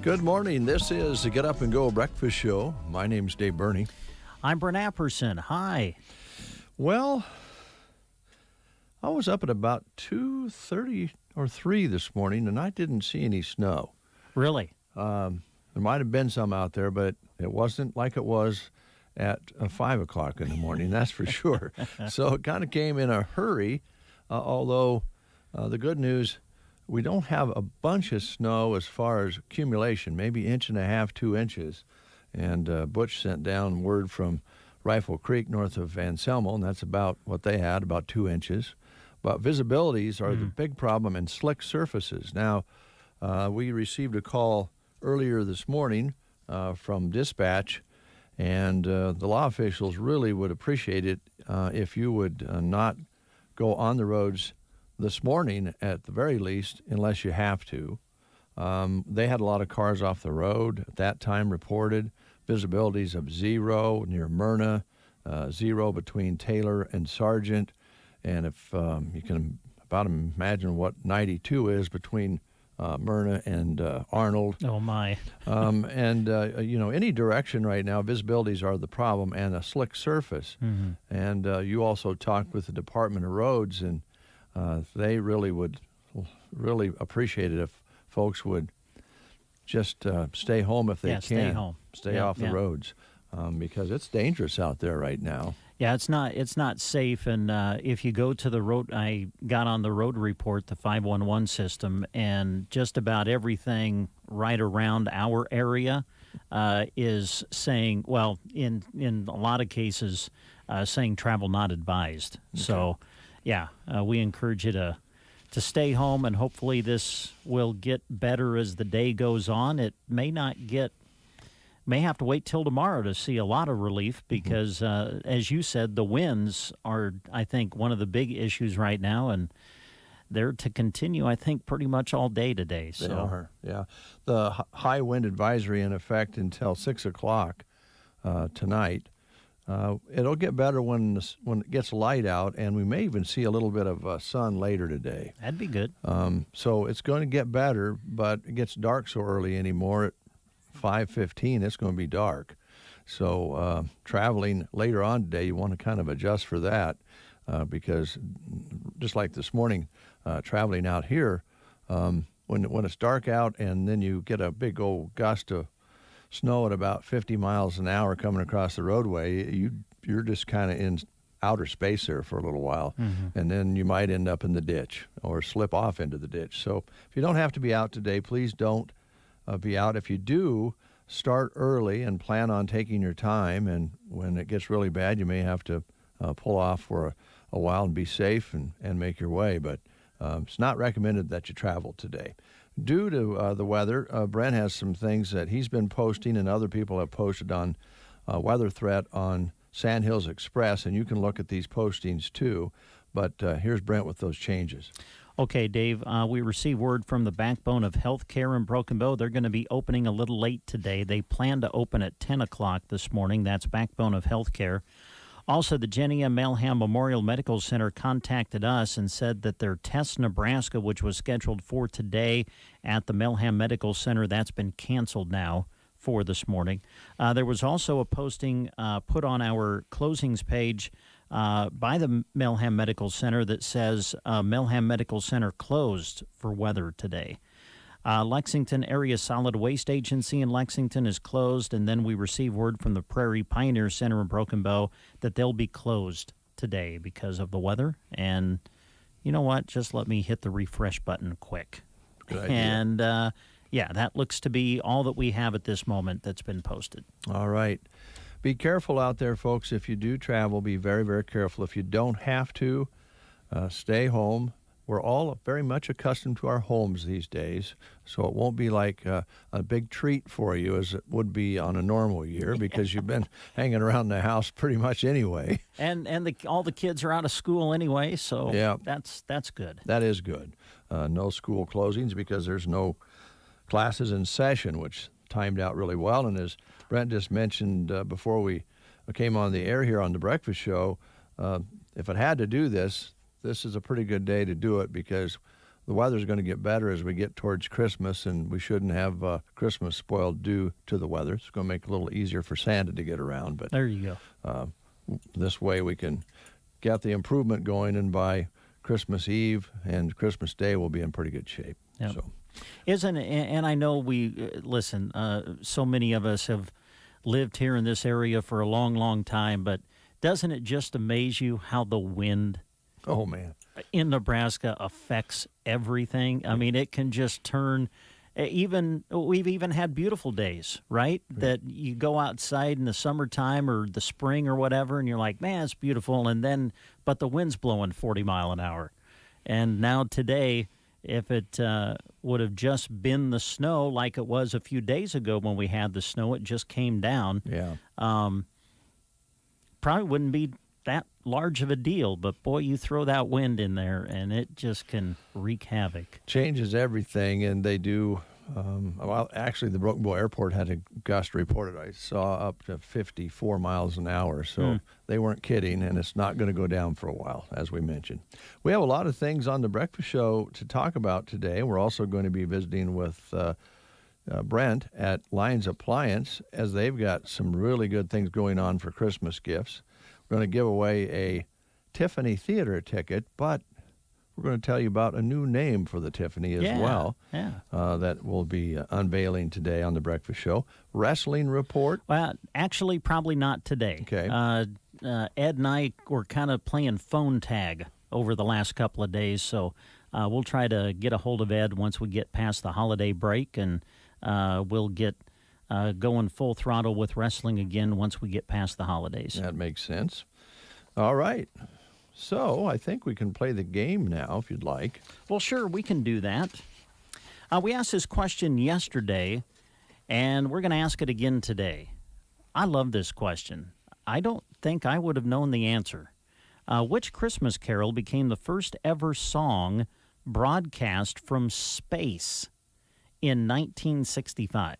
Good morning. This is the Get Up and Go Breakfast Show. My name's Dave Burney. I'm Brent Apperson. Hi. Well, I was up at about 2:30 or 3 this morning, and I didn't see any snow. Really? There might have been some out there, but it wasn't like it was at 5 o'clock in the morning, that's for sure. So it kind of came in a hurry, although the good news, we don't have a bunch of snow as far as accumulation, maybe 1.5 to 2 inches. And Butch sent down word from Rifle Creek north of Anselmo, and that's about what they had, about 2 inches. But visibilities are the big problem, and slick surfaces. Now, we received a call earlier this morning from dispatch, and the law officials really would appreciate it if you would not go on the roads this morning at the very least, unless you have to. They had a lot of cars off the road at that time reported. Visibilities of 0 near Myrna, 0 between Taylor and Sargent. And if you can about imagine what 92 is between Myrna and Arnold. Oh, my. Any direction right now, visibilities are the problem, and a slick surface. Mm-hmm. And you also talked with the Department of Roads, and they really would really appreciate it if folks would just stay home if they can. Stay home. Stay off the roads because it's dangerous out there right now. Yeah, it's not safe. And if you go to the road, I got on the road report, the 511 system, and just about everything right around our area is saying, well, in a lot of cases, saying travel not advised. Okay. So, yeah, we encourage you to stay home, and hopefully this will get better as the day goes on. It may have to wait till tomorrow to see a lot of relief because, as you said, the winds are, I think, one of the big issues right now, and they're to continue, I think, pretty much all day today. So. They are, yeah. The high wind advisory in effect until 6 o'clock tonight. It'll get better when it gets light out, and we may even see a little bit of sun later today. That'd be good. So it's going to get better, but it gets dark so early anymore. At 5:15, it's going to be dark. So traveling later on today, you want to kind of adjust for that because just like this morning, traveling out here, when it's dark out and then you get a big old gust of snow at about 50 miles an hour coming across the roadway, you're just kind of in outer space there for a little while, and then you might end up in the ditch or slip off into the ditch. So if you don't have to be out today, please don't be out. If you do, start early and plan on taking your time, and when it gets really bad, you may have to pull off for a while and be safe and make your way, but it's not recommended that you travel today. Due to the weather, Brent has some things that he's been posting and other people have posted on Weather Threat on Sandhills Express, and you can look at these postings too. But here's Brent with those changes. Okay, Dave, we received word from the Backbone of Healthcare in Broken Bow. They're going to be opening a little late today. They plan to open at 10 o'clock this morning. That's Backbone of Healthcare. Also, the Jenny M. Milham Memorial Medical Center contacted us and said that their Test Nebraska, which was scheduled for today at the Milham Medical Center, that's been canceled now for this morning. There was also a posting put on our closings page by the Milham Medical Center that says Milham Medical Center closed for weather today. Lexington Area Solid Waste Agency in Lexington is closed, and then we receive word from the Prairie Pioneer Center in Broken Bow that they'll be closed today because of the weather. And you know what? Just let me hit the refresh button quick. Good idea. And, that looks to be all that we have at this moment that's been posted. All right. Be careful out there, folks. If you do travel, be very, very careful. If you don't have to, stay home. We're all very much accustomed to our homes these days, so it won't be like a big treat for you as it would be on a normal year because you've been hanging around the house pretty much anyway. And all the kids are out of school anyway, so that's good. That is good. No school closings because there's no classes in session, which timed out really well. And as Brent just mentioned before we came on the air here on the breakfast show, if it had to do this is a pretty good day to do it because the weather's going to get better as we get towards Christmas, and we shouldn't have Christmas spoiled due to the weather. It's going to make it a little easier for Santa to get around. But there you go. This way we can get the improvement going, and by Christmas Eve and Christmas Day we'll be in pretty good shape. Yep. So, and I know so many of us have lived here in this area for a long, long time, but doesn't it just amaze you how the wind in Nebraska affects everything? I mean, it can just turn. We've even had beautiful days, right? Yeah. That you go outside in the summertime or the spring or whatever, and you're like, man, it's beautiful. But the wind's blowing 40 mile an hour. And now today, if it would have just been the snow like it was a few days ago when we had the snow, it just came down. Yeah. Probably wouldn't be that large of a deal, but boy, you throw that wind in there and it just can wreak havoc. Changes everything, and they do. Actually, the Broken Bow Airport had a gust reported I saw up to 54 miles an hour, so they weren't kidding, and it's not going to go down for a while, as we mentioned. We have a lot of things on the breakfast show to talk about today. We're also going to be visiting with Brent at Lions Appliance, as they've got some really good things going on for Christmas gifts. We're going to give away a Tiffany Theater ticket, but we're going to tell you about a new name for the Tiffany as well. Yeah. That will be unveiling today on the breakfast show. Wrestling report. Well, actually, probably not today. Okay. Ed and I were kind of playing phone tag over the last couple of days, so we'll try to get a hold of Ed once we get past the holiday break, and we'll get going full throttle with wrestling again once we get past the holidays. That makes sense. All right. So I think we can play the game now if you'd like. Well, sure, we can do that. We asked this question yesterday, and we're going to ask it again today. I love this question. I don't think I would have known the answer. Which Christmas carol became the first ever song broadcast from space in 1965?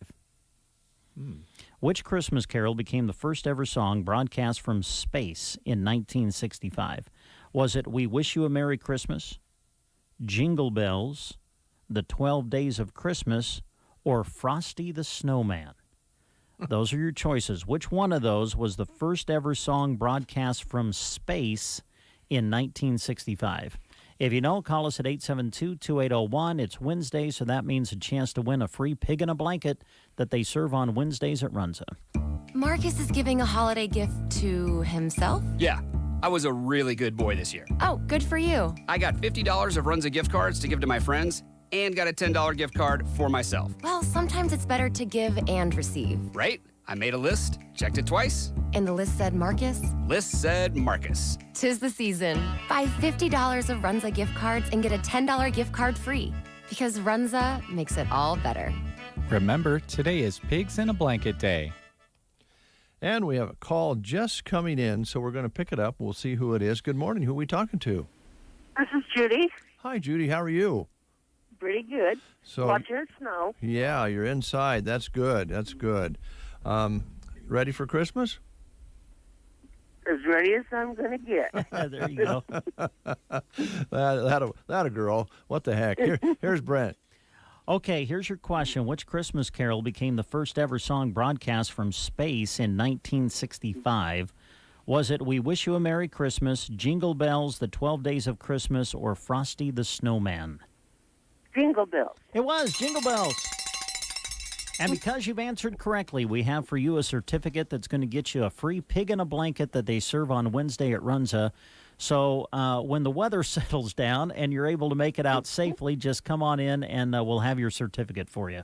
Which Christmas carol became the first ever song broadcast from space in 1965? Was it We Wish You a Merry Christmas, Jingle Bells, The 12 Days of Christmas, or Frosty the Snowman? Those are your choices. Which one of those was the first ever song broadcast from space in 1965? If you know, call us at 872-2801. It's Wednesday, so that means a chance to win a free pig in a blanket that they serve on Wednesdays at Runza. Marcus is giving a holiday gift to himself? Yeah, I was a really good boy this year. Oh, good for you. I got $50 of Runza gift cards to give to my friends and got a $10 gift card for myself. Well, sometimes it's better to give and receive. Right? I made a list, checked it twice. And the list said Marcus? List said Marcus. 'Tis the season. Buy $50 of Runza gift cards and get a $10 gift card free. Because Runza makes it all better. Remember, today is Pigs in a Blanket Day. And we have a call just coming in, so we're going to pick it up. We'll see who it is. Good morning. Who are we talking to? This is Judy. Hi, Judy. How are you? Pretty good. So, watching it snow. Yeah, you're inside. That's good. That's good. Ready for Christmas? As ready as I'm going to get. There you go. that a girl. What the heck? Here's Brent. Okay, here's your question. Which Christmas carol became the first ever song broadcast from space in 1965? Was it We Wish You a Merry Christmas, Jingle Bells, The 12 Days of Christmas, or Frosty the Snowman? Jingle bells. It was Jingle Bells. And because you've answered correctly, we have for you a certificate that's going to get you a free pig in a blanket that they serve on Wednesday at Runza. So when the weather settles down and you're able to make it out safely, just come on in and we'll have your certificate for you.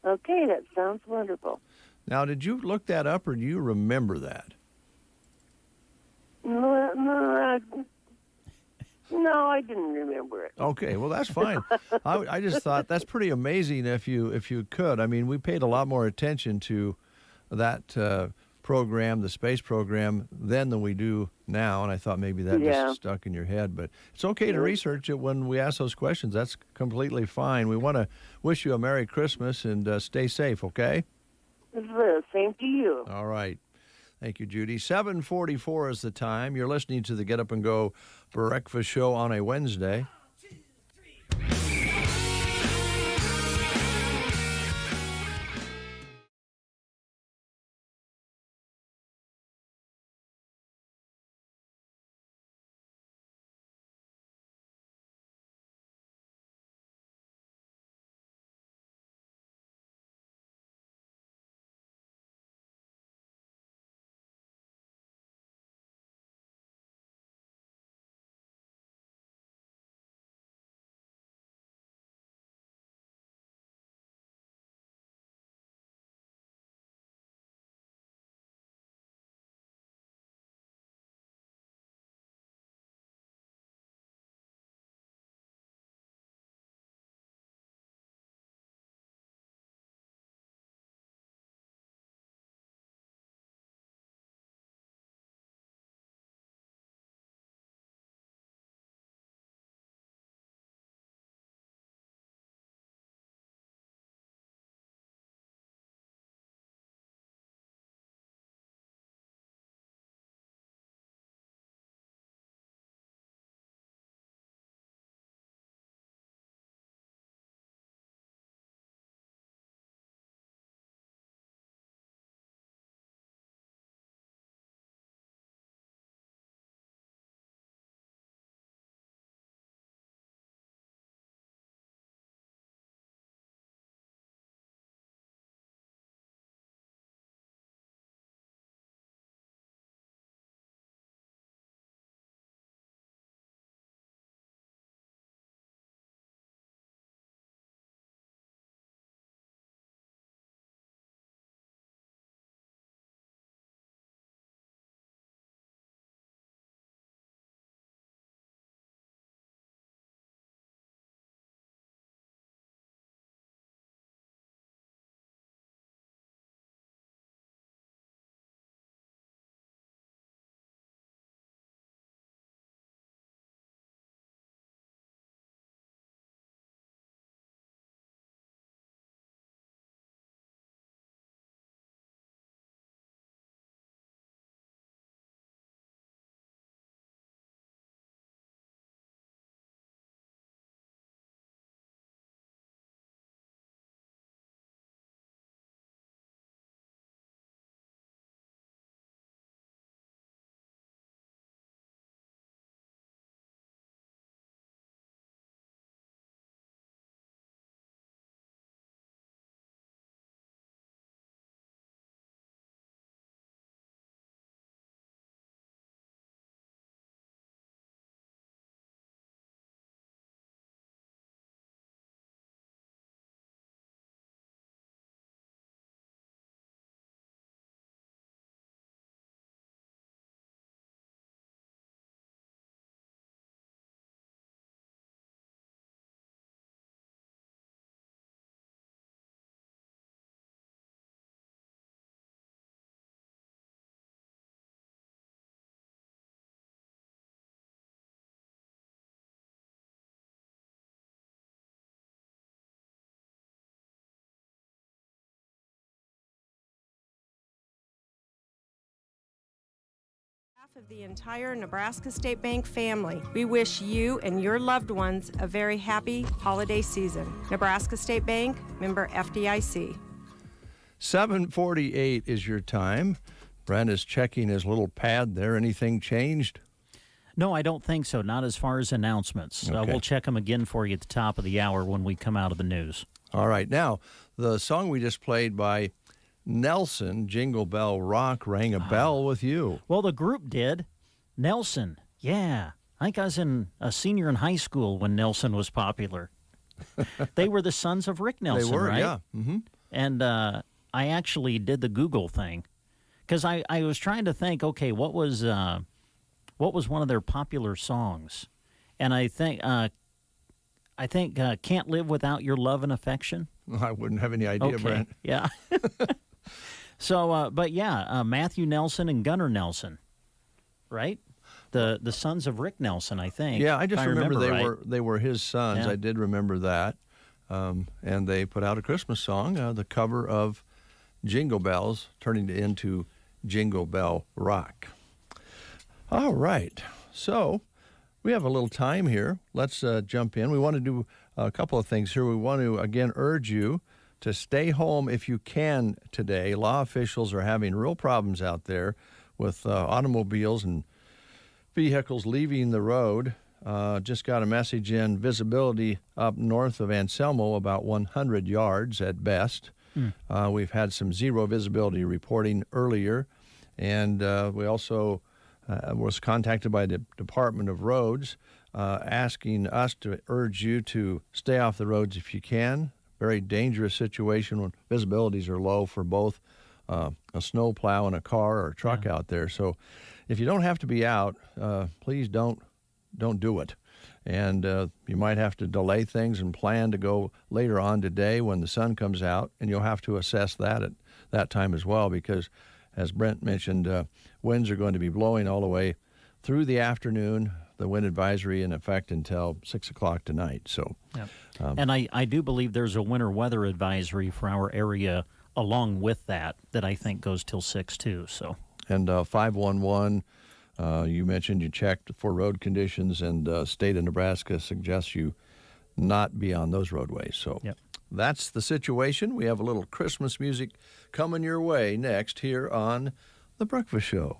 Okay, that sounds wonderful. Now, did you look that up, or do you remember that? No, I didn't remember it. Okay, well, that's fine. I just thought that's pretty amazing if you could. I mean, we paid a lot more attention to that program, the space program, then than we do now, and I thought maybe that just stuck in your head. But it's okay to research it when we ask those questions. That's completely fine. We want to wish you a Merry Christmas and stay safe, okay? Same to you. All right. Thank you, Judy. 7:44 is the time. You're listening to the Get Up and Go Breakfast Show on a Wednesday. Of the entire Nebraska State Bank family, we wish you and your loved ones a very happy holiday season. Nebraska State Bank, member FDIC. 7:48 is your time. Brent is checking his little pad there. Anything changed? No, I don't think so. Not as far as announcements. Okay. We'll check them again for you at the top of the hour when we come out of the news. All right. Now, the song we just played by Nelson, Jingle Bell Rock, rang a bell with you. Well, the group did. Nelson, yeah. I think I was a senior in high school when Nelson was popular. They were the sons of Rick Nelson, They were, right? yeah. Mm-hmm. And I actually did the Google thing because I was trying to think, okay, what was one of their popular songs? And I think Can't Live Without Your Love and Affection. I wouldn't have any idea, Okay, Brent. yeah. So, but yeah, Matthew Nelson and Gunnar Nelson, right? The sons of Rick Nelson, I think. Yeah, I just if remember right. they were his sons. Yeah. I did remember that. And they put out a Christmas song, the cover of Jingle Bells, turning into Jingle Bell Rock. All right. So we have a little time here. Let's jump in. We want to do a couple of things here. We want to, again, urge you to stay home if you can today. Law officials are having real problems out there with automobiles and vehicles leaving the road. Just got a message in visibility up north of Anselmo, about 100 yards at best. We've had some zero visibility reporting earlier, and we also was contacted by the Department of Roads asking us to urge you to stay off the roads if you can. Very dangerous situation when visibilities are low for both a snow plow and a car or a truck out there. So if you don't have to be out, please don't do it. And you might have to delay things and plan to go later on today when the sun comes out, and you'll have to assess that at that time as well because, as Brent mentioned, winds are going to be blowing all the way through the afternoon. The wind advisory in effect until 6 o'clock tonight. So, and I do believe there's a winter weather advisory for our area along with that I think goes till 6 too. So, and 511. You mentioned you checked for road conditions, and state of Nebraska suggests you not be on those roadways. So that's the situation. We have a little Christmas music coming your way next here on The Breakfast Show.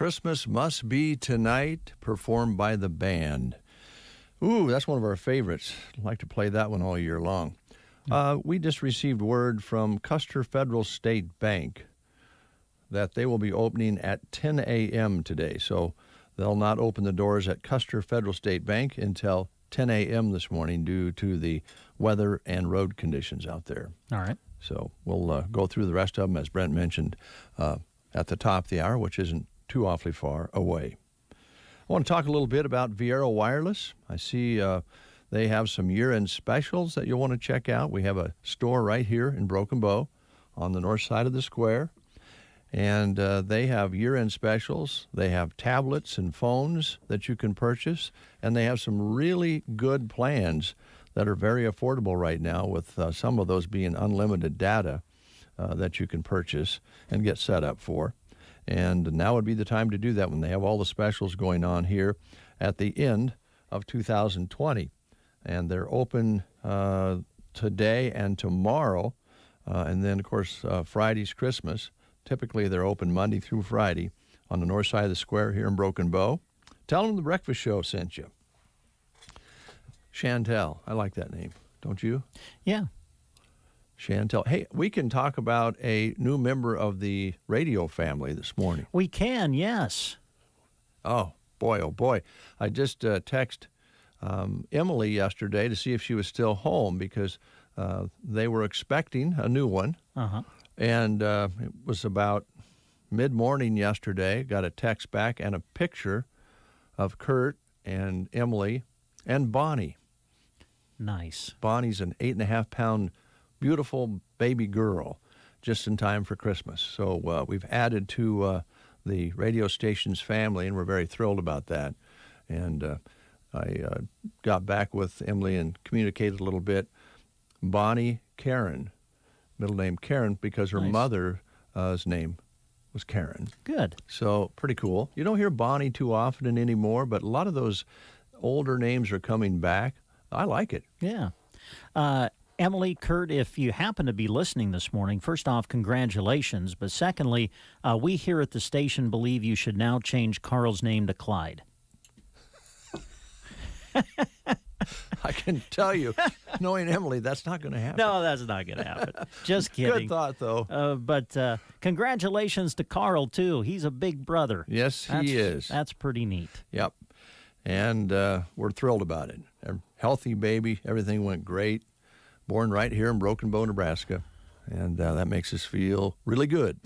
Christmas Must Be Tonight, performed by the band. Ooh, that's one of our favorites. I'd like to play that one all year long. We just received word from Custer Federal State Bank that they will be opening at 10 a.m. today. So they'll not open the doors at Custer Federal State Bank until 10 a.m. this morning due to the weather and road conditions out there. All right. So we'll go through the rest of them, as Brent mentioned, at the top of the hour, which isn't too awfully far away. I want to talk a little bit about Viera Wireless. I see they have some year-end specials that you'll want to check out. We have a store right here in Broken Bow on the north side of the square. And they have year-end specials. They have tablets and phones that you can purchase. And they have some really good plans that are very affordable right now, with some of those being unlimited data that you can purchase and get set up for. And now would be the time to do that when they have all the specials going on here at the end of 2020. And they're open today and tomorrow. And then, of course, Friday's Christmas. Typically, they're open Monday through Friday on the north side of the square here in Broken Bow. Tell them the breakfast show sent you. Chantel, I like that name, don't you? Yeah. Chantel. Hey, we can talk about a new member of the radio family this morning. We can, yes. Oh, boy. I just texted Emily yesterday to see if she was still home because they were expecting a new one. Uh-huh. And it was about mid-morning yesterday. Got a text back and a picture of Kurt and Emily and Bonnie. Nice. Bonnie's an 8.5-pound beautiful baby girl just in time for Christmas. So we've added to the radio station's family, and we're very thrilled about that. And I got back with Emily and communicated a little bit. Bonnie Karen, middle name Karen, because her Nice. mother's name was Karen. Good. So pretty cool. You don't hear Bonnie too often anymore, but a lot of those older names are coming back. I like it. Yeah. Emily, Kurt, if you happen to be listening this morning, first off, congratulations. But secondly, we here at the station believe you should now change Carl's name to Clyde. I can tell you, knowing Emily, that's not going to happen. No, that's not going to happen. Just kidding. Good thought, though. But congratulations to Carl, too. He's a big brother. Yes, he is. That's pretty neat. Yep. And we're thrilled about it. A healthy baby. Everything went great. Born right here in Broken Bow, Nebraska. And that makes us feel really good.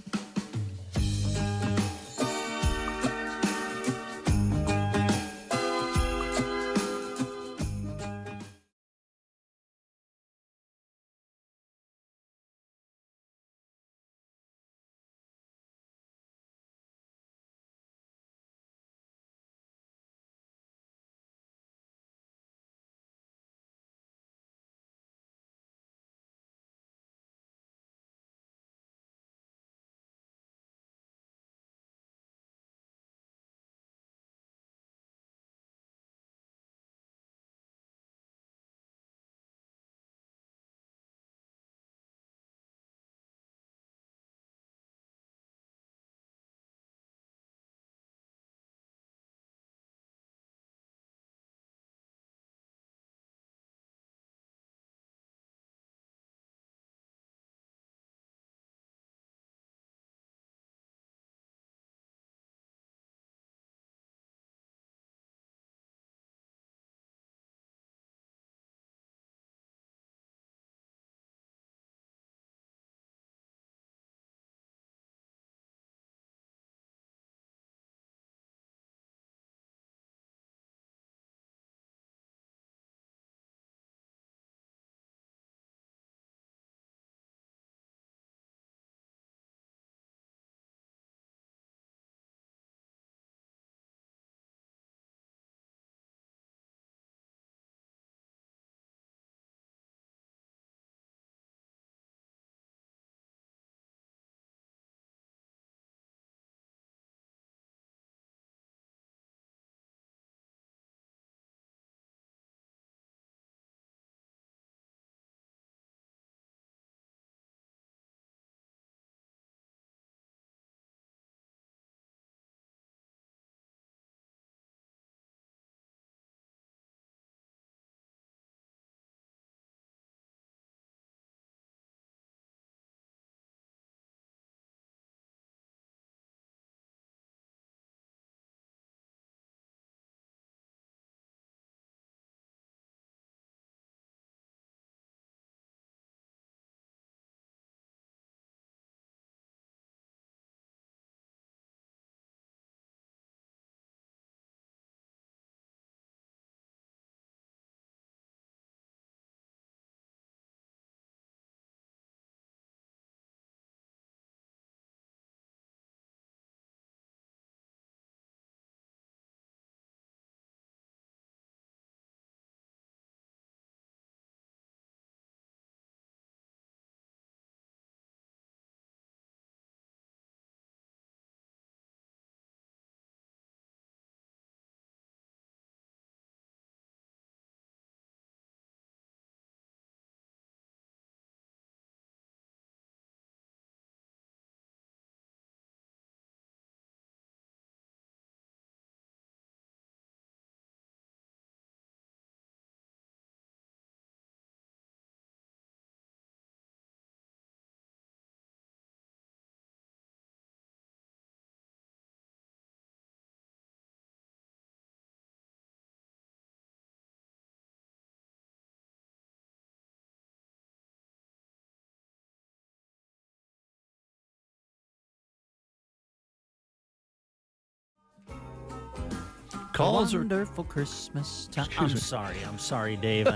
calls are... Wonderful Christmas time. Excuse me. I'm sorry, Dave.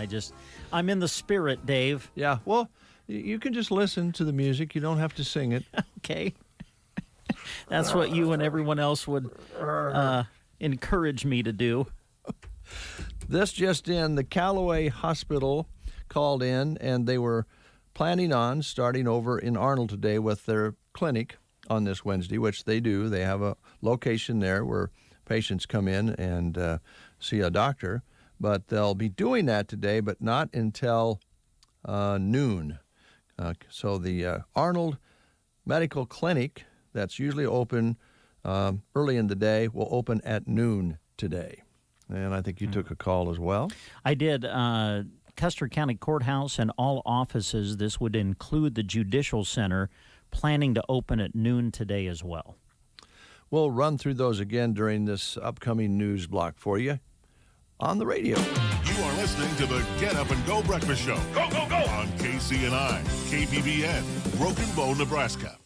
I'm in the spirit, Dave. Yeah, well, you can just listen to the music. You don't have to sing it. Okay. That's what you and everyone else would encourage me to do. This just in, the Callaway Hospital called in, and they were planning on starting over in Arnold today with their clinic on this Wednesday, which they do. They have a location there where patients come in and see a doctor. But they'll be doing that today, but not until noon. So the Arnold Medical Clinic, that's usually open early in the day, will open at noon today. And I think you took a call as well. I did. Custer County Courthouse and all offices, this would include the Judicial Center, planning to open at noon today as well. We'll run through those again during this upcoming news block for you on the radio. You are listening to the Get Up and Go Breakfast Show. Go, go, go! On KCNI, KPBN, Broken Bow, Nebraska.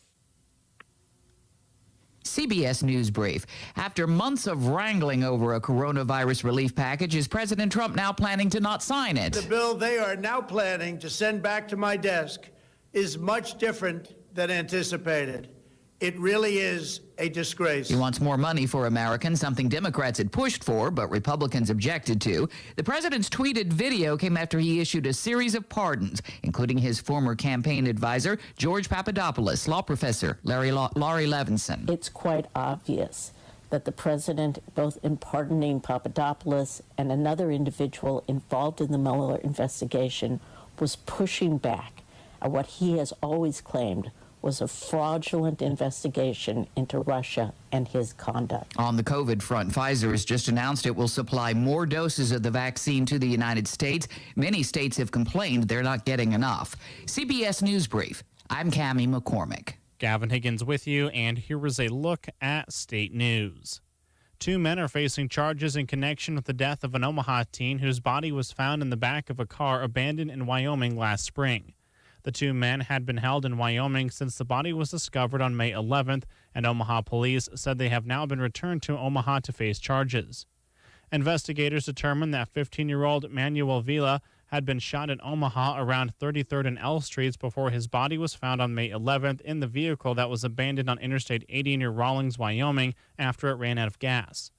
CBS News Brief. After months of wrangling over a coronavirus relief package, is President Trump now planning to not sign it? The bill they are now planning to send back to my desk is much different than anticipated. It really is a disgrace. He wants more money for Americans, something Democrats had pushed for, but Republicans objected to. The president's tweeted video came after he issued a series of pardons, including his former campaign advisor, George Papadopoulos, law professor Laurie Levinson. It's quite obvious that the president, both in pardoning Papadopoulos and another individual involved in the Mueller investigation, was pushing back at what he has always claimed was a fraudulent investigation into Russia and his conduct. On the COVID front, Pfizer has just announced it will supply more doses of the vaccine to the United States. Many states have complained they're not getting enough. CBS News Brief. I'm Cammie McCormick. Gavin Higgins with you, and here is a look at state news. 2 men are facing charges in connection with the death of an Omaha teen whose body was found in the back of a car abandoned in Wyoming last spring. The 2 men had been held in Wyoming since the body was discovered on May 11th, and Omaha police said they have now been returned to Omaha to face charges. Investigators determined that 15-year-old Manuel Villa had been shot in Omaha around 33rd and L Streets before his body was found on May 11th in the vehicle that was abandoned on Interstate 80 near Rawlins, Wyoming, after it ran out of gas.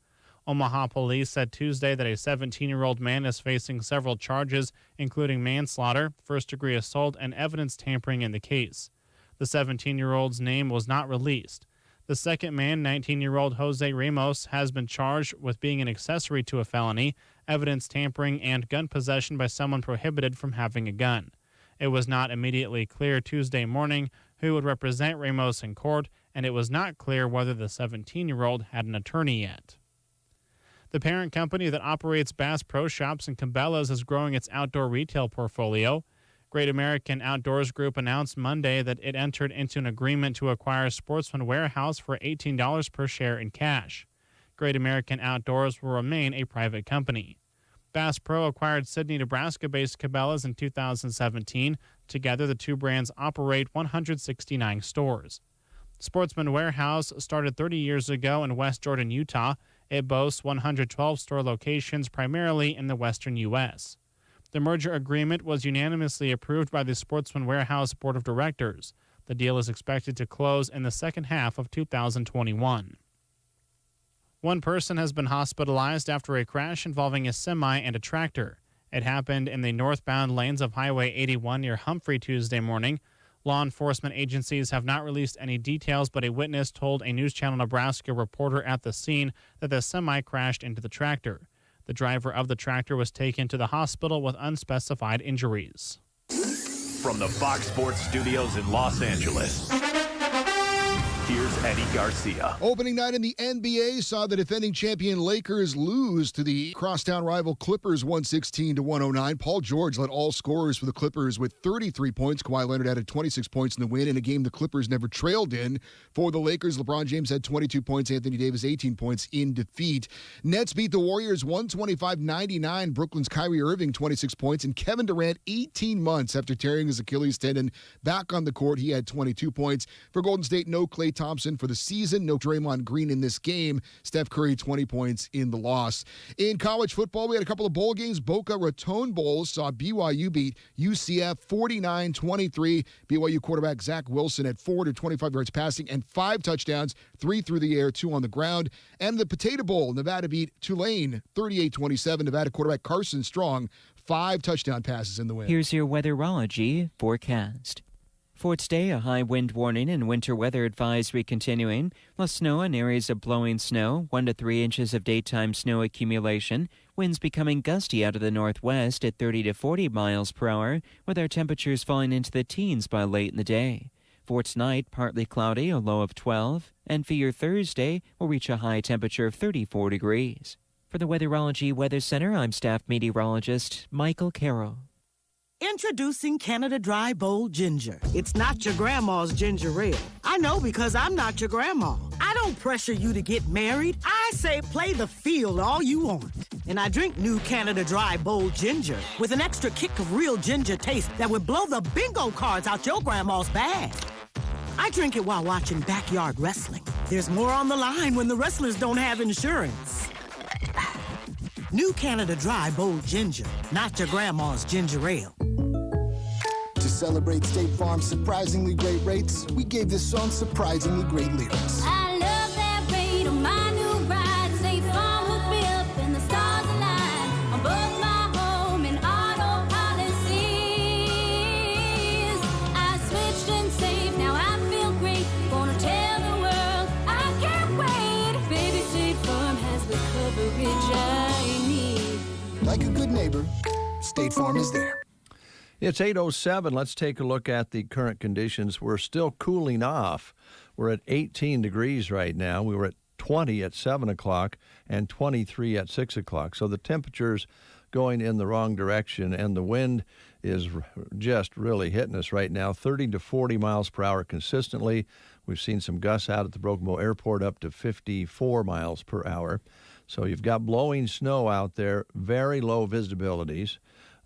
Omaha police said Tuesday that a 17-year-old man is facing several charges, including manslaughter, first-degree assault, and evidence tampering in the case. The 17-year-old's name was not released. The second man, 19-year-old Jose Ramos, has been charged with being an accessory to a felony, evidence tampering, and gun possession by someone prohibited from having a gun. It was not immediately clear Tuesday morning who would represent Ramos in court, and it was not clear whether the 17-year-old had an attorney yet. The parent company that operates Bass Pro Shops and Cabela's is growing its outdoor retail portfolio. Great American Outdoors Group announced Monday that it entered into an agreement to acquire Sportsman Warehouse for $18 per share in cash. Great American Outdoors will remain a private company. Bass Pro acquired Sidney, Nebraska-based Cabela's in 2017. Together, the two brands operate 169 stores. Sportsman Warehouse started 30 years ago in West Jordan, Utah. It boasts 112 store locations, primarily in the western U.S. The merger agreement was unanimously approved by the Sportsman Warehouse Board of Directors. The deal is expected to close in the second half of 2021. One person has been hospitalized after a crash involving a semi and a tractor. It happened in the northbound lanes of Highway 81 near Humphrey Tuesday morning. Law enforcement agencies have not released any details, but a witness told a News Channel Nebraska reporter at the scene that the semi crashed into the tractor. The driver of the tractor was taken to the hospital with unspecified injuries. From the Fox Sports Studios in Los Angeles, here's Eddie Garcia. Opening night in the NBA saw the defending champion Lakers lose to the crosstown rival Clippers 116-109. Paul George led all scorers for the Clippers with 33 points. Kawhi Leonard added 26 points in the win in a game the Clippers never trailed in. For the Lakers, LeBron James had 22 points, Anthony Davis 18 points in defeat. Nets beat the Warriors 125-99. Brooklyn's Kyrie Irving 26 points, and Kevin Durant 18 months after tearing his Achilles tendon back on the court. He had 22 points. For Golden State, no Klay Thompson for the season. No Draymond Green in this game. Steph Curry, 20 points in the loss. In college football, we had a couple of bowl games. Boca Raton Bowl saw BYU beat UCF 49-23. BYU quarterback Zach Wilson had 425 yards passing and 5 touchdowns, 3 through the air, 2 on the ground. And the Potato Bowl, Nevada beat Tulane 38-27. Nevada quarterback Carson Strong, 5 touchdown passes in the win. Here's your weatherology forecast. For today, a high wind warning and winter weather advisory continuing, plus snow in areas of blowing snow, 1 to 3 inches of daytime snow accumulation, winds becoming gusty out of the northwest at 30 to 40 miles per hour, with our temperatures falling into the teens by late in the day. For tonight, partly cloudy, a low of 12, and for your Thursday, we'll reach a high temperature of 34 degrees. For the Weatherology Weather Center, I'm staff meteorologist Michael Carroll. Introducing Canada Dry Bold Ginger. It's not your grandma's ginger ale. I know because I'm not your grandma. I don't pressure you to get married. I say play the field all you want. And I drink new Canada Dry Bold Ginger with an extra kick of real ginger taste that would blow the bingo cards out your grandma's bag. I drink it while watching backyard wrestling. There's more on the line when the wrestlers don't have insurance. New Canada Dry Bold Ginger, not your grandma's ginger ale. To celebrate State Farm's surprisingly great rates, we gave this song surprisingly great lyrics. I love that rate on my new ride. State Farm hooked me up and the stars align on both my home and auto policies. I switched and saved, now I feel great. Gonna tell the world I can't wait. Baby, State Farm has the coverage I need. Like a good neighbor, State Farm is there. It's 8:07. Let's take a look at the current conditions. We're still cooling off. We're at 18 degrees right now. We were at 20 at 7 o'clock and 23 at 6 o'clock. So the temperature's going in the wrong direction, and the wind is just really hitting us right now, 30 to 40 miles per hour consistently. We've seen some gusts out at the Broken Bow Airport up to 54 miles per hour. So you've got blowing snow out there, very low visibilities.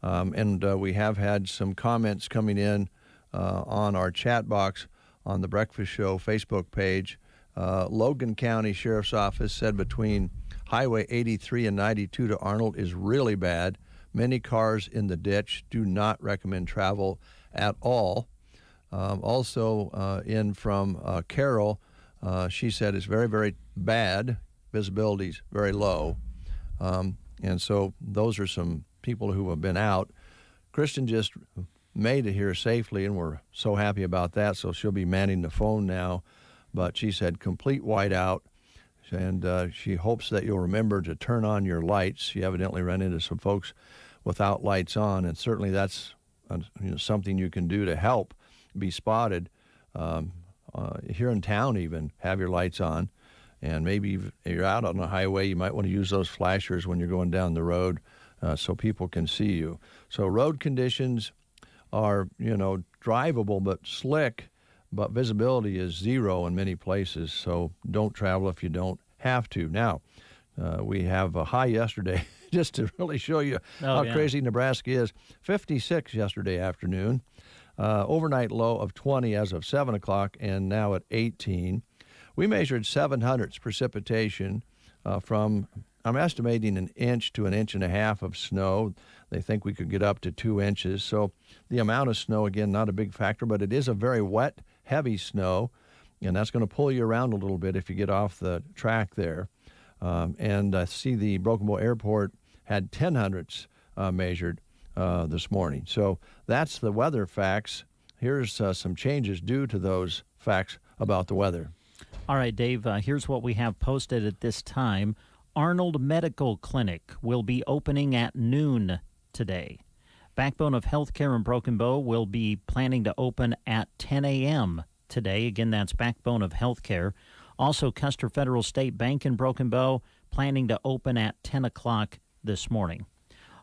And we have had some comments coming in on our chat box on the Breakfast Show Facebook page. Logan County Sheriff's Office said between Highway 83 and 92 to Arnold is really bad. Many cars in the ditch. Do not recommend travel at all. Also in from Carol, she said it's very, very bad. Visibility's very low. And so those are some people who have been out. Kristen just made it here safely, and we're so happy about that, so she'll be manning the phone now. But she said complete whiteout, and she hopes that you'll remember to turn on your lights. She evidently ran into some folks without lights on, and certainly that's something you can do to help be spotted. Here in town even, have your lights on. And maybe if you're out on the highway, you might want to use those flashers when you're going down the road so people can see you. So road conditions are, drivable but slick, but visibility is zero in many places, so don't travel if you don't have to. Now, we have a high yesterday, just to really show you how crazy Nebraska is. 56 yesterday afternoon, overnight low of 20 as of 7 o'clock, and now at 18. We measured 700 precipitation from, I'm estimating, an inch to an inch and a half of snow. They think we could get up to 2 inches. So the amount of snow, again, not a big factor, but it is a very wet, heavy snow, and that's going to pull you around a little bit if you get off the track there. And I see the Broken Bow Airport had 10 hundredths measured this morning. So that's the weather facts. Here's some changes due to those facts about the weather. All right, Dave, here's what we have posted at this time. Arnold Medical Clinic will be opening at noon today. Backbone of Healthcare in Broken Bow will be planning to open at 10 a.m. today. Again, that's Backbone of Healthcare. Also, Custer Federal State Bank in Broken Bow planning to open at 10 o'clock this morning.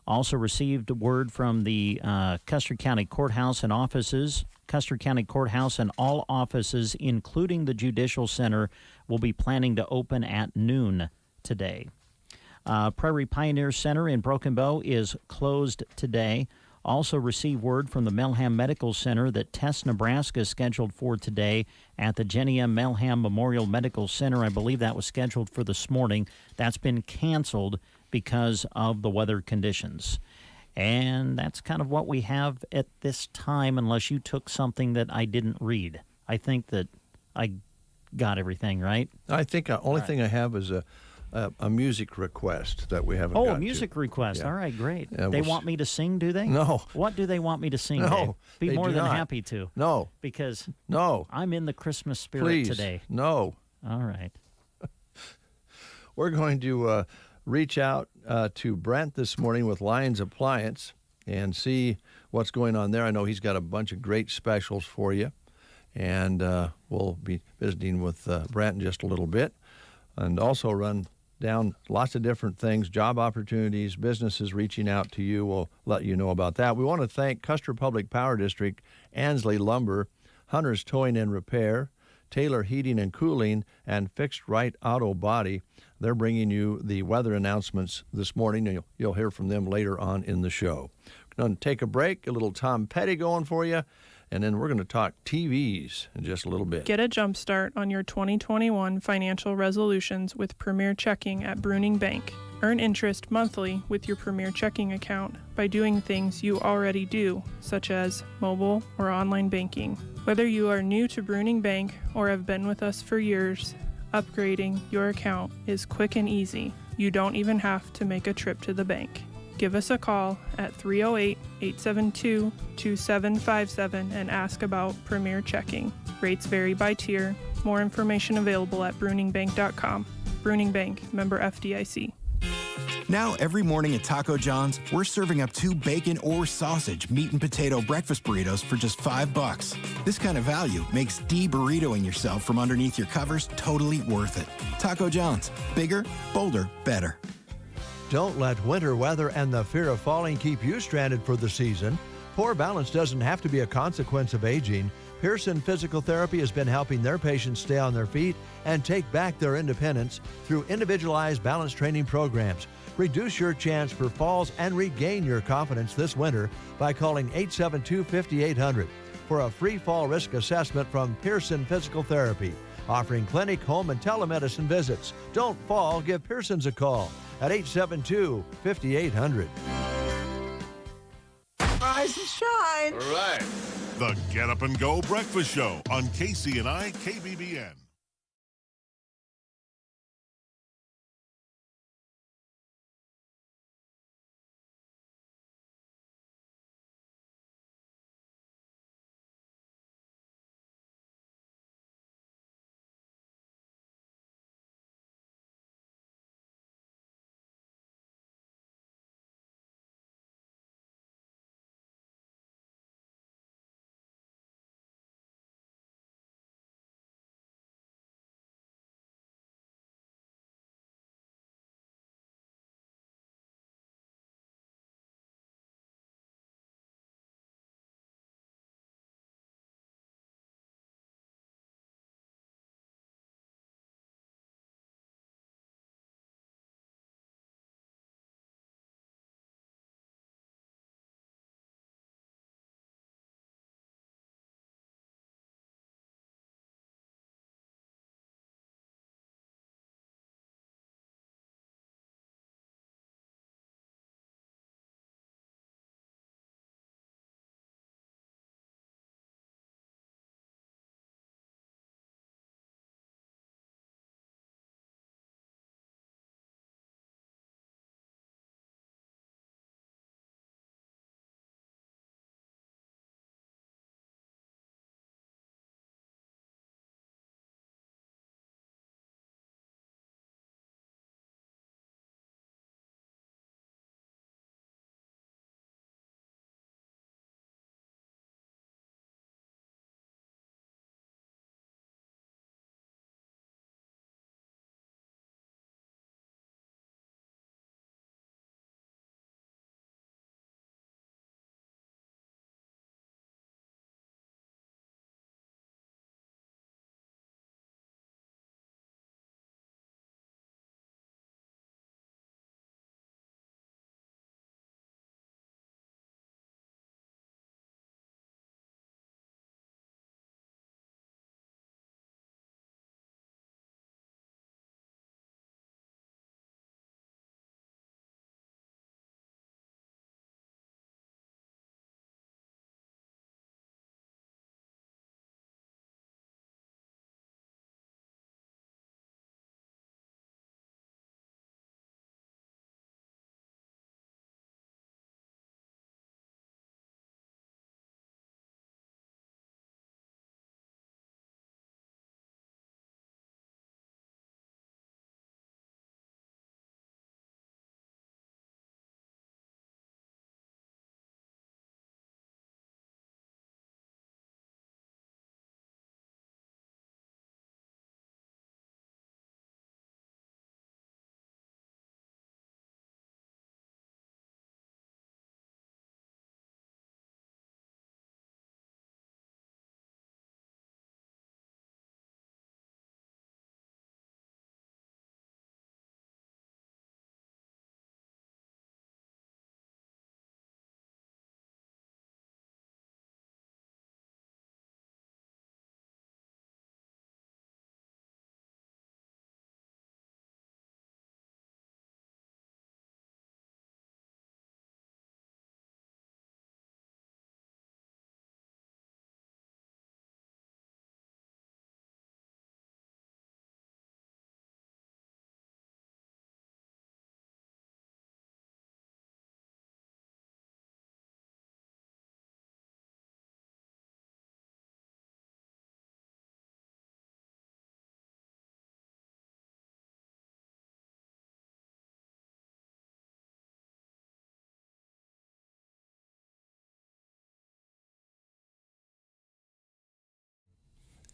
Also received word from the Custer County Courthouse and offices. Custer County Courthouse and all offices, including the Judicial Center, will be planning to open at noon today. Prairie Pioneer Center in Broken Bow is closed today. Also received word from the Milham Medical Center that Test Nebraska is scheduled for today at the Jenny M. Milham Memorial Medical Center. I believe that was scheduled for this morning. That's been canceled because of the weather conditions. And that's kind of what we have at this time, unless you took something that I didn't read. I think that I got everything right. I think the only thing I have is a music request that we haven't got to. Oh, a music request. Yeah. All right, great. Yeah, They want me to sing, do they? No. What do they want me to sing, No, Dave? Be they more do than not. happy to. No. Because No. I'm in the Christmas spirit Please. today. No. All right. We're going to reach out to Brent this morning with Lions Appliance and see what's going on there. I know he's got a bunch of great specials for you, and we'll be visiting with Brent in just a little bit, and also run down lots of different things, job opportunities, businesses reaching out to you. We'll let you know about that. We want to thank Custer Public Power District, Ansley Lumber, Hunter's Towing and Repair, Taylor Heating and Cooling, and Fixed Right Auto Body. They're bringing you the weather announcements this morning, and you'll hear from them later on in the show. We're going to take a break, a little Tom Petty going for you, and then we're going to talk TVs in just a little bit. Get a jump start on your 2021 financial resolutions with Premier Checking at Bruning Bank. Earn interest monthly with your Premier Checking account by doing things you already do, such as mobile or online banking. Whether you are new to Bruning Bank or have been with us for years, upgrading your account is quick and easy. You don't even have to make a trip to the bank. Give us a call at 308-872-2757 and ask about Premier Checking. Rates vary by tier. More information available at bruningbank.com. Bruning Bank, member FDIC. Now, every morning at Taco John's, we're serving up 2 bacon or sausage meat and potato breakfast burritos for just $5. This kind of value makes de-burritoing yourself from underneath your covers totally worth it. Taco John's. Bigger, bolder, better. Don't let winter weather and the fear of falling keep you stranded for the season. Poor balance doesn't have to be a consequence of aging. Pearson Physical Therapy has been helping their patients stay on their feet and take back their independence through individualized balance training programs. Reduce your chance for falls and regain your confidence this winter by calling 872-5800 for a free fall risk assessment from Pearson Physical Therapy, offering clinic, home, and telemedicine visits. Don't fall, give Pearson's a call at 872-5800. Rise and shine. All right. The Get Up and Go Breakfast Show on KCNI KBBN.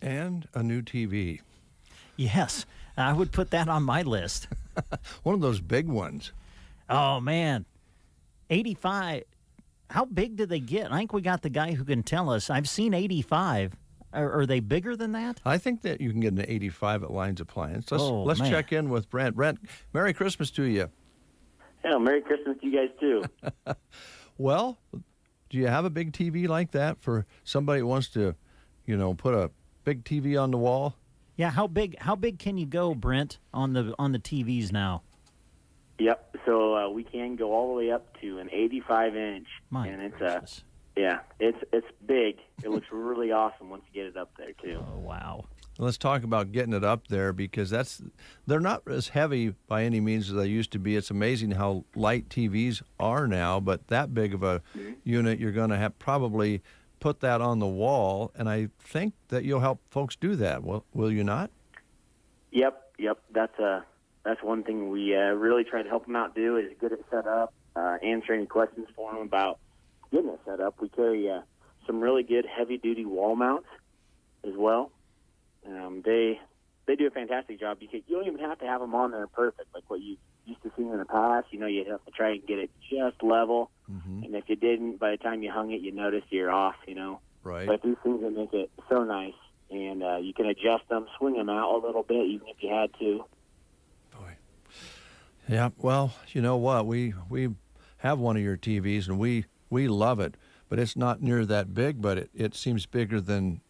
And a new TV. Yes, I would put that on my list. One of those big ones. Oh, man. 85. How big do they get? I think we got the guy who can tell us. I've seen 85. Are they bigger than that? I think that you can get an 85 at Lines Appliance. Let's man. check in with Brent. Brent, Merry Christmas to you. Yeah, Merry Christmas to you guys, too. Well, do you have a big TV like that for somebody who wants to, put a big TV on the wall? Yeah, how big can you go, Brent, on the TVs now? Yep, so we can go all the way up to an 85-inch. And it's it's big. It looks really awesome once you get it up there, too. Oh, wow. Let's talk about getting it up there, because they're not as heavy by any means as they used to be. It's amazing how light TVs are now, but that big of a unit, you're going to have probably put that on the wall, and I think that you'll help folks do that. Will you not? Yep. That's one thing we really try to help them out do is get it set up, answer any questions for them about getting it set up. We carry some really good heavy-duty wall mounts as well. They do a fantastic job. You don't even have to have them on there perfect, like what you used to see in the past. You have to try and get it just level. Mm-hmm. And if you didn't, by the time you hung it, you noticed you're off, Right. But these things that make it so nice. And you can adjust them, swing them out a little bit, even if you had to. Yeah, well, you know what? We have one of your TVs, and we love it, but it's not near that big, but it seems bigger than,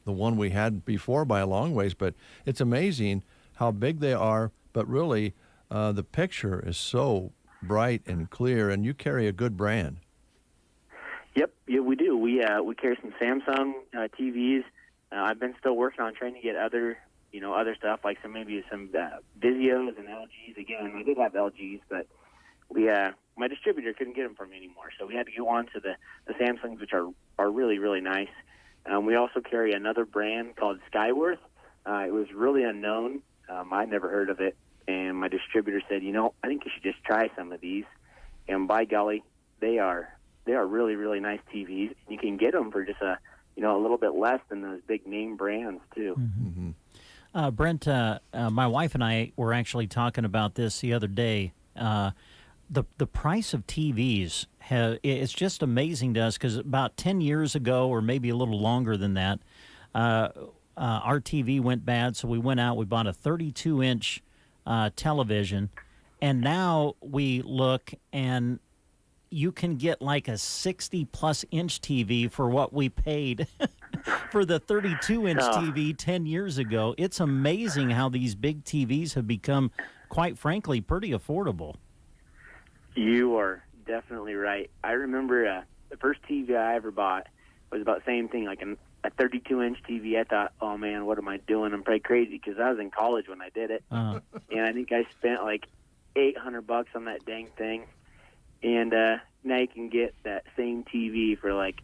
the one we had before by a long ways. But it's amazing how big they are, but really the picture is so bright and clear, and you carry a good brand. Yep, yeah, we do. We carry some Samsung TVs. I've been still working on trying to get other stuff, like some Vizios and LGs. Again, I did have LGs, but my distributor couldn't get them for me anymore, so we had to go on to the Samsungs, which are really, really nice. We also carry another brand called Skyworth. It was really unknown. I'd never heard of it, and my distributor said, I think you should just try some of these. And by golly, they are really, really nice TVs. You can get them for just a little bit less than those big name brands too. Mm-hmm. Brent, my wife and I were actually talking about this the other day. The price of TVs, it's just amazing to us, because about 10 years ago, or maybe a little longer than that, our TV went bad, so we went out, we bought a 32-inch television, and now we look and you can get like a 60-plus inch TV for what we paid for the 32-inch TV 10 years ago. It's amazing how these big TVs have become, quite frankly, pretty affordable. You are definitely right. I remember the first TV I ever bought was about the same thing, like a 32-inch TV. I thought, oh, man, what am I doing? I'm pretty crazy, because I was in college when I did it. And I think I spent like $800 on that dang thing. And now you can get that same TV for like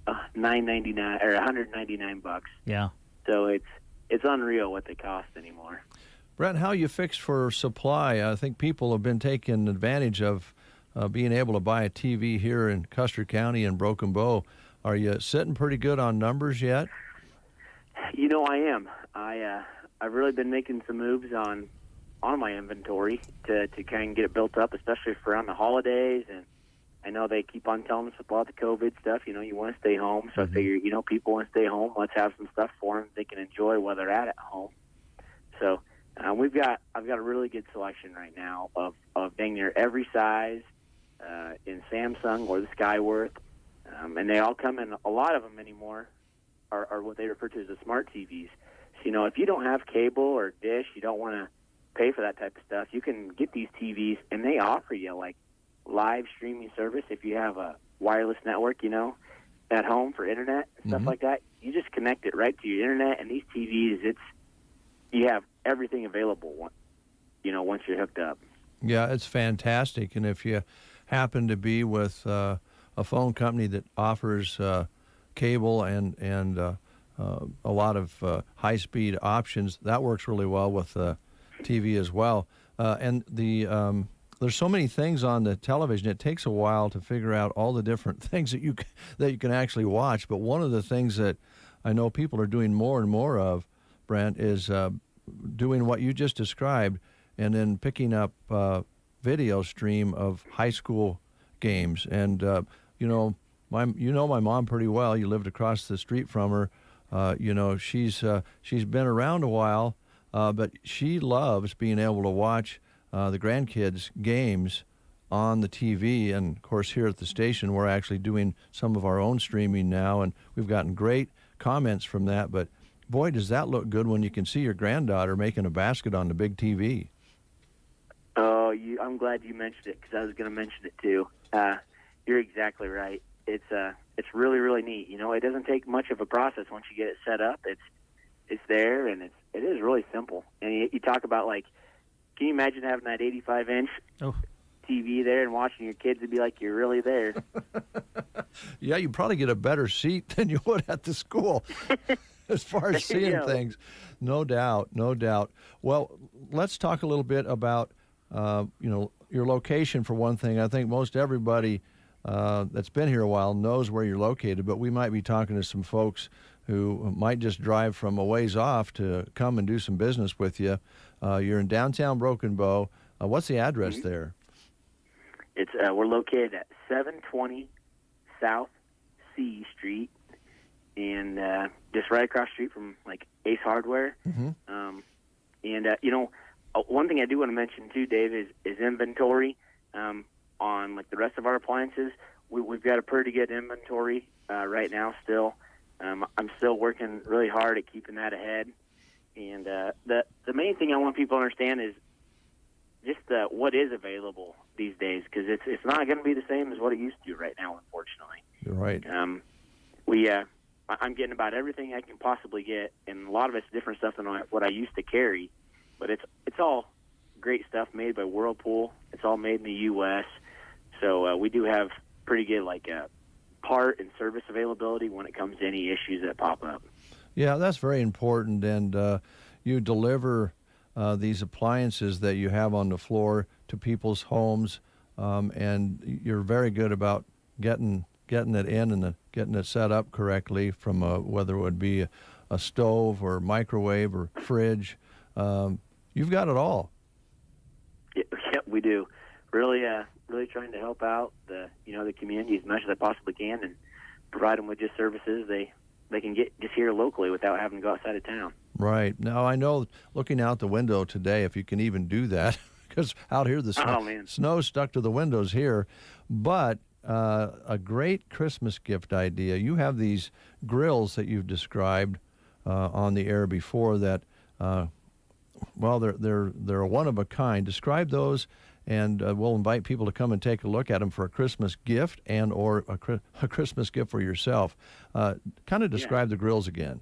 $9.99 or $199. Yeah. So it's unreal what they cost anymore. Brent, how you fixed for supply? I think people have been taking advantage of being able to buy a TV here in Custer County and Broken Bow. Are you sitting pretty good on numbers yet? I am. I've really been making some moves on my inventory to kind of get it built up, especially for around the holidays. And I know they keep on telling us about the COVID stuff. You want to stay home. So I figure, people want to stay home. Let's have some stuff for them they can enjoy while they're at home. So I've got a really good selection right now of dang near every size in Samsung or the Skyworth, and they all come in. A lot of them anymore are what they refer to as the smart TVs. So if you don't have cable or dish, you don't want to pay for that type of stuff, you can get these TVs, and they offer you like live streaming service if you have a wireless network, at home for internet and stuff like that. You just connect it right to your internet, and these TVs, you have everything available, once you're hooked up. Yeah, it's fantastic. And if you happen to be with a phone company that offers cable and a lot of high-speed options, that works really well with TV as well. And there's so many things on the television, it takes a while to figure out all the different things that you can actually watch. But one of the things that I know people are doing more and more of, Brent, is doing what you just described, and then picking up video stream of high school games. And you know my mom pretty well. You lived across the street from her. You know, she's been around a while, but she loves being able to watch the grandkids' games on the TV. And of course, here at the station, we're actually doing some of our own streaming now, and we've gotten great comments from that. But boy, does that look good when you can see your granddaughter making a basket on the big TV. Oh, I'm glad you mentioned it, because I was going to mention it too. You're exactly right. It's really, really neat. You know, it doesn't take much of a process once you get it set up. It's there, and it is really simple. And you talk about, like, can you imagine having that 85-inch TV there and watching your kids and be like, you're really there? Yeah, you probably get a better seat than you would at the school as far as seeing things. No doubt, no doubt. Well, let's talk a little bit about, your location for one thing. I think most everybody that's been here a while knows where you're located, but we might be talking to some folks who might just drive from a ways off to come and do some business with you. You're in downtown Broken Bow. What's the address there? It's we're located at 720 South C Street, and just right across the street from, like, Ace Hardware. Mm-hmm. One thing I do want to mention too, Dave, is inventory on, like, the rest of our appliances. We've got a pretty good inventory right now still. I'm still working really hard at keeping that ahead. And the main thing I want people to understand is just what is available these days, because it's not going to be the same as what it used to right now, unfortunately. You're right. I'm getting about everything I can possibly get, and a lot of it's different stuff than what I used to carry. But it's all great stuff made by Whirlpool. It's all made in the U.S. So we do have pretty good, like, part and service availability when it comes to any issues that pop up. Yeah, that's very important. And you deliver these appliances that you have on the floor to people's homes, and you're very good about getting it in and getting it set up correctly, from whether it would be a stove or microwave or fridge. You've got it all. Yeah, we do. Really trying to help out the community as much as I possibly can, and provide them with just services they can get just here locally without having to go outside of town. Right. Now, I know, looking out the window today, if you can even do that, because out here the snow's stuck to the windows here, but a great Christmas gift idea. You have these grills that you've described on the air before that, they're one of a kind. Describe those, and we'll invite people to come and take a look at them for a Christmas gift and or a Christmas gift for yourself. Kind of describe the grills again.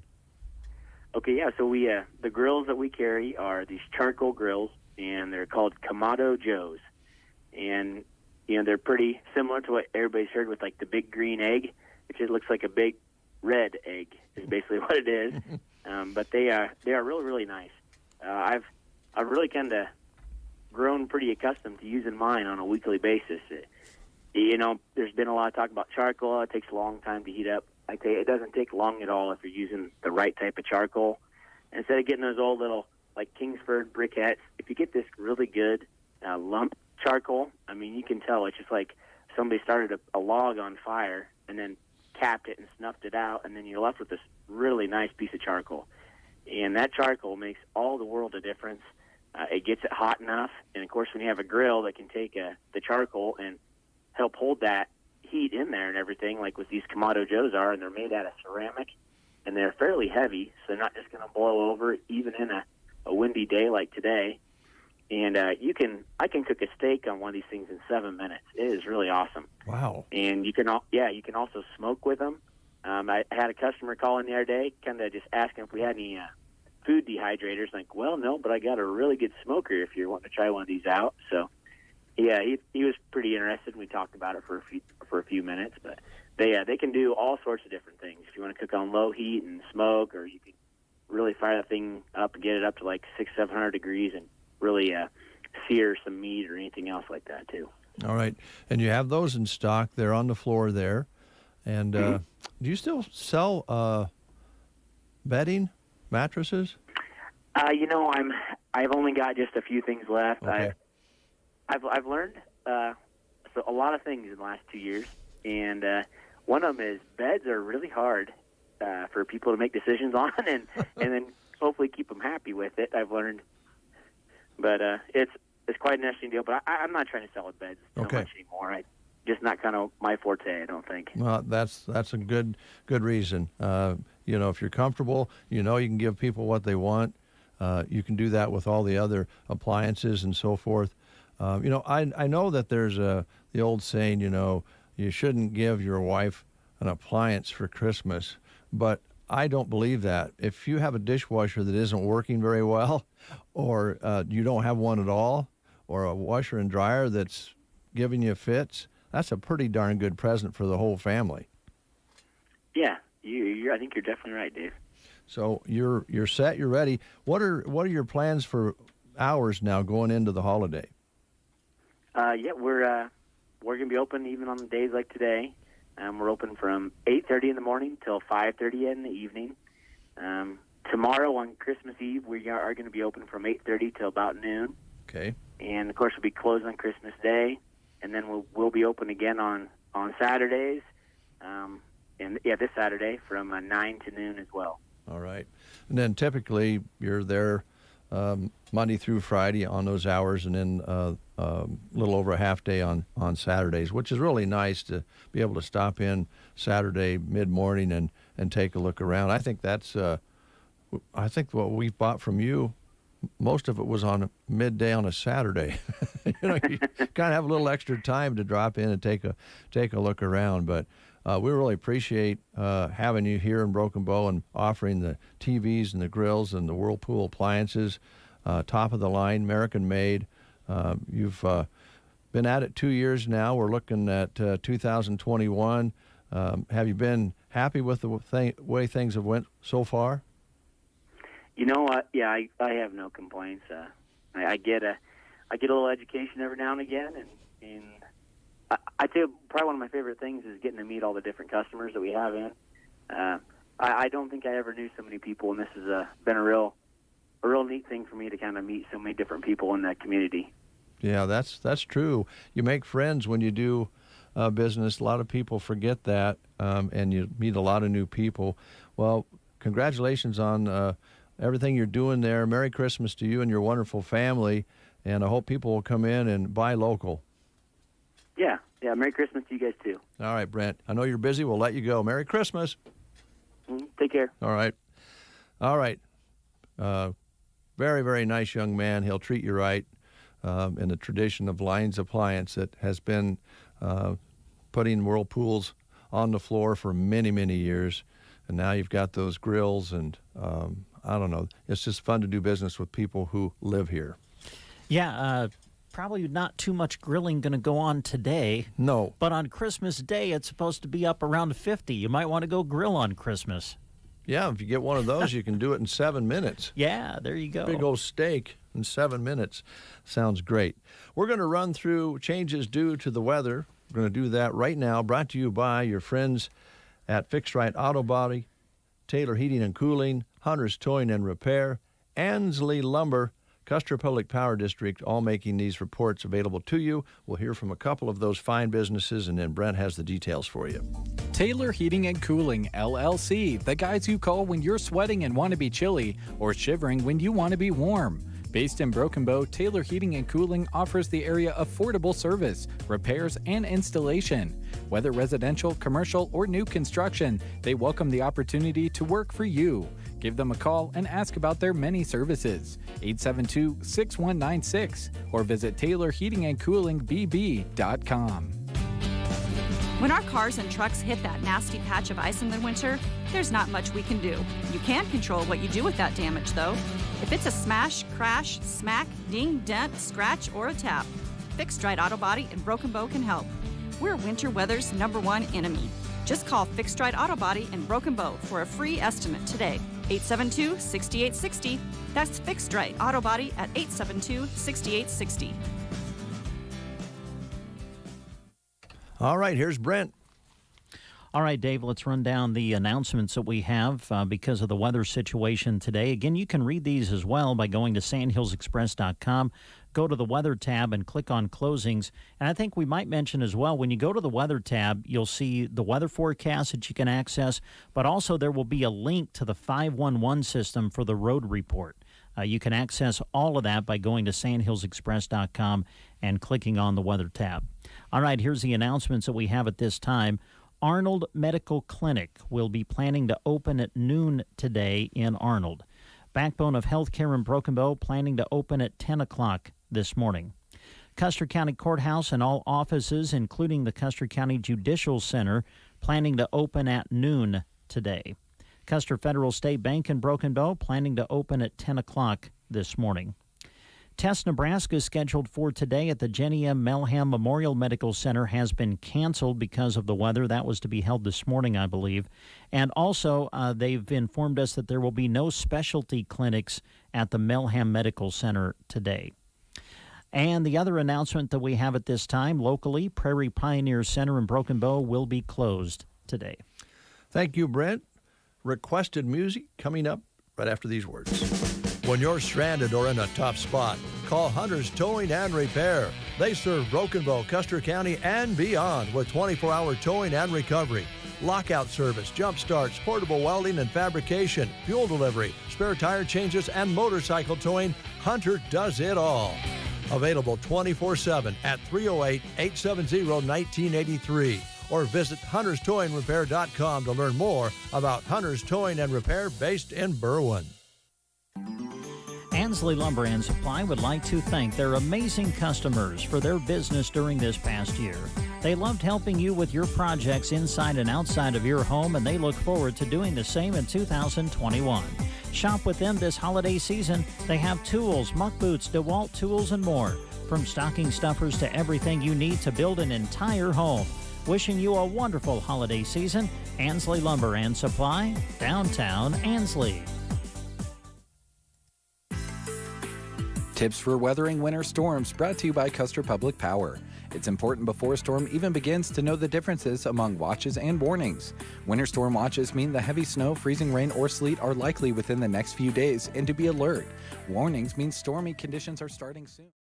Okay, yeah. So the grills that we carry are these charcoal grills, and they're called Kamado Joes, and they're pretty similar to what everybody's heard with, like, the big green egg. It just looks like a big red egg is basically what it is. But they are really, really nice. I've really kind of grown pretty accustomed to using mine on a weekly basis. There's been a lot of talk about charcoal. It takes a long time to heat up. I tell you, it doesn't take long at all if you're using the right type of charcoal. And instead of getting those old little, like, Kingsford briquettes, if you get this really good lump charcoal, I mean, you can tell it's just like somebody started a log on fire and then capped it and snuffed it out, and then you're left with this really nice piece of charcoal. And that charcoal makes all the world of difference. It gets it hot enough, and of course, when you have a grill that can take the charcoal and help hold that heat in there and everything, like with these Kamado Joes are, and they're made out of ceramic, and they're fairly heavy, so they're not just going to boil over even in a windy day like today. And I can cook a steak on one of these things in 7 minutes. It is really awesome. Wow. And you can also smoke with them. I had a customer call in the other day, kind of just asking if we had any food dehydrators. Like, well, no, but I got a really good smoker if you're wanting to try one of these out. So, yeah, he was pretty interested. We talked about it for a few minutes. But they can do all sorts of different things. If you want to cook on low heat and smoke, or you can really fire that thing up and get it up to like 600-700 degrees and really sear some meat or anything else like that too. All right, and you have those in stock. They're on the floor there. And do you still sell bedding, mattresses? I've only got just a few things left. Okay. I've learned a lot of things in the last 2 years, and one of them is beds are really hard for people to make decisions on, and then hopefully keep them happy with it. I've learned, but it's quite an interesting deal. But I'm not trying to sell beds so much anymore. Just not kind of my forte, I don't think. Well, that's a good reason. If you're comfortable, you can give people what they want. You can do that with all the other appliances and so forth. I know that there's the old saying, you shouldn't give your wife an appliance for Christmas, but I don't believe that. If you have a dishwasher that isn't working very well, or you don't have one at all, or a washer and dryer that's giving you fits, that's a pretty darn good present for the whole family. Yeah, I think you're definitely right, Dave. So you're set, you're ready. What are your plans for hours now going into the holiday? We're going to be open even on days like today. We're open from 8:30 in the morning till 5:30 in the evening. Tomorrow on Christmas Eve, we are going to be open from 8:30 till about noon. Okay. And of course, we'll be closed on Christmas Day, and then we'll be open again on Saturdays. This Saturday from 9 to noon as well. All right. And then typically you're there Monday through Friday on those hours, and then a little over a half day on Saturdays, which is really nice to be able to stop in Saturday mid-morning and take a look around. I think I think what we bought from you, most of it was on midday on a Saturday. You kind of have a little extra time to drop in and take a look around, but we really appreciate having you here in Broken Bow and offering the TVs and the grills and the Whirlpool appliances, top of the line, American made. You've been at it 2 years now. We're looking at 2021. Have you been happy with the way things have went so far? You know what? Yeah, I have no complaints. I get a little education every now and again, and I tell you, probably one of my favorite things is getting to meet all the different customers that we have in. I don't think I ever knew so many people, and this has been a real neat thing for me to kind of meet so many different people in that community. Yeah, that's true. You make friends when you do business. A lot of people forget that, and you meet a lot of new people. Well, congratulations on everything you're doing there. Merry Christmas to you and your wonderful family, and I hope people will come in and buy local. Yeah, Merry Christmas to you guys, too. All right, Brent. I know you're busy. We'll let you go. Merry Christmas. Take care. All right. Very, very nice young man. He'll treat you right in the tradition of Lyons Appliance that has been putting whirlpools on the floor for many, many years. And now you've got those grills, and I don't know. It's just fun to do business with people who live here. Yeah, probably not too much grilling going to go on today. No. But on Christmas Day, it's supposed to be up around 50. You might want to go grill on Christmas. Yeah, if you get one of those, you can do it in 7 minutes. Yeah, there you go. Big old steak in 7 minutes. Sounds great. We're going to run through changes due to the weather. We're going to do that right now, brought to you by your friends at Fixed Right Auto Body, Taylor Heating and Cooling, Hunter's Towing and Repair, Ansley Lumber, Custer Public Power District, all making these reports available to you. We'll hear from a couple of those fine businesses, and then Brent has the details for you. Taylor Heating and Cooling, LLC, the guys you call when you're sweating and want to be chilly, or shivering when you want to be warm. Based in Broken Bow, Taylor Heating and Cooling offers the area affordable service, repairs, and installation. Whether residential, commercial, or new construction, they welcome the opportunity to work for you. Give them a call and ask about their many services. 872-6196 or visit TaylorHeatingandCoolingBB.com. When our cars and trucks hit that nasty patch of ice in the winter, there's not much we can do. You can control what you do with that damage, though. If it's a smash, crash, smack, ding, dent, scratch, or a tap, Fixed Right Auto Body in Broken Bow can help. We're winter weather's #1 enemy. Just call Fixed Right Auto Body in Broken Bow for a free estimate today. 872-6860. That's Fixed Right Auto Body at 872-6860. All right, here's Brent. All right, Dave, let's run down the announcements that we have because of the weather situation today. Again, you can read these as well by going to sandhillsexpress.com. Go to the weather tab and click on closings. And I think we might mention as well, when you go to the weather tab, you'll see the weather forecast that you can access, but also there will be a link to the 511 system for the road report. You can access all of that by going to sandhillsexpress.com and clicking on the weather tab. All right, here's the announcements that we have at this time. Arnold Medical Clinic will be planning to open at noon today in Arnold. Backbone of Healthcare in Broken Bow planning to open at 10 o'clock this morning. Custer County Courthouse and all offices, including the Custer County Judicial Center, planning to open at noon today. Custer Federal State Bank in Broken Bow planning to open at 10 o'clock this morning. Test Nebraska scheduled for today at the Jenny M. Milham Memorial Medical Center has been canceled because of the weather. That was to be held this morning, I believe. And also, they've informed us that there will be no specialty clinics at the Milham Medical Center today. And the other announcement that we have at this time, locally, Prairie Pioneer Center in Broken Bow will be closed today. Thank you, Brent. Requested music coming up right after these words. When you're stranded or in a tough spot, call Hunter's Towing and Repair. They serve Broken Bow, Custer County, and beyond with 24-hour towing and recovery, lockout service, jump starts, portable welding and fabrication, fuel delivery, spare tire changes, and motorcycle towing. Hunter does it all. Available 24/7 at 308-870-1983 or visit hunterstowingrepair.com to learn more about Hunter's Towing and Repair based in Berwyn. Ansley Lumber and Supply would like to thank their amazing customers for their business during this past year. They loved helping you with your projects inside and outside of your home, and they look forward to doing the same in 2021. Shop with them this holiday season. They have tools, muck boots, DeWalt tools, and more. From stocking stuffers to everything you need to build an entire home. Wishing you a wonderful holiday season. Ansley Lumber and Supply, downtown Ansley. Tips for weathering winter storms brought to you by Custer Public Power. It's important before a storm even begins to know the differences among watches and warnings. Winter storm watches mean the heavy snow, freezing rain, or sleet are likely within the next few days and to be alert. Warnings mean stormy conditions are starting soon.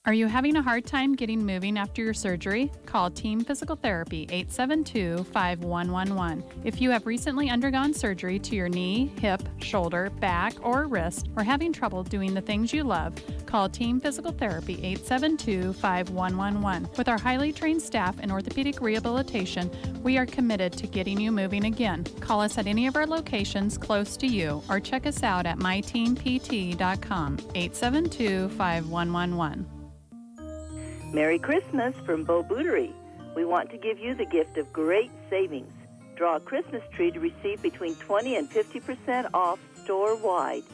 Are you having a hard time getting moving after your surgery? Call Team Physical Therapy 872-5111. If you have recently undergone surgery to your knee, hip, shoulder, back, or wrist, or having trouble doing the things you love, call Team Physical Therapy 872-5111. With our highly trained staff in orthopedic rehabilitation, we are committed to getting you moving again. Call us at any of our locations close to you or check us out at myteampt.com 872-5111. Merry Christmas from Bo Bootery. We want to give you the gift of great savings. Draw a Christmas tree to receive between 20 and 50% off store-wide,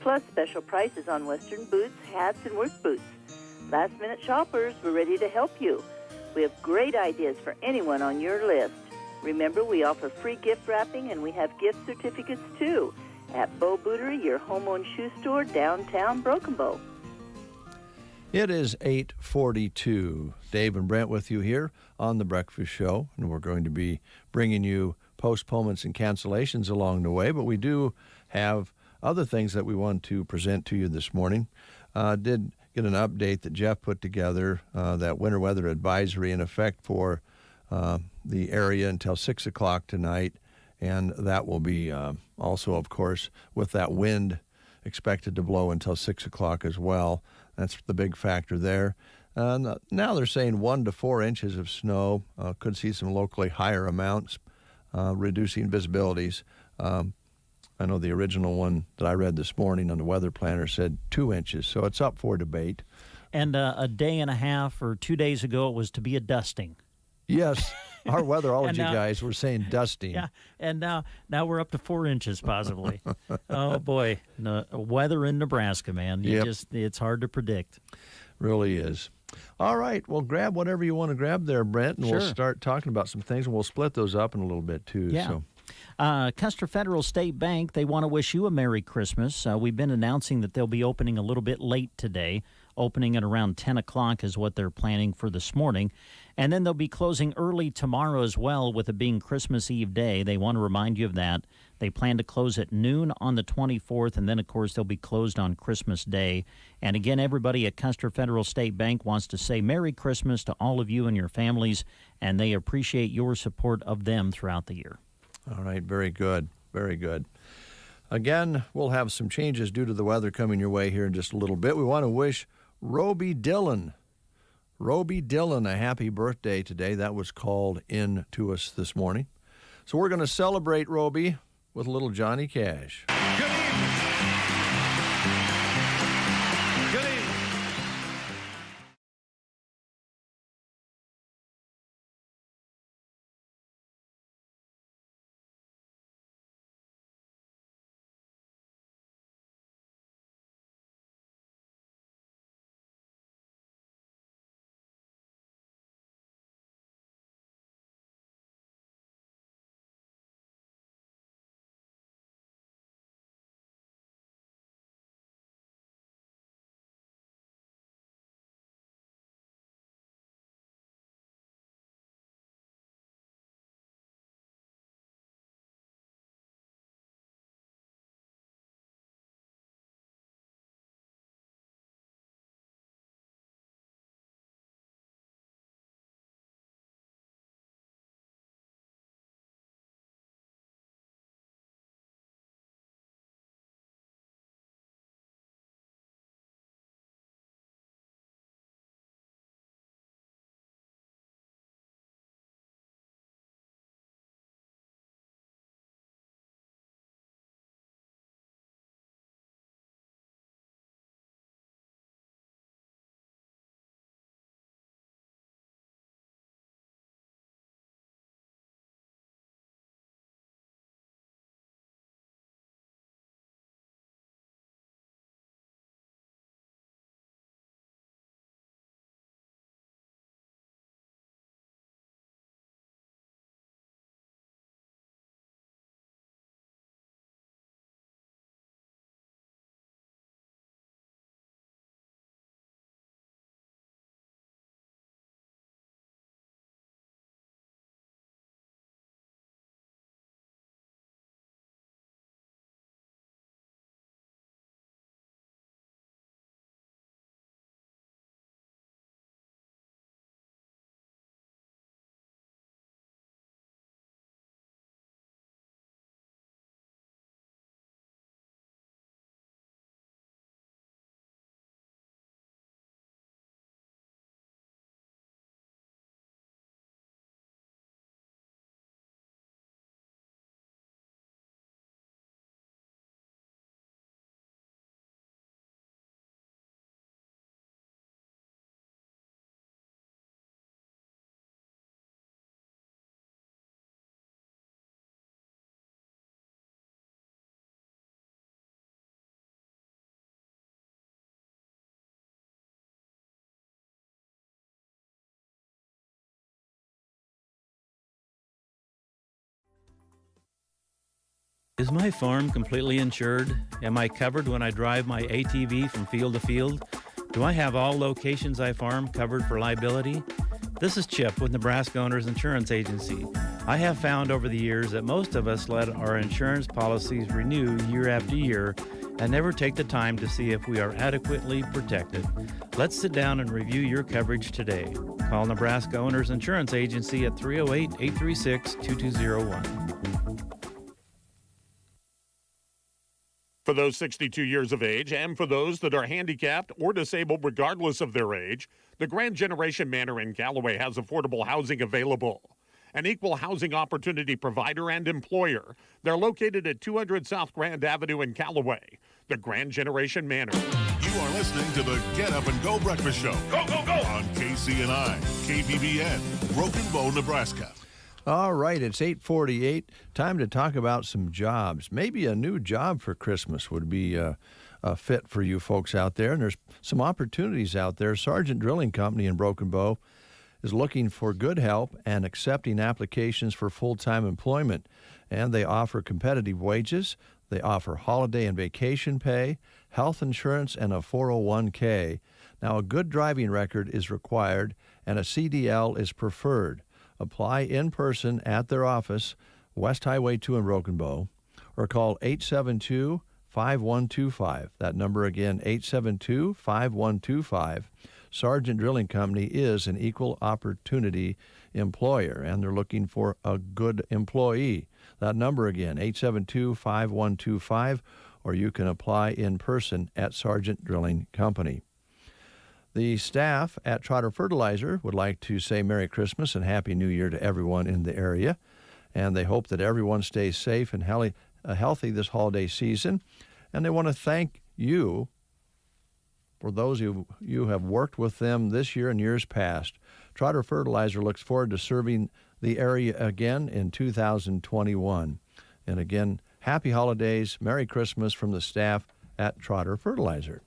plus special prices on Western boots, hats, and work boots. Last-minute shoppers, we're ready to help you. We have great ideas for anyone on your list. Remember, we offer free gift wrapping, and we have gift certificates, too, at Bo Bootery, your home-owned shoe store, downtown Broken Bow. It is 8:42. Dave and Brent with you here on The Breakfast Show, and we're going to be bringing you postponements and cancellations along the way, but we do have other things that we want to present to you this morning. Did get an update that Jeff put together, that winter weather advisory in effect for the area until 6 o'clock tonight, and that will be also, of course, with that wind expected to blow until 6 o'clock as well. That's the big factor there. Now they're saying 1 to 4 inches of snow. Could see some locally higher amounts, reducing visibilities. I know the original one that I read this morning on the weather planner said 2 inches, so it's up for debate. And a day and a half or 2 days ago, it was to be a dusting. Yes, our weatherology guys were saying dusting. Yeah, and now we're up to 4 inches possibly. Oh boy, no, weather in Nebraska, man. It's hard to predict. Really is. All right, well, grab whatever you want to grab there, Brent, and Sure. we'll start talking about some things, and we'll split those up in a little bit too. Yeah. So. Custer Federal State Bank, they want to wish you a Merry Christmas. We've been announcing that they'll be opening a little bit late today. Opening at around 10 o'clock is what they're planning for this morning. And then they'll be closing early tomorrow as well, with it being Christmas Eve day. They want to remind you of that. They plan to close at noon on the 24th, and then, of course, they'll be closed on Christmas Day. And again, everybody at Custer Federal State Bank wants to say Merry Christmas to all of you and your families, and they appreciate your support of them throughout the year. All right, very good, very good. Again, we'll have some changes due to the weather coming your way here in just a little bit. We want to wish Roby Dillon a happy birthday today. That was called in to us this morning. So we're going to celebrate Roby with a little Johnny Cash. Is my farm completely insured? Am I covered when I drive my ATV from field to field? Do I have all locations I farm covered for liability? This is Chip with Nebraska Owners Insurance Agency. I have found over the years that most of us let our insurance policies renew year after year and never take the time to see if we are adequately protected. Let's sit down and review your coverage today. Call Nebraska Owners Insurance Agency at 308-836-2201. For those 62 years of age and for those that are handicapped or disabled regardless of their age, the Grand Generation Manor in Callaway has affordable housing available. An equal housing opportunity provider and employer. They're located at 200 South Grand Avenue in Callaway. The Grand Generation Manor. You are listening to the Get Up and Go Breakfast Show. Go, go, go! On KCNI, KPBN, Broken Bow, Nebraska. All right, it's 8:48. Time to talk about some jobs. Maybe a new job for Christmas would be a fit for you folks out there. And there's some opportunities out there. Sargent Drilling Company in Broken Bow is looking for good help and accepting applications for full-time employment. And they offer competitive wages. They offer holiday and vacation pay, health insurance, and a 401k. Now, a good driving record is required, and a CDL is preferred. Apply in person at their office, West Highway 2 in Broken Bow, or call 872-5125. That number again, 872-5125. Sargent Drilling Company is an equal opportunity employer, and they're looking for a good employee. That number again, 872-5125, or you can apply in person at Sargent Drilling Company. The staff at Trotter Fertilizer would like to say Merry Christmas and Happy New Year to everyone in the area, and they hope that everyone stays safe and healthy this holiday season, and they want to thank you for those of you who have worked with them this year and years past. Trotter Fertilizer looks forward to serving the area again in 2021. And again, happy holidays, Merry Christmas from the staff at Trotter Fertilizer.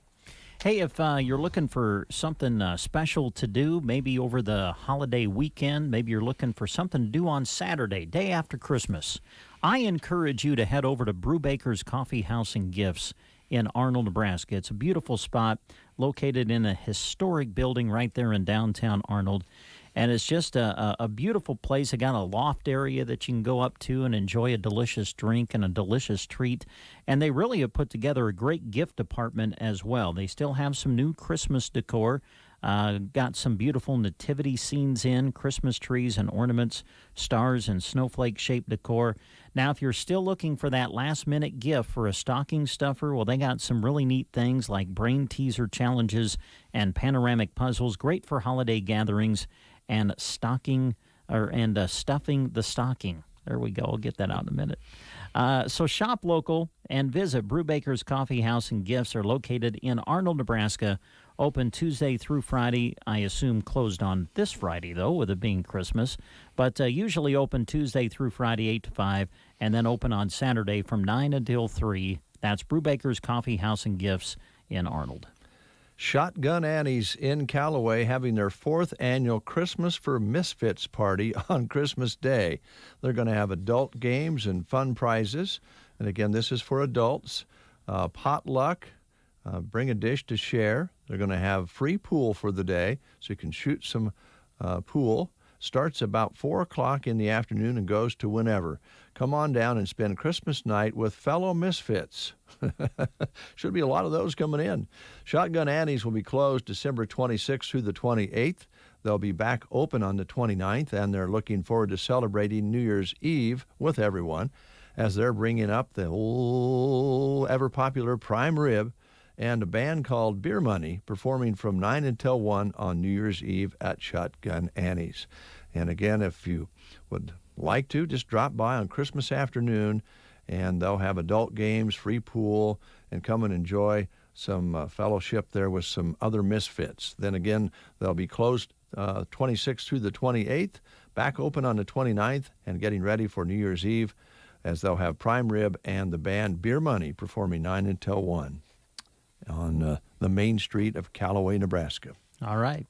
Hey, if you're looking for something special to do, maybe over the holiday weekend, maybe you're looking for something to do on Saturday, day after Christmas, I encourage you to head over to Brubaker's Coffee House and Gifts in Arnold, Nebraska. It's a beautiful spot located in a historic building right there in downtown Arnold. And it's just a beautiful place. They got a loft area that you can go up to and enjoy a delicious drink and a delicious treat. And they really have put together a great gift department as well. They still have some new Christmas decor. Got some beautiful nativity scenes in, Christmas trees and ornaments, stars and snowflake-shaped decor. Now, if you're still looking for that last-minute gift for a stocking stuffer, well, they got some really neat things like brain teaser challenges and panoramic puzzles, great for holiday gatherings, and stuffing the stocking. There we go. I'll get that out in a minute. So shop local and visit Brubaker's Coffee House and Gifts. Are located in Arnold, Nebraska. Open Tuesday through Friday. I assume closed on this Friday, though, with it being Christmas. But usually open Tuesday through Friday, 8 to 5, and then open on Saturday from 9 until 3. That's Brubaker's Coffee House and Gifts in Arnold. Shotgun Annie's in Callaway having their 4th annual Christmas for Misfits party on Christmas Day. They're going to have adult games and fun prizes. And again, this is for adults. Potluck, bring a dish to share. They're going to have free pool for the day, so you can shoot some pool. Starts about 4 o'clock in the afternoon and goes to whenever. Come on down and spend Christmas night with fellow misfits. Should be a lot of those coming in. Shotgun Annie's will be closed December 26th through the 28th. They'll be back open on the 29th, and they're looking forward to celebrating New Year's Eve with everyone as they're bringing up the old ever-popular prime rib and a band called Beer Money performing from 9 until 1 on New Year's Eve at Shotgun Annie's. And again, if you would like to, just drop by on Christmas afternoon, and they'll have adult games, free pool, and come and enjoy some fellowship there with some other misfits. Then again, they'll be closed 26th through the 28th, back open on the 29th, and getting ready for New Year's Eve, as they'll have prime rib and the band Beer Money performing 9 until 1. On the main street of Callaway, Nebraska. All right.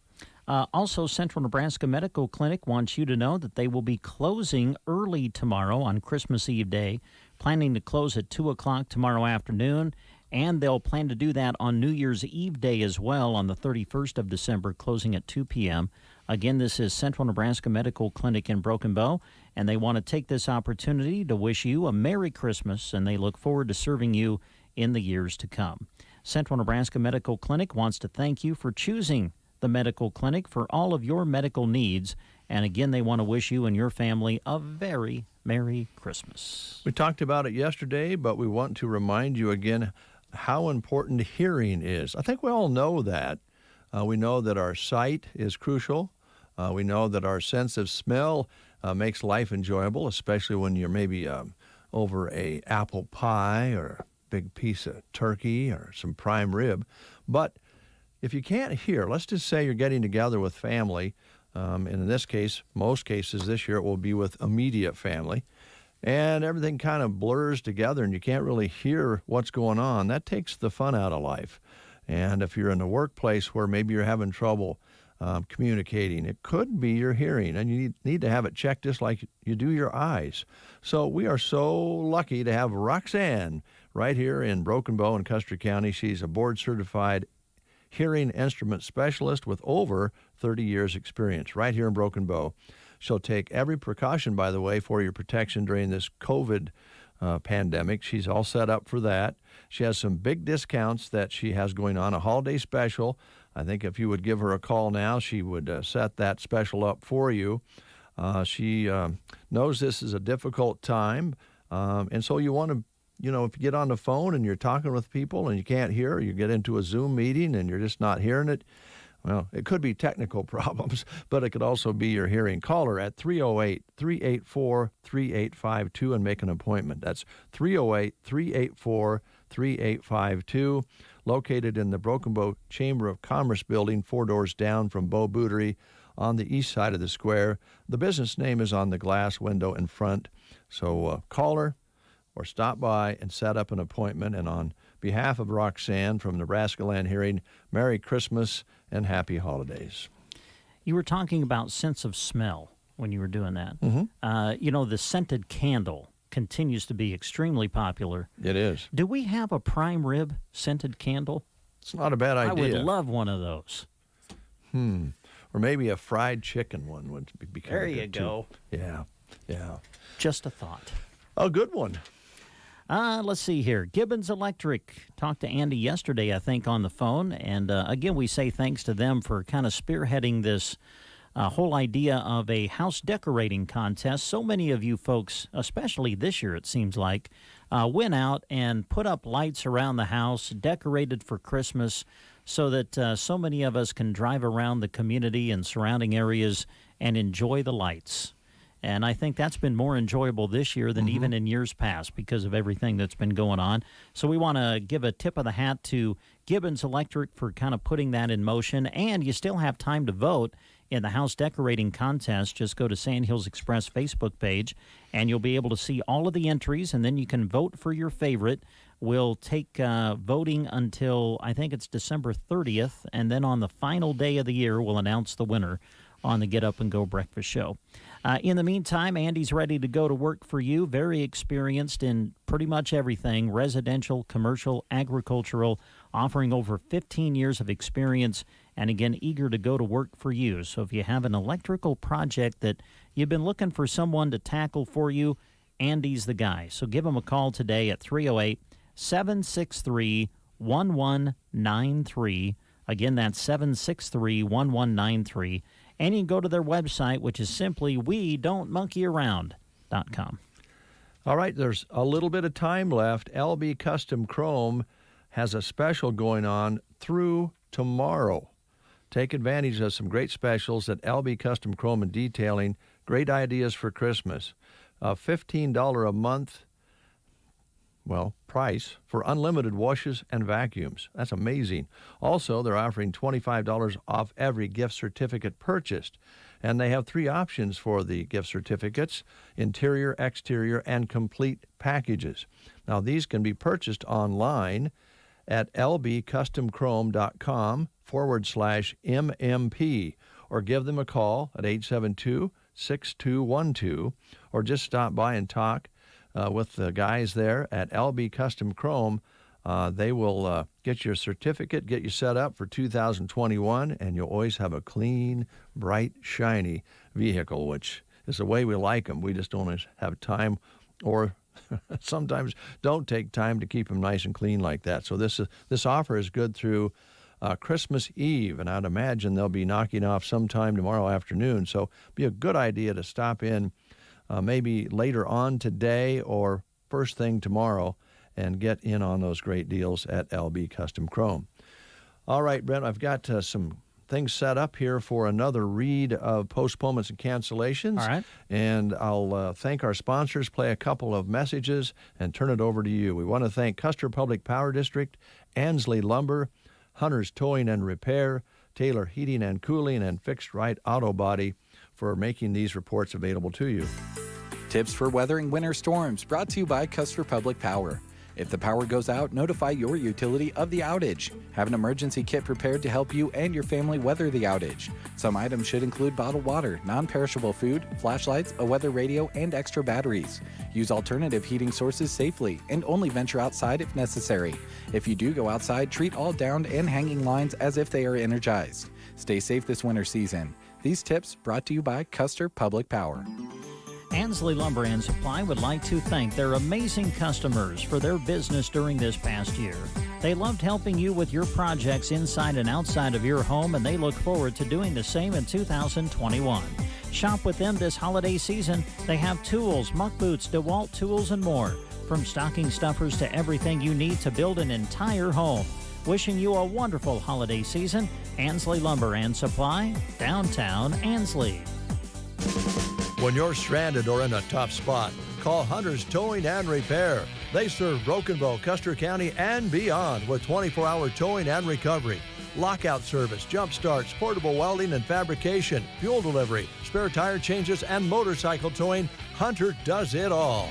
Also, Central Nebraska Medical Clinic wants you to know that they will be closing early tomorrow on Christmas Eve Day planning to close at 2 o'clock tomorrow afternoon, and they'll plan to do that on New Year's Eve day as well on the 31st of December, closing at 2 p.m. Again, this is Central Nebraska Medical Clinic in Broken Bow, and they want to take this opportunity to wish you a Merry Christmas, and they look forward to serving you in the years to come. Central Nebraska Medical Clinic wants to thank you for choosing the medical clinic for all of your medical needs, and again, they want to wish you and your family a very Merry Christmas. We talked about it yesterday, but we want to remind you again how important hearing is. I think we all know that. We know that our sight is crucial. We know that our sense of smell makes life enjoyable, especially when you're maybe over a apple pie or a big piece of turkey or some prime rib. But if you can't hear, let's just say you're getting together with family, and in this case, most cases this year it will be with immediate family, and everything kind of blurs together and you can't really hear what's going on. That takes the fun out of life. And if you're in a workplace where maybe you're having trouble communicating, it could be your hearing, and you need to have it checked just like you do your eyes. So we are so lucky to have Roxanne right here in Broken Bow in Custer County. She's a board-certified hearing instrument specialist with over 30 years experience right here in Broken Bow. She'll take every precaution, by the way, for your protection during this COVID pandemic. She's all set up for that. She has some big discounts that she has going on, a holiday special. I think if you would give her a call now, she would set that special up for you. She knows this is a difficult time, and so you want to, if you get on the phone and you're talking with people and you can't hear, you get into a Zoom meeting and you're just not hearing it, well, it could be technical problems, but it could also be your hearing. Call her at 308-384-3852 and make an appointment. That's 308-384-3852, located in the Broken Bow Chamber of Commerce building, 4 doors down from Bo Bootery on the east side of the square. The business name is on the glass window in front. So call her or stop by and set up an appointment. And on behalf of Roxanne from Nebraska Land Hearing, Merry Christmas and Happy Holidays. You were talking about sense of smell when you were doing that. Mm-hmm. The scented candle continues to be extremely popular. It is. Do we have a prime rib scented candle? It's not a bad idea. I would love one of those. Or maybe a fried chicken one would be kind there of good you go. Too. Yeah. Just a thought. A good one. Let's see here. Gibbons Electric. Talked to Andy yesterday, I think, on the phone. And again, we say thanks to them for kind of spearheading this whole idea of a house decorating contest. So many of you folks, especially this year, it seems like, went out and put up lights around the house, decorated for Christmas, so that so many of us can drive around the community and surrounding areas and enjoy the lights. And I think that's been more enjoyable this year than even in years past because of everything that's been going on. So we want to give a tip of the hat to Gibbons Electric for kind of putting that in motion. And you still have time to vote in the house decorating contest. Just go to Sand Hills Express Facebook page, and you'll be able to see all of the entries, and then you can vote for your favorite. We'll take voting until, I think it's December 30th, and then on the final day of the year, we'll announce the winner on the Get Up and Go Breakfast Show. In the meantime, Andy's ready to go to work for you, very experienced in pretty much everything, residential, commercial, agricultural, offering over 15 years of experience, and again, eager to go to work for you. So if you have an electrical project that you've been looking for someone to tackle for you, Andy's the guy. So give him a call today at 308-763-1193. Again, that's 763-1193. And you can go to their website, which is simply WeDon'tMonkeyAround.com. All right, there's a little bit of time left. LB Custom Chrome has a special going on through tomorrow. Take advantage of some great specials at LB Custom Chrome and Detailing. Great ideas for Christmas. $15 a month, price for unlimited washes and vacuums. That's amazing. Also, they're offering $25 off every gift certificate purchased. And they have 3 options for the gift certificates: interior, exterior, and complete packages. Now, these can be purchased online at lbcustomchrome.com/MMP, or give them a call at 872-6212, or just stop by and talk with the guys there at LB Custom Chrome. They will get your certificate, get you set up for 2021, and you'll always have a clean, bright, shiny vehicle, which is the way we like them. We just don't have time, or sometimes don't take time to keep them nice and clean like that. So this offer is good through Christmas Eve, and I'd imagine they'll be knocking off sometime tomorrow afternoon. So be a good idea to stop in maybe later on today or first thing tomorrow and get in on those great deals at LB Custom Chrome. All right, Brent, I've got some things set up here for another read of postponements and cancellations. All right. And I'll thank our sponsors, play a couple of messages, and turn it over to you. We want to thank Custer Public Power District, Ansley Lumber, Hunter's Towing and Repair, Taylor Heating and Cooling, and Fixed Right Auto Body for making these reports available to you. Tips for weathering winter storms brought to you by Custer Public Power. If the power goes out, notify your utility of the outage. Have an emergency kit prepared to help you and your family weather the outage. Some items should include bottled water, non-perishable food, flashlights, a weather radio, and extra batteries. Use alternative heating sources safely and only venture outside if necessary. If you do go outside, treat all downed and hanging lines as if they are energized. Stay safe this winter season. These tips brought to you by Custer Public Power. Ansley Lumber and Supply would like to thank their amazing customers for their business during this past year. They loved helping you with your projects inside and outside of your home, and they look forward to doing the same in 2021. Shop with them this holiday season. They have tools, muck boots, DeWalt tools, and more. From stocking stuffers to everything you need to build an entire home. Wishing you a wonderful holiday season. Ansley Lumber and Supply, downtown Ansley. When you're stranded or in a tough spot, call Hunter's Towing and Repair. They serve Broken Bow, Custer County, and beyond with 24-hour towing and recovery, lockout service, jump starts, portable welding and fabrication, fuel delivery, spare tire changes, and motorcycle towing. Hunter does it all.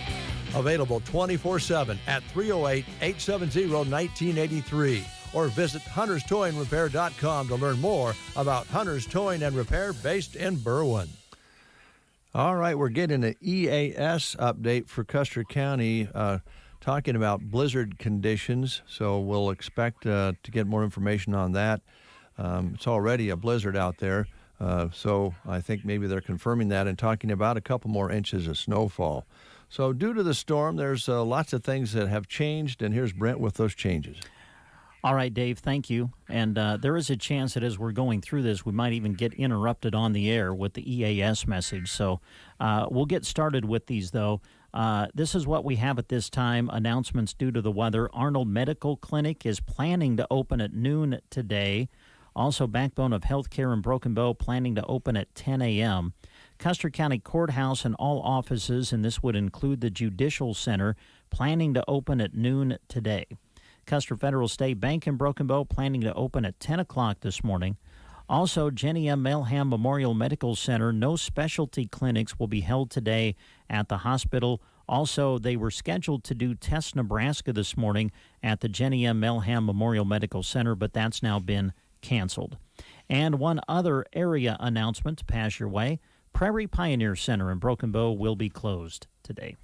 Available 24/7 at 308-870-1983 or visit hunterstowingrepair.com to learn more about Hunter's Towing and Repair based in Berwyn. All right, we're getting an EAS update for Custer County talking about blizzard conditions, so we'll expect to get more information on that. It's already a blizzard out there, so I think maybe they're confirming that and talking about a couple more inches of snowfall. So due to the storm, there's lots of things that have changed, and here's Brent with those changes. All right, Dave, thank you. And there is a chance that as we're going through this, we might even get interrupted on the air with the EAS message. So we'll get started with these, though. This is what we have at this time. Announcements due to the weather. Arnold Medical Clinic is planning to open at noon today. Also, Backbone of Healthcare in Broken Bow planning to open at 10 a.m. Custer County Courthouse and all offices, and this would include the Judicial Center, planning to open at noon today. Custer Federal State Bank in Broken Bow planning to open at 10 o'clock this morning. Also, Jenny M. Milham Memorial Medical Center, no specialty clinics will be held today at the hospital. Also, they were scheduled to do Test Nebraska this morning at the Jenny M. Milham Memorial Medical Center, but that's now been canceled. And one other area announcement to pass your way, Prairie Pioneer Center in Broken Bow will be closed today.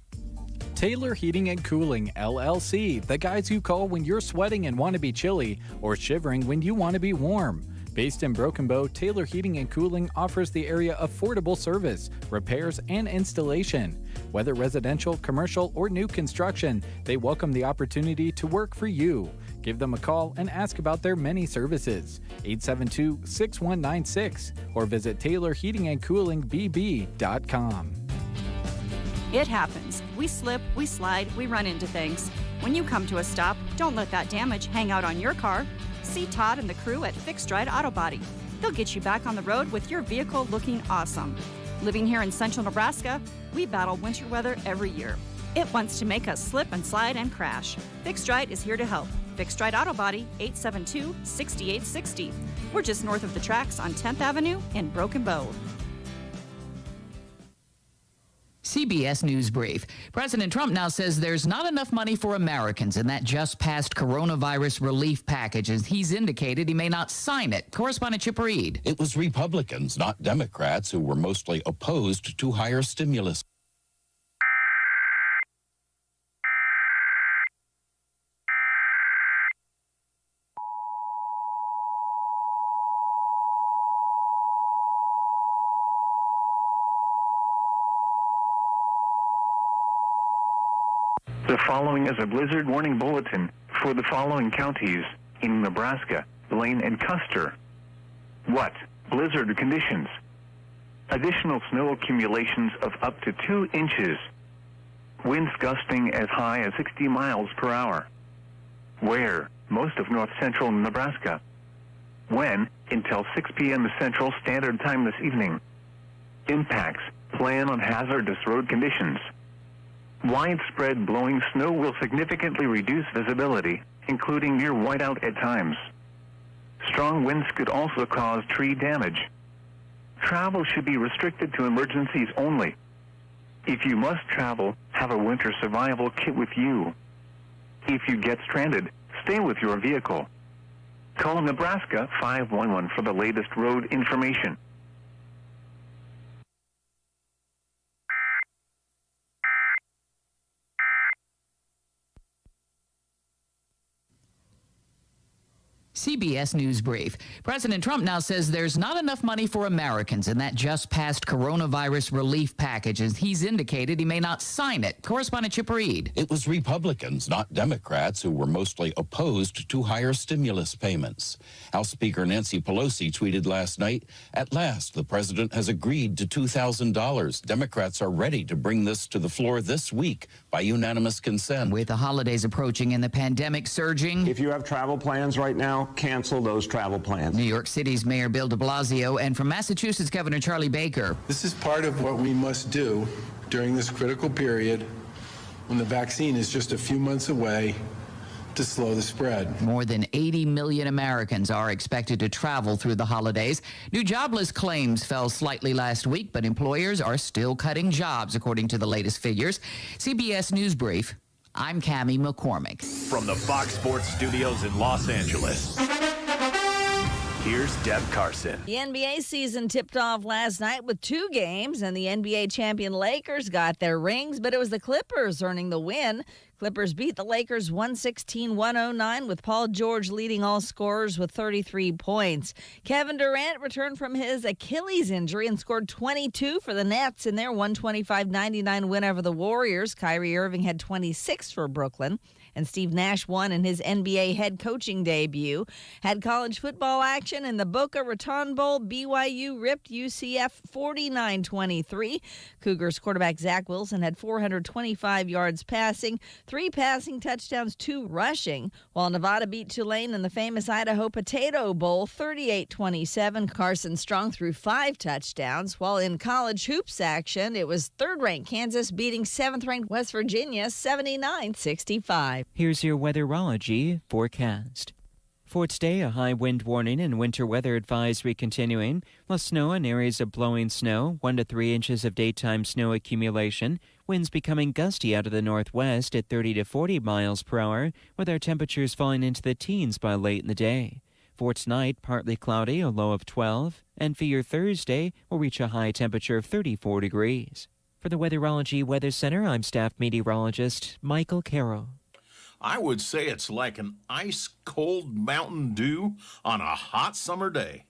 Taylor Heating and Cooling, LLC, the guys you call when you're sweating and want to be chilly or shivering when you want to be warm. Based in Broken Bow, Taylor Heating and Cooling offers the area affordable service, repairs, and installation. Whether residential, commercial, or new construction, they welcome the opportunity to work for you. Give them a call and ask about their many services. 872-6196 or visit TaylorHeatingandCoolingBB.com. It happens. We slip, we slide, we run into things. When you come to a stop, don't let that damage hang out on your car. See Todd and the crew at Fixed Right Auto Body. They'll get you back on the road with your vehicle looking awesome. Living here in central Nebraska, we battle winter weather every year. It wants to make us slip and slide and crash. Fixed Right is here to help. Fixed Right Auto Body, 872-6860. We're just north of the tracks on 10th Avenue in Broken Bow. CBS News Brief. President Trump now says there's not enough money for Americans in that just-passed coronavirus relief package, as he's indicated he may not sign it. Correspondent Chip Reed. It was Republicans, not Democrats, who were mostly opposed to higher stimulus. The following is a blizzard warning bulletin for the following counties in Nebraska, Blaine and Custer. What? Blizzard conditions. Additional snow accumulations of up to 2 inches. Winds gusting as high as 60 miles per hour. Where? Most of north central Nebraska. When? Until 6 p.m. Central Standard Time this evening. Impacts. Plan on hazardous road conditions. Widespread blowing snow will significantly reduce visibility, including near whiteout at times. Strong winds could also cause tree damage. Travel should be restricted to emergencies only. If you must travel, have a winter survival kit with you. If you get stranded, stay with your vehicle. Call Nebraska 511 for the latest road information. CBS News Brief. President Trump now says there's not enough money for Americans in that just passed coronavirus relief package, as he's indicated he may not sign it. Correspondent Chip Reed. It was Republicans, not Democrats, who were mostly opposed to higher stimulus payments. House Speaker Nancy Pelosi tweeted last night, "At last, the president has agreed to $2,000. Democrats are ready to bring this to the floor this week by unanimous consent." With the holidays approaching and the pandemic surging, if you have travel plans right now, cancel those travel plans. New York City's Mayor Bill de Blasio and from Massachusetts Governor Charlie Baker. This is part of what we must do during this critical period when the vaccine is just a few months away to slow the spread. More than 80 million Americans are expected to travel through the holidays. New jobless claims fell slightly last week, but employers are still cutting jobs, according to the latest figures. CBS News Brief. I'm Cammie McCormick. From the Fox Sports Studios in Los Angeles, here's Deb Carson. The NBA season tipped off last night with 2 games, and the NBA champion Lakers got their rings, but it was the Clippers earning the win. Clippers beat the Lakers 116-109 with Paul George leading all scorers with 33 points. Kevin Durant returned from his Achilles injury and scored 22 for the Nets in their 125-99 win over the Warriors. Kyrie Irving had 26 for Brooklyn. And Steve Nash won in his NBA head coaching debut. Had college football action in the Boca Raton Bowl. BYU ripped UCF 49-23. Cougars quarterback Zach Wilson had 425 yards passing, 3 passing touchdowns, 2 rushing, while Nevada beat Tulane in the famous Idaho Potato Bowl 38-27. Carson Strong threw 5 touchdowns, while in college hoops action, it was 3rd-ranked Kansas beating 7th-ranked West Virginia 79-65. Here's your Weatherology Forecast. For today, a high wind warning and winter weather advisory continuing, plus snow in areas of blowing snow, 1 to 3 inches of daytime snow accumulation, winds becoming gusty out of the northwest at 30 to 40 miles per hour, with our temperatures falling into the teens by late in the day. For tonight, partly cloudy, a low of 12, and for your Thursday, we'll reach a high temperature of 34 degrees. For the Weatherology Weather Center, I'm staff meteorologist Michael Carroll. I would say it's like an ice-cold Mountain Dew on a hot summer day.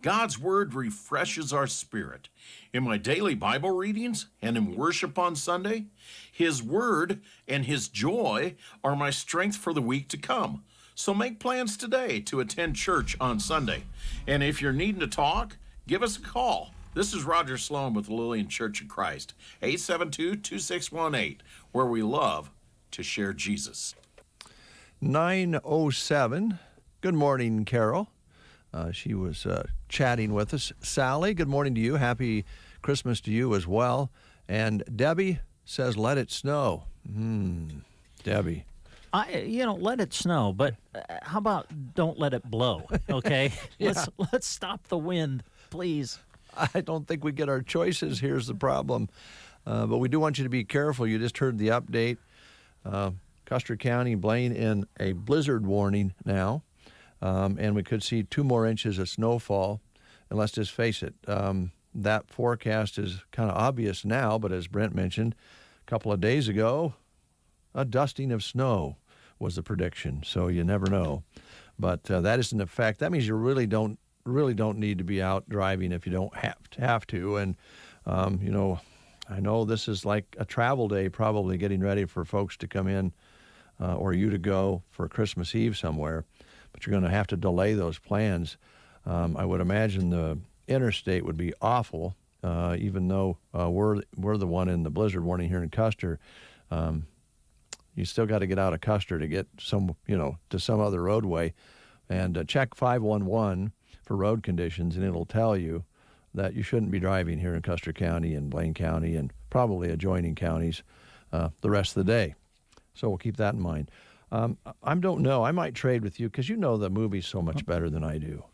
God's Word refreshes our spirit. In my daily Bible readings and in worship on Sunday, His Word and His joy are my strength for the week to come. So make plans today to attend church on Sunday. And if you're needing to talk, give us a call. This is Roger Sloan with the Lillian Church of Christ, 872-2618, where we love to share Jesus. 9:07. Good morning, Carol. She was chatting with us. Sally, good morning to you. Happy Christmas to you as well. And Debbie says, let it snow. Debbie. Let it snow, but how about don't let it blow, okay? Yeah. Let's stop the wind, please. I don't think we get our choices. Here's the problem. But we do want you to be careful. You just heard the update. Custer County, Blaine in a blizzard warning now. And we could see 2 more inches of snowfall. And let's just face it, that forecast is kind of obvious now, but as Brent mentioned a couple of days ago, a dusting of snow was the prediction. So you never know. But that is in effect. That means you really don't need to be out driving if you don't have to. And, I know this is like a travel day, probably getting ready for folks to come in or you to go for Christmas Eve somewhere, but you're going to have to delay those plans. I would imagine the interstate would be awful, even though we're the one in the blizzard warning here in Custer. You still got to get out of Custer to get to some other roadway, and check 511 for road conditions, and it'll tell you that you shouldn't be driving here in Custer County and Blaine County and probably adjoining counties the rest of the day. So we'll keep that in mind. I don't know. I might trade with you because you know the movies so much better than I do.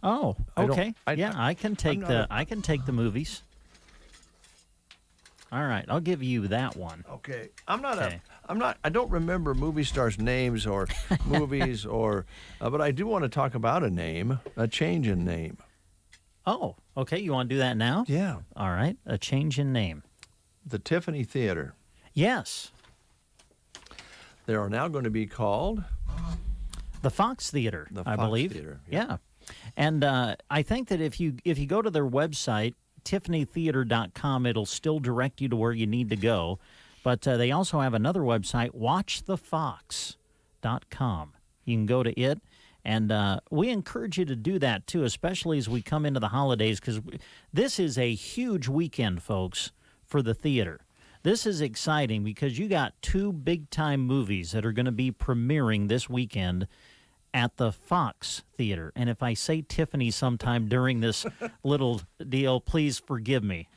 Oh, okay. I can take the movies. All right, I'll give you that one. Okay. I don't remember movie stars' names or movies but I do want to talk about a change in name. Oh, okay. You want to do that now? Yeah. All right. A change in name. The Tiffany Theater. Yes. They are now going to be called the Fox Theater, I believe. Theater. Yeah. And I think that if you go to their website, tiffanytheater.com, it'll still direct you to where you need to go. But they also have another website, watchthefox.com. You can go to it. And we encourage you to do that, too, especially as we come into the holidays, because this is a huge weekend, folks, for the theater. This is exciting because you got two big-time movies that are going to be premiering this weekend at the Fox Theater. And if I say Tiffany sometime during this little deal, please forgive me.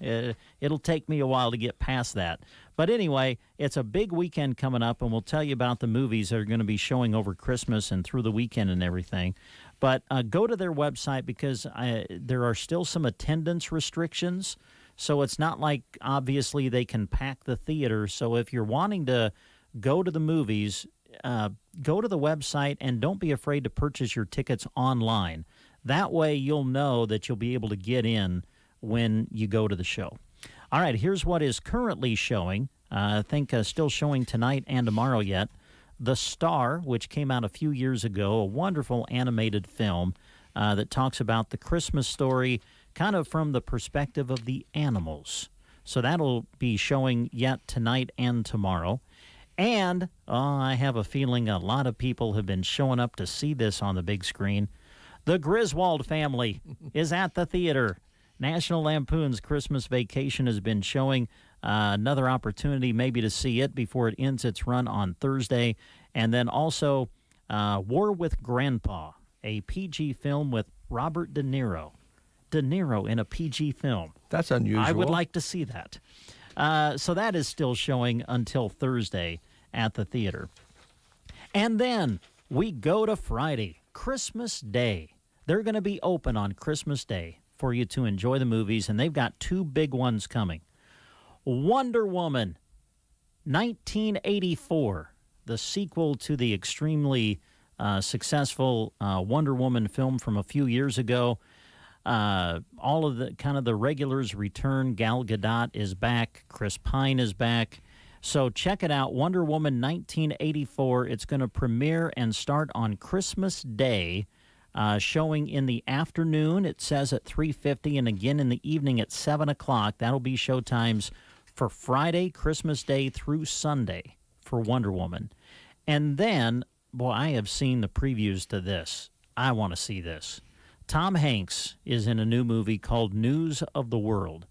It'll take me a while to get past that. But anyway, it's a big weekend coming up, and we'll tell you about the movies that are going to be showing over Christmas and through the weekend and everything. But go to their website because there are still some attendance restrictions. So it's not like, obviously, they can pack the theater. So if you're wanting to go to the movies, go to the website and don't be afraid to purchase your tickets online. That way you'll know that you'll be able to get in when you go to the show. All right, here's what is currently showing. I think still showing tonight and tomorrow yet. The Star, which came out a few years ago, a wonderful animated film that talks about the Christmas story kind of from the perspective of the animals. So that'll be showing yet tonight and tomorrow. And I have a feeling a lot of people have been showing up to see this on the big screen. The Griswold Family is at the theater. National Lampoon's Christmas Vacation has been showing. Another opportunity maybe to see it before it ends its run on Thursday. And then also War with Grandpa, a PG film with Robert De Niro. De Niro in a PG film. That's unusual. I would like to see that. So that is still showing until Thursday at the theater. And then we go to Friday, Christmas Day. They're going to be open on Christmas Day for you to enjoy the movies, and they've got two big ones coming. Wonder Woman 1984, the sequel to the extremely successful Wonder Woman film from a few years ago. All of the regulars return. Gal Gadot is back. Chris Pine is back. So check it out, Wonder Woman 1984. It's going to premiere and start on Christmas Day, showing in the afternoon. It says at 3:50, and again in the evening at 7 o'clock. That'll be show times for Friday, Christmas Day through Sunday for Wonder Woman. And then, boy, I have seen the previews to this. I want to see this. Tom Hanks is in a new movie called News of the World,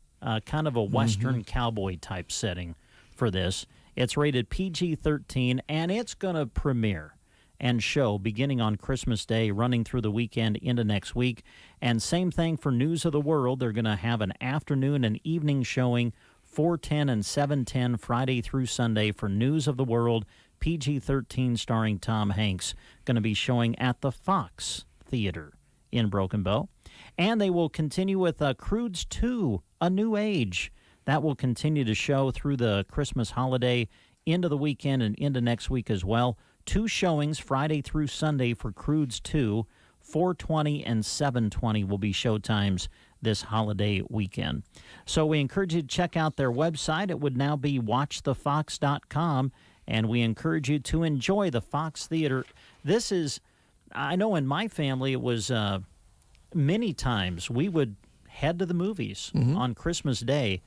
kind of a Western cowboy type setting for this. It's rated PG-13, and it's going to premiere and show beginning on Christmas Day, running through the weekend into next week. And same thing for News of the World. They're going to have an afternoon and evening showing, 4:10 and 7:10, Friday through Sunday for News of the World, PG-13, starring Tom Hanks, going to be showing at the Fox Theater in Broken Bow. And they will continue with Croods 2, A New Age. That will continue to show through the Christmas holiday, into the weekend, and into next week as well. Two showings, Friday through Sunday for Croods 2, 4:20 and 7:20 will be showtimes this holiday weekend. So we encourage you to check out their website. It would now be watchthefox.com, and we encourage you to enjoy the Fox Theater. This is, I know in my family it was many times we would head to the movies on Christmas Day.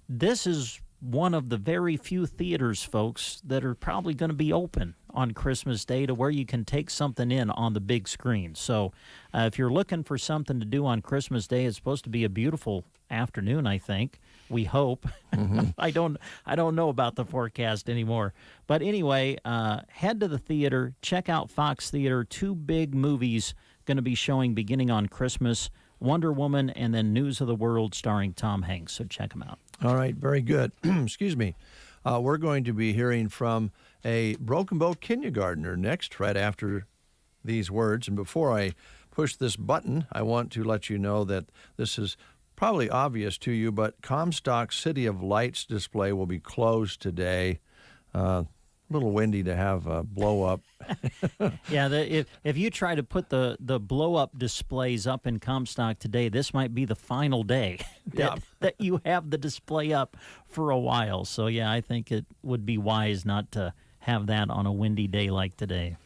this is one of the very few theaters, folks, that are probably going to be open on Christmas Day to where you can take something in on the big screen. So if you're looking for something to do on Christmas Day, it's supposed to be a beautiful afternoon, I think. We hope. Mm-hmm. I don't know about the forecast anymore. But anyway, head to the theater, check out Fox Theater. 2 big movies going to be showing beginning on Christmas, Wonder Woman and then News of the World starring Tom Hanks. So check them out. All right, very good. Excuse me. We're going to be hearing from a Broken Bow kindergartner next, right after these words. And before I push this button, I want to let you know that this is probably obvious to you, but Comstock's City of Lights display will be closed today. A little windy to have a blow-up. Yeah, if you try to put the blow-up displays up in Comstock today, this might be the final day that you have the display up for a while. So, yeah, I think it would be wise not to have that on a windy day like today.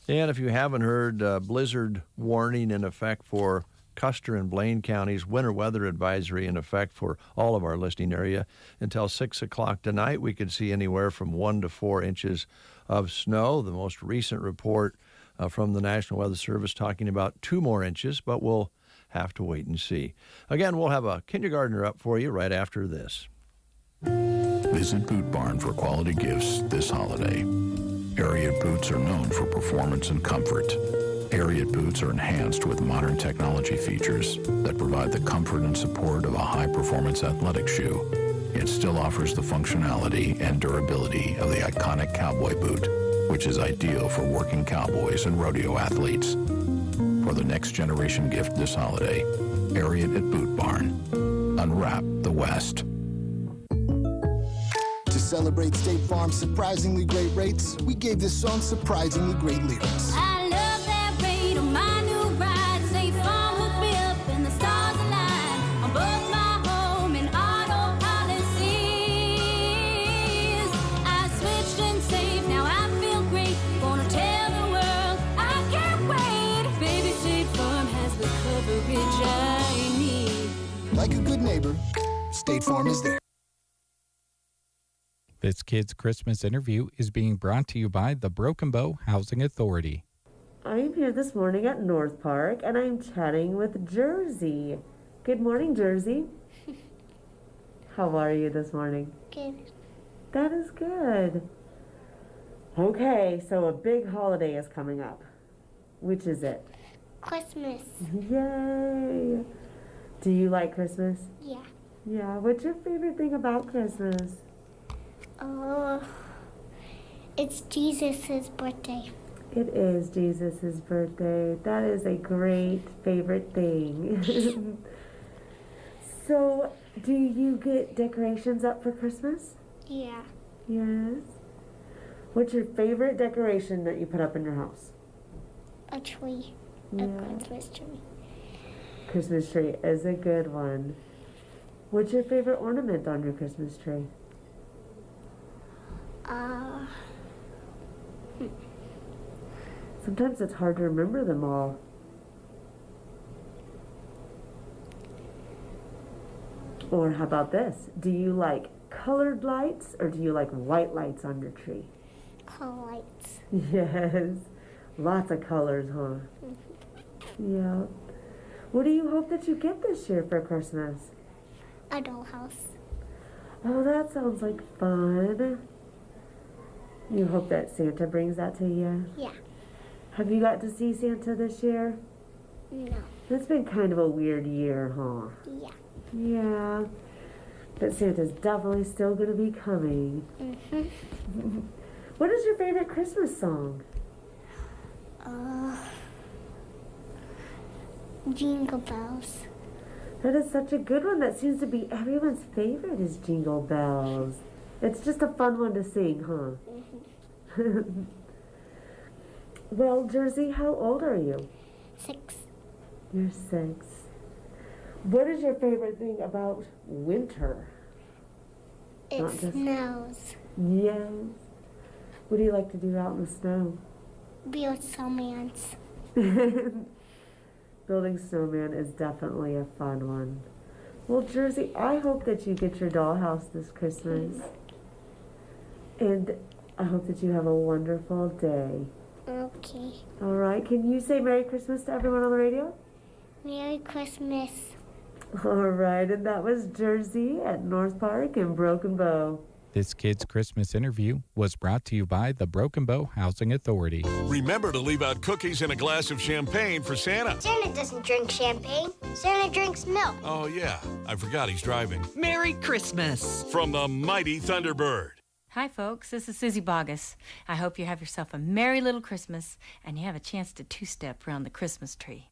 And if you haven't heard, blizzard warning in effect for Custer and Blaine counties, winter weather advisory in effect for all of our listening area. Until 6 o'clock tonight, we could see anywhere from 1 to 4 inches of snow. The most recent report from the National Weather Service talking about 2 more inches, but we'll have to wait and see. Again, we'll have a kindergartner up for you right after this. Visit Boot Barn for quality gifts this holiday. Ariat boots are known for performance and comfort. Ariat boots are enhanced with modern technology features that provide the comfort and support of a high-performance athletic shoe. It still offers the functionality and durability of the iconic cowboy boot, which is ideal for working cowboys and rodeo athletes. For the next generation gift this holiday, Ariat at Boot Barn. Unwrap the West. To celebrate State Farm's surprisingly great rates, we gave this song surprisingly great lyrics. I love that rate on my new ride. State Farm hooked me up and the stars align on both my home and auto policies. I switched and saved, now I feel great. Gonna tell the world I can't wait. Baby, State Farm has the coverage I need. Like a good neighbor, State Farm is there. This kid's Christmas interview is being brought to you by the Broken Bow Housing Authority. I'm here this morning at North Park, and I'm chatting with Jersey. Good morning, Jersey. How are you this morning? Good. That is good. Okay, so a big holiday is coming up. Which is it? Christmas. Yay! Do you like Christmas? Yeah. Yeah, what's your favorite thing about Christmas? It's Jesus' birthday. It is Jesus' birthday. That is a great favorite thing. So, do you get decorations up for Christmas? Yeah. Yes. What's your favorite decoration that you put up in your house? A tree. Yeah. A Christmas tree. Christmas tree is a good one. What's your favorite ornament on your Christmas tree? Sometimes it's hard to remember them all. Or how about this? Do you like colored lights or do you like white lights on your tree? Color lights. Yes. Lots of colors, huh? Mm-hmm. Yeah. What do you hope that you get this year for Christmas? A dollhouse. Oh, that sounds like fun. You hope that Santa brings that to you? Yeah. Have you got to see Santa this year? No. It's been kind of a weird year, huh? Yeah. Yeah. But Santa's definitely still going to be coming. Mm-hmm. What is your favorite Christmas song? Jingle Bells. That is such a good one. That seems to be everyone's favorite is Jingle Bells. It's just a fun one to sing, huh? Mm-hmm. Well, Jersey, how old are you? 6. You're 6. What is your favorite thing about winter? It snows. Yes. What do you like to do out in the snow? Build snowmans. Building snowman is definitely a fun one. Well, Jersey, I hope that you get your dollhouse this Christmas. And I hope that you have a wonderful day. Okay. All right. Can you say Merry Christmas to everyone on the radio? Merry Christmas. All right. And that was Jersey at North Park and Broken Bow. This Kid's Christmas interview was brought to you by the Broken Bow Housing Authority. Remember to leave out cookies and a glass of champagne for Santa. Santa doesn't drink champagne. Santa drinks milk. Oh, yeah. I forgot he's driving. Merry Christmas. From the mighty Thunderbird. Hi, folks. This is Susie Bogus. I hope you have yourself a merry little Christmas and you have a chance to two-step around the Christmas tree.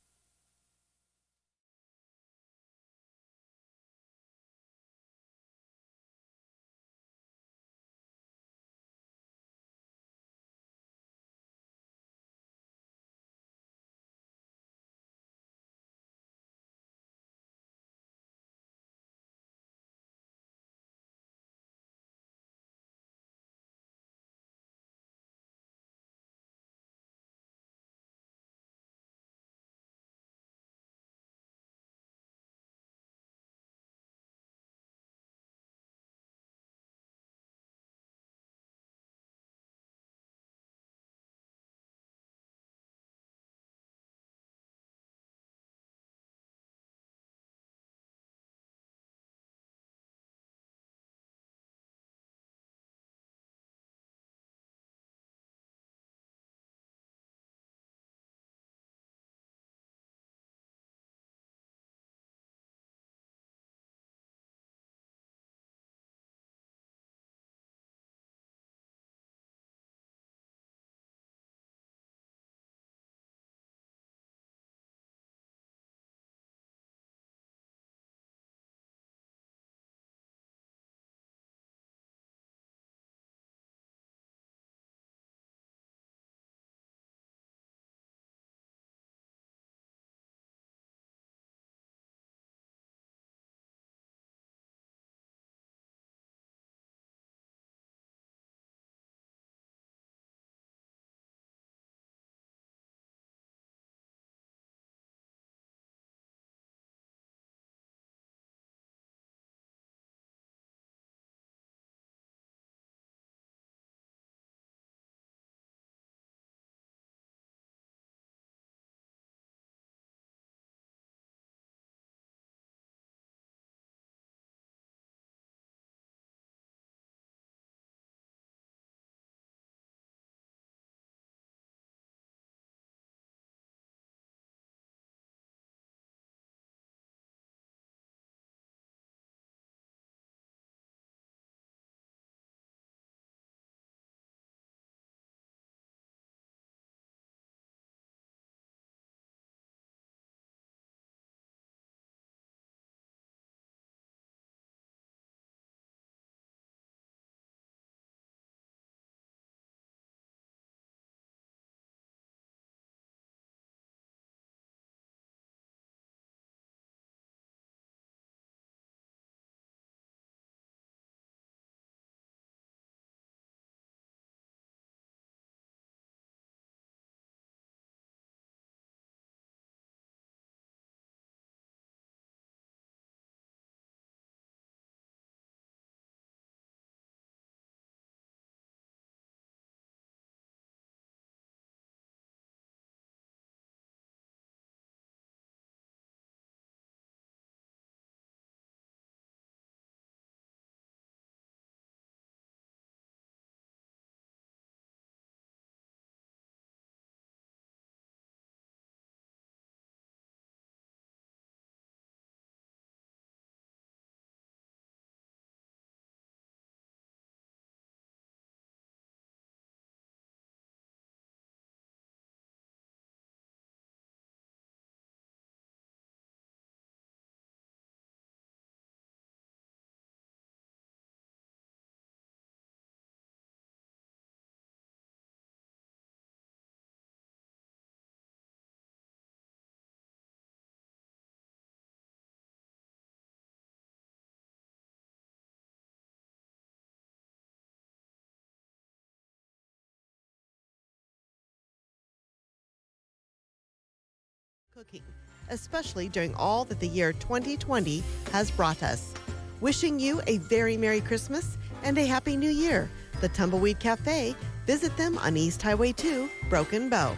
Cooking. especially during all that the year 2020 has brought us. Wishing you a very Merry Christmas and a Happy New Year. The Tumbleweed Cafe. Visit them on East Highway 2, Broken Bow.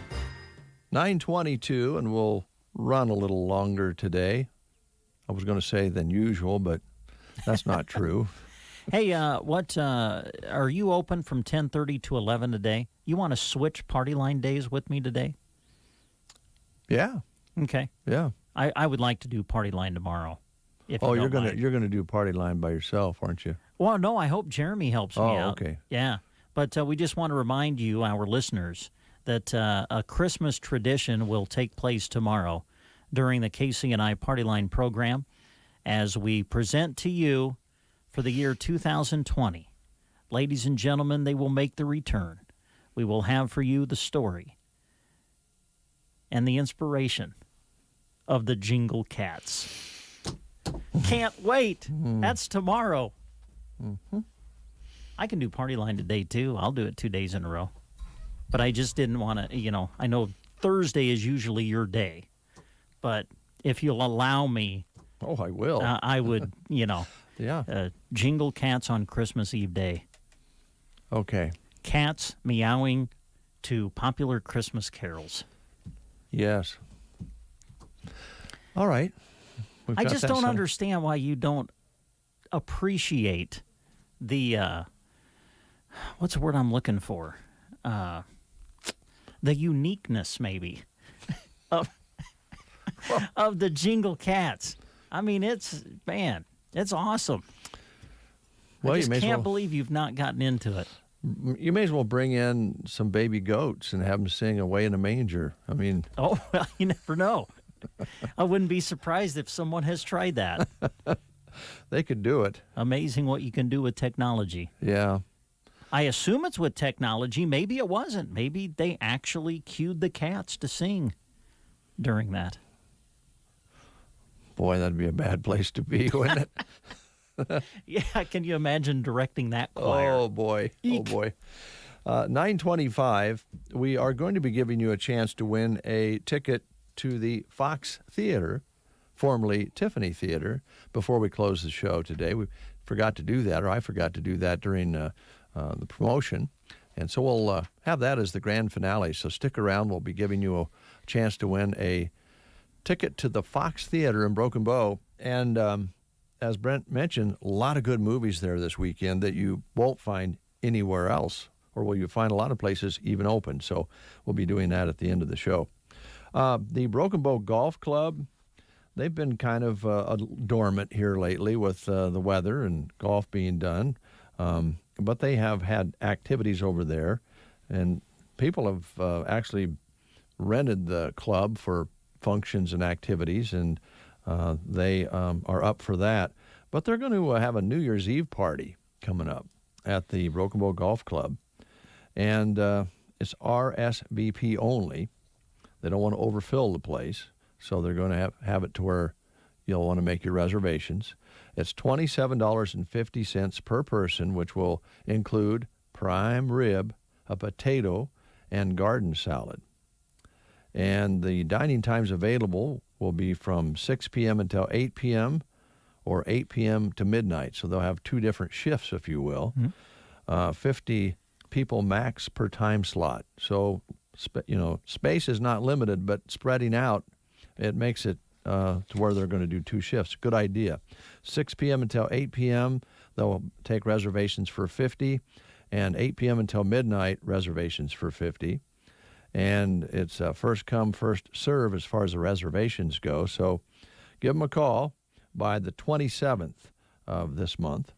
9:22, and we'll run a little longer today. I was going to say than usual, but that's not true. Hey, are you open from 10:30 to 11 today? You want to switch party line days with me today? Yeah. Okay. Yeah. I would like to do party line tomorrow. If you you're don't mind. gonna do party line by yourself, aren't you? Well, no, I hope Jeremy helps me out. Oh, okay. Yeah. But we just want to remind you, our listeners, that a Christmas tradition will take place tomorrow during the Casey and I Party Line program as we present to you for the year 2020. Ladies and gentlemen, they will make the return. We will have for you the story and the inspiration of the Jingle Cats. Can't wait. That's tomorrow. Mm-hmm. I can do party line today, too. I'll do it 2 days in a row. But I just didn't want to, I know Thursday is usually your day. But if you'll allow me. Oh, I will. I would, Yeah. Jingle Cats on Christmas Eve day. Okay. Cats meowing to popular Christmas carols. Yes. All right. I just don't understand why you don't appreciate the, what's the word I'm looking for? The uniqueness, maybe, of the Jingle Cats. I mean, it's awesome. Well, I just can't believe you've not gotten into it. You may as well bring in some baby goats and have them sing Away in a Manger. I mean... Oh, well, you never know. I wouldn't be surprised if someone has tried that. They could do it. Amazing what you can do with technology. Yeah. I assume it's with technology. Maybe it wasn't. Maybe they actually cued the cats to sing during that. Boy, that'd be a bad place to be, wouldn't it? Yeah, can you imagine directing that choir? Oh, boy. Eek. Oh, boy. 9:25, we are going to be giving you a chance to win a ticket to the Fox Theater, formerly Tiffany Theater, before we close the show today. We forgot to do that, or I forgot to do that during the promotion. And so we'll have that as the grand finale. So stick around. We'll be giving you a chance to win a ticket to the Fox Theater in Broken Bow. And as Brent mentioned, a lot of good movies there this weekend that you won't find anywhere else, or will you find a lot of places even open. So we'll be doing that at the end of the show. The Broken Bow Golf Club, they've been kind of dormant here lately with the weather and golf being done. But they have had activities over there, and people have actually rented the club for functions and activities, and they are up for that. But they're going to have a New Year's Eve party coming up at the Broken Bow Golf Club, and it's RSVP only. They don't want to overfill the place, so they're going to have it to where you'll want to make your reservations. It's $27.50 per person, which will include prime rib, a potato, and garden salad. And the dining times available will be from 6 p.m. until 8 p.m. or 8 p.m. to midnight. So they'll have two different shifts, if you will. 50 people max per time slot. So, space is not limited, but spreading out, it makes it to where they're going to do two shifts. Good idea. 6 p.m. until 8 p.m., they'll take reservations for 50, and 8 p.m. until midnight, reservations for 50. And it's first come, first serve as far as the reservations go. So give them a call by the 27th of this month.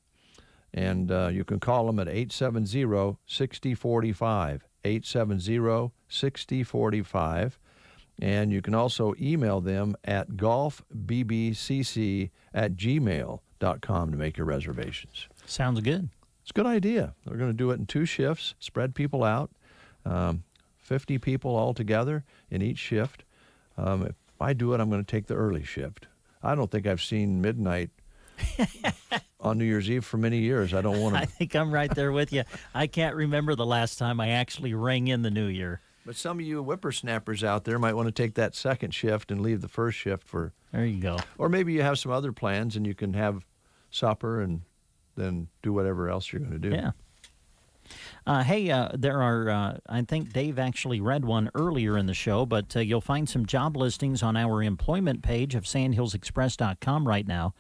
And you can call them at 870-6045, 870-6045. And you can also email them at golfbbcc@gmail.com to make your reservations. Sounds good. It's a good idea. They're going to do it in two shifts, spread people out, 50 people all together in each shift. If I do it, I'm going to take the early shift. I don't think I've seen midnight on New Year's Eve for many years. I don't want to. I think I'm right there with you. I can't remember the last time I actually rang in the new year. But some of you whippersnappers out there might want to take that second shift and leave the first shift for... There you go. Or maybe you have some other plans and you can have supper and then do whatever else you're going to do. Yeah. There are, I think Dave actually read one earlier in the show, but you'll find some job listings on our employment page of sandhillsexpress.com right now.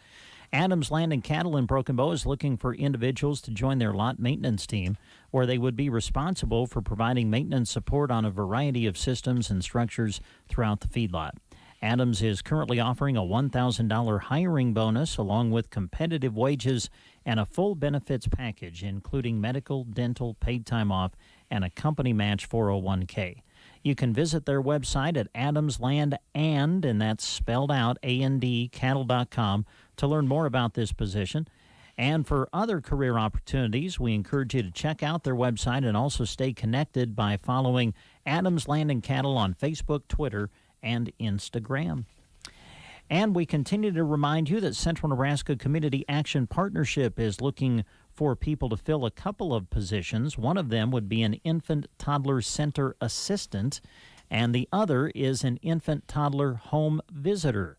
Adams Land and Cattle in Broken Bow is looking for individuals to join their lot maintenance team, where they would be responsible for providing maintenance support on a variety of systems and structures throughout the feedlot. Adams is currently offering a $1,000 hiring bonus along with competitive wages and a full benefits package, including medical, dental, paid time off, and a company match 401k. You can visit their website at adamsland and that's spelled out, A-N-D, cattle.com to learn more about this position. And for other career opportunities, we encourage you to check out their website and also stay connected by following Adams Land and Cattle on Facebook, Twitter, and Instagram. And we continue to remind you that Central Nebraska Community Action Partnership is looking for people to fill a couple of positions. One of them would be an infant toddler center assistant, and the other is an infant toddler home visitor.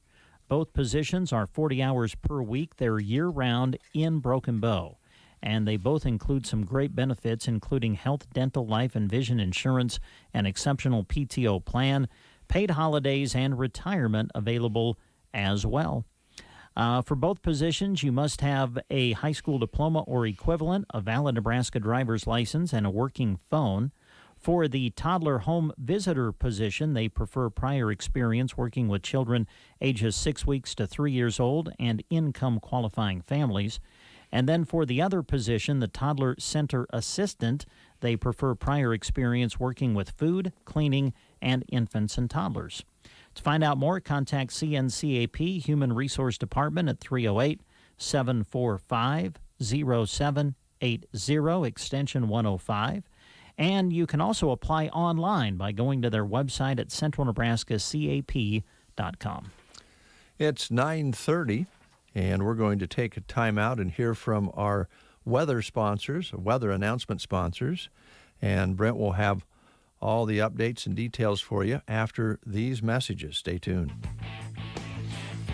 Both positions are 40 hours per week. They're year-round in Broken Bow, and they both include some great benefits, including health, dental, life, and vision insurance, an exceptional PTO plan, paid holidays, and retirement available as well. For both positions, you must have a high school diploma or equivalent, a valid Nebraska driver's license, and a working phone. For the toddler home visitor position, they prefer prior experience working with children ages 6 weeks to 3 years old and income-qualifying families. And then for the other position, the toddler center assistant, they prefer prior experience working with food, cleaning, and infants and toddlers. To find out more, contact CNCAP Human Resource Department at 308-745-0780, extension 105. And you can also apply online by going to their website at centralnebraskacap.com. It's 9:30, and we're going to take a time out and hear from our weather sponsors, weather announcement sponsors. And Brent will have all the updates and details for you after these messages. Stay tuned.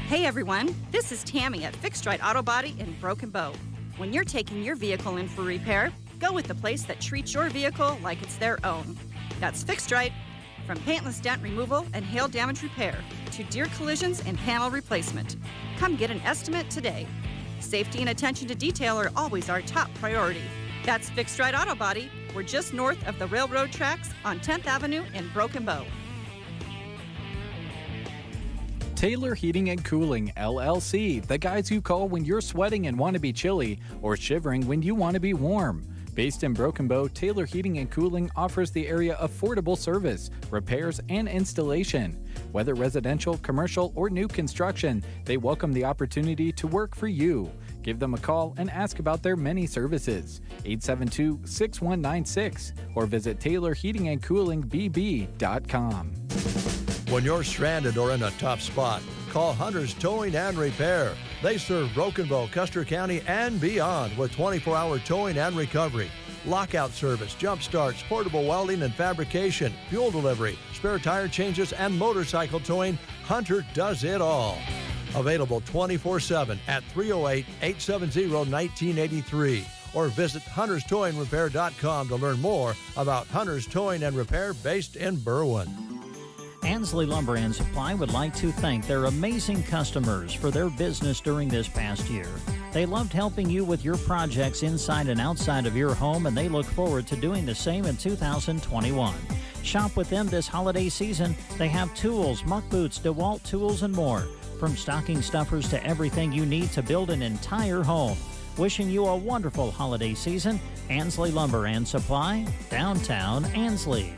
Hey everyone, this is Tammy at Fixed Right Auto Body in Broken Bow. When you're taking your vehicle in for repair, go with the place that treats your vehicle like it's their own. That's Fixed Right. From paintless dent removal and hail damage repair to deer collisions and panel replacement. Come get an estimate today. Safety and attention to detail are always our top priority. That's Fixed Right Auto Body. We're just north of the railroad tracks on 10th Avenue in Broken Bow. Taylor Heating and Cooling, LLC, the guys you call when you're sweating and want to be chilly or shivering when you want to be warm. Based in Broken Bow, Taylor Heating and Cooling offers the area affordable service, repairs, and installation. Whether residential, commercial, or new construction, they welcome the opportunity to work for you. Give them a call and ask about their many services. 872-6196 or visit TaylorHeatingandCoolingBB.com. When you're stranded or in a tough spot, call Hunter's Towing and Repair. They serve Broken Bow, Custer County, and beyond with 24-hour towing and recovery, lockout service, jump starts, portable welding and fabrication, fuel delivery, spare tire changes, and motorcycle towing. Hunter does it all. Available 24/7 at 308-870-1983 or visit hunterstowingrepair.com to learn more about Hunter's Towing and Repair based in Berwyn. Ansley Lumber and Supply would like to thank their amazing customers for their business during this past year. They loved helping you with your projects inside and outside of your home, and they look forward to doing the same in 2021. Shop with them this holiday season. They have tools, muck boots, DeWalt tools, and more. From stocking stuffers to everything you need to build an entire home. Wishing you a wonderful holiday season. Ansley Lumber and Supply, downtown Ansley.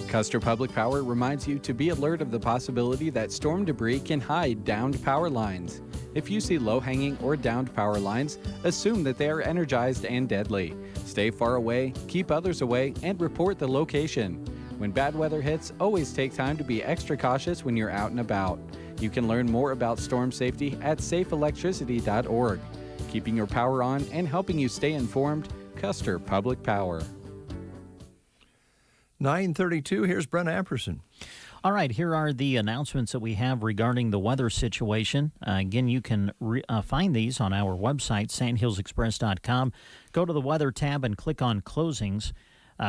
Custer Public Power reminds you to be alert of the possibility that storm debris can hide downed power lines. If you see low-hanging or downed power lines, assume that they are energized and deadly. Stay far away, keep others away, and report the location. When bad weather hits, always take time to be extra cautious when you're out and about. You can learn more about storm safety at safeelectricity.org. Keeping your power on and helping you stay informed, Custer Public Power. 9:32, here's Brent Apperson. All right, here are the announcements that we have regarding the weather situation. Again, you can find these on our website, sandhillsexpress.com. Go to the weather tab and click on closings.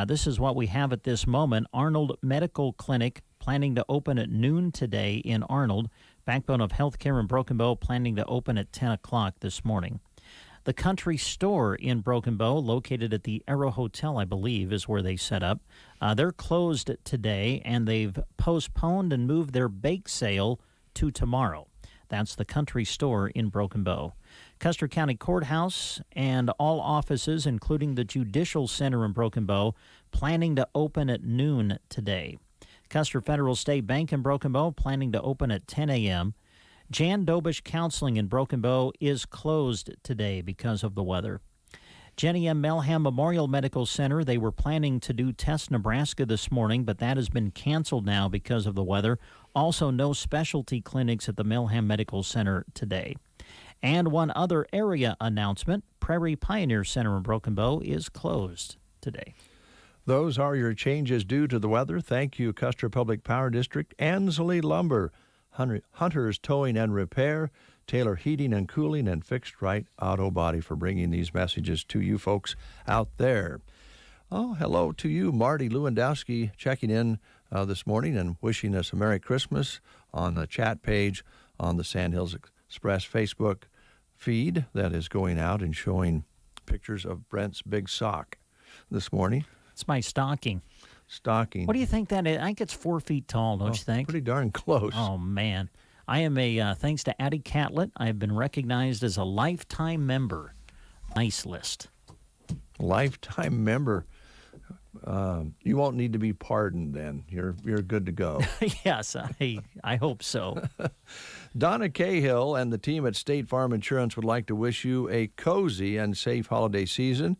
This is what we have at this moment. Arnold Medical Clinic planning to open at noon today in Arnold. Backbone of Healthcare in Broken Bow planning to open at 10 o'clock this morning. The Country Store in Broken Bow, located at the Arrow Hotel, I believe, is where they set up. They're closed today, and they've postponed and moved their bake sale to tomorrow. That's the Country Store in Broken Bow. Custer County Courthouse and all offices, including the Judicial Center in Broken Bow, planning to open at noon today. Custer Federal State Bank in Broken Bow planning to open at 10 a.m. Jan Dobish Counseling in Broken Bow is closed today because of the weather. Jenny M. Milham Memorial Medical Center, they were planning to do Test Nebraska this morning, but that has been canceled now because of the weather. Also, no specialty clinics at the Milham Medical Center today. And one other area announcement, Prairie Pioneer Center in Broken Bow is closed today. Those are your changes due to the weather. Thank you, Custer Public Power District, Ansley Lumber, Hunter's Towing and Repair, Taylor Heating and Cooling, and Fixed Right Auto Body for bringing these messages to you folks out there. Oh, hello to you, Marty Lewandowski, checking in this morning and wishing us a Merry Christmas on the chat page on the Sandhills Express Facebook feed that is going out and showing pictures of Brent's big sock this morning. It's my stocking. Stocking. What do you think that is? I think it's 4 feet tall, don't you think? Pretty darn close. Oh, man. I am thanks to Addie Catlett, I have been recognized as a lifetime member. Nice list. Lifetime member. You won't need to be pardoned then. You're good to go. Yes, I hope so. Donna Cahill and the team at State Farm Insurance would like to wish you a cozy and safe holiday season.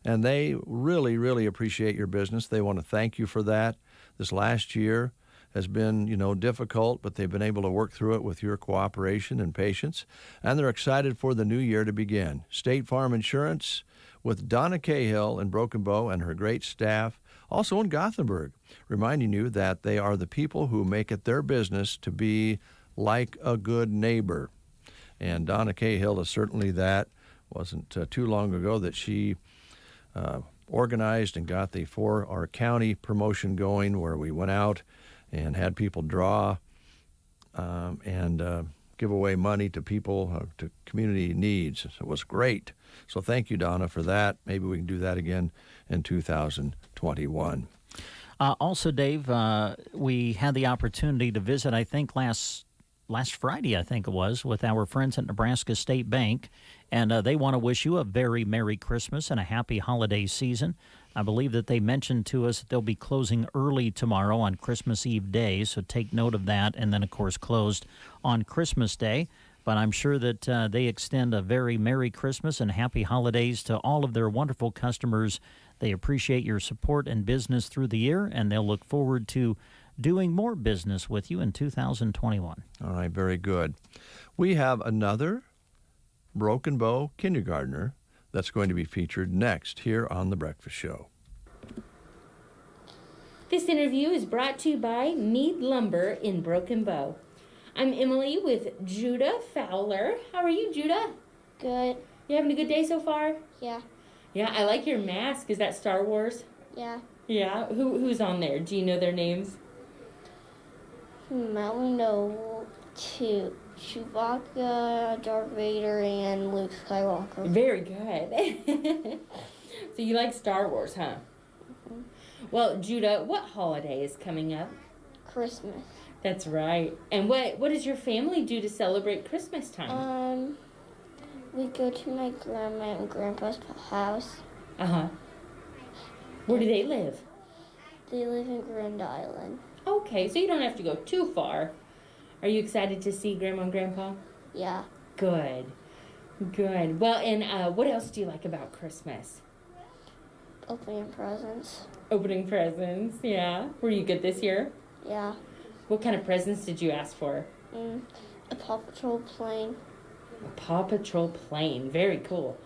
And they really, really appreciate your business. They want to thank you for that. This last year has been, difficult, but they've been able to work through it with your cooperation and patience. And they're excited for the new year to begin. State Farm Insurance with Donna Cahill in Broken Bow and her great staff, also in Gothenburg, reminding you that they are the people who make it their business to be like a good neighbor. And Donna Cahill is certainly that. Wasn't too long ago that she organized and got the For Our County promotion going, where we went out and had people draw and give away money to people, to community needs. It was great. So thank you, Donna, for that. Maybe we can do that again in 2021. Also, Dave, we had the opportunity to visit, I think, last Friday, I think it was, with our friends at Nebraska State Bank, and they want to wish you a very Merry Christmas and a happy holiday season. I believe that they mentioned to us that they'll be closing early tomorrow on Christmas Eve day, so take note of that, and then, of course, closed on Christmas Day. But I'm sure that they extend a very Merry Christmas and happy holidays to all of their wonderful customers. They appreciate your support and business through the year, and they'll look forward to doing more business with you in 2021. All right, very good. We have another Broken Bow kindergartner that's going to be featured next here on The Breakfast Show. This interview is brought to you by Mead Lumber in Broken Bow. I'm Emily with Judah Fowler. How are you, Judah? Good. You having a good day so far? Yeah. Yeah, I like your mask. Is that Star Wars? Yeah. Yeah. Who's on there? Do you know their names? I only know two. Chewbacca, Darth Vader, and Luke Skywalker. Very good. So you like Star Wars, huh? Mm-hmm. Well, Judah, what holiday is coming up? Christmas. That's right. And what does your family do to celebrate Christmas time? We go to my grandma and grandpa's house. Uh-huh. Where do they live? They live in Grand Island. Okay, so you don't have to go too far. Are you excited to see Grandma and Grandpa? Yeah. Good. Good. Well, and what else do you like about Christmas? Opening presents. Opening presents, yeah. Were you good this year? Yeah. What kind of presents did you ask for? A Paw Patrol plane. A Paw Patrol plane. Very cool.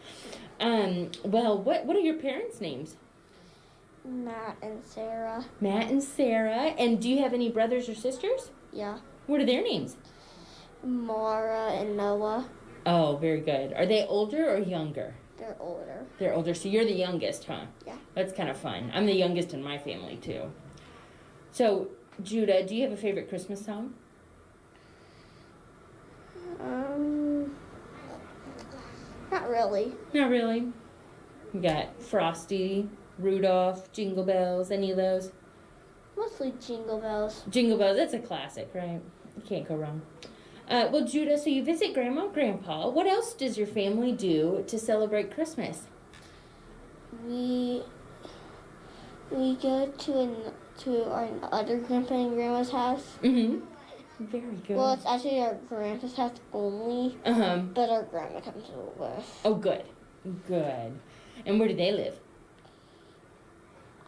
Well, what are your parents' names? Matt and Sarah. Matt and Sarah. And do you have any brothers or sisters? Yeah. What are their names? Mara and Noah. Oh, very good. Are they older or younger? They're older. They're older, so you're the youngest, huh? Yeah. That's kind of fun. I'm the youngest in my family, too. So, Judah, do you have a favorite Christmas song? Not really. Not really. We got Frosty, Rudolph, Jingle Bells, any of those? Mostly Jingle Bells. Jingle Bells, that's a classic, right? You can't go wrong. Well, Judah, so you visit Grandma and Grandpa. What else does your family do to celebrate Christmas? We go to our other grandpa and grandma's house. Mm-hmm. Very good. Well, it's actually our grandpa's house only. Uh-huh. But our grandma comes with. Oh, good. Good. And where do they live?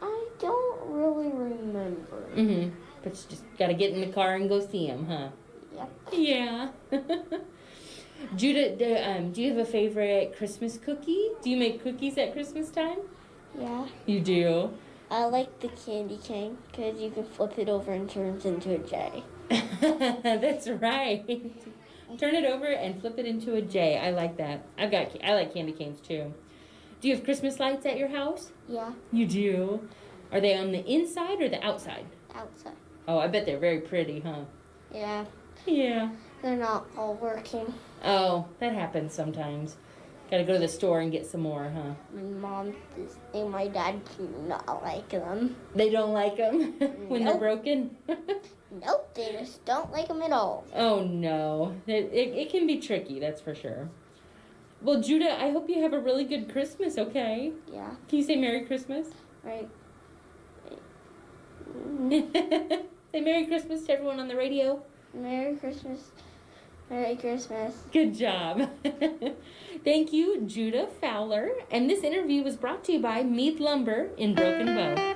I don't really remember. Mm-hmm. But you just got to get in the car and go see them, huh? Yeah. Yeah. Judah, do you have a favorite Christmas cookie? Do you make cookies at Christmas time? Yeah. You do? I like the candy cane because you can flip it over and turn it into a J. That's right. Turn it over and flip it into a J. I like that. I like candy canes too. Do you have Christmas lights at your house? Yeah. You do? Are they on the inside or the outside? Outside. Oh, I bet they're very pretty, huh? Yeah. Yeah. They're not all working. Oh, that happens sometimes. Gotta go to the store and get some more, huh? My mom and my dad do not like them. They don't like them when they're Nope. broken? Nope, they just don't like them at all. Oh, no. It can be tricky, that's for sure. Well, Judah, I hope you have a really good Christmas, okay? Yeah. Can you say Merry Christmas? Right. Say Merry Christmas to everyone on the radio. Merry Christmas. Merry Christmas. Good job. Thank you, Judah Fowler. And this interview was brought to you by Mead Lumber in Broken Bow.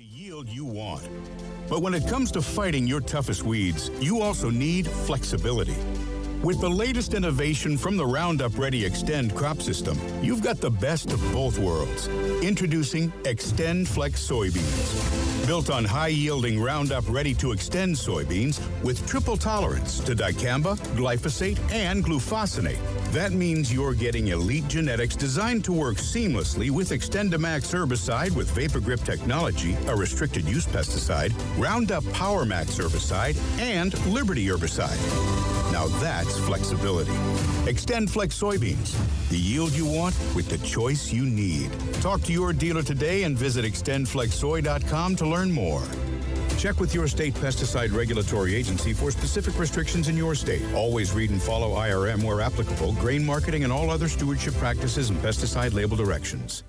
the yield you want. But when it comes to fighting your toughest weeds, you also need flexibility. With the latest innovation from the Roundup Ready Extend crop system, you've got the best of both worlds. Introducing Extendflex Soybeans. Built on high-yielding Roundup Ready to Extend soybeans with triple tolerance to dicamba, glyphosate, and glufosinate. That means you're getting elite genetics designed to work seamlessly with XtendiMax herbicide with Vapor Grip technology, a restricted use pesticide, Roundup Power Max herbicide, and Liberty herbicide. Now that's flexibility. Extendflex Soybeans. The yield you want with the choice you need. Talk to your dealer today and visit extendflexsoy.com to learn more. Check with your state pesticide regulatory agency for specific restrictions in your state. Always read and follow IRM where applicable, grain marketing, and all other stewardship practices and pesticide label directions.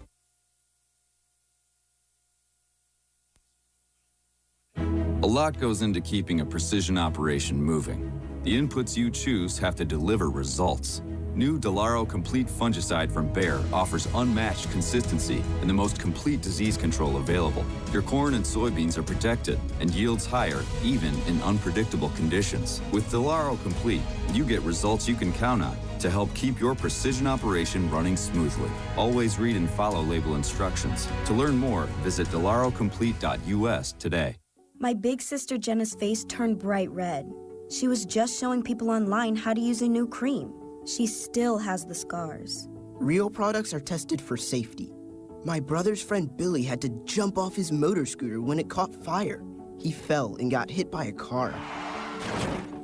A lot goes into keeping a precision operation moving. The inputs you choose have to deliver results. New Delaro Complete Fungicide from Bayer offers unmatched consistency and the most complete disease control available. Your corn and soybeans are protected and yields higher, even in unpredictable conditions. With Delaro Complete, you get results you can count on to help keep your precision operation running smoothly. Always read and follow label instructions. To learn more, visit delarocomplete.us today. My big sister Jenna's face turned bright red. She was just showing people online how to use a new cream. She still has the scars. Real products are tested for safety. My brother's friend Billy had to jump off his motor scooter when it caught fire. He fell and got hit by a car.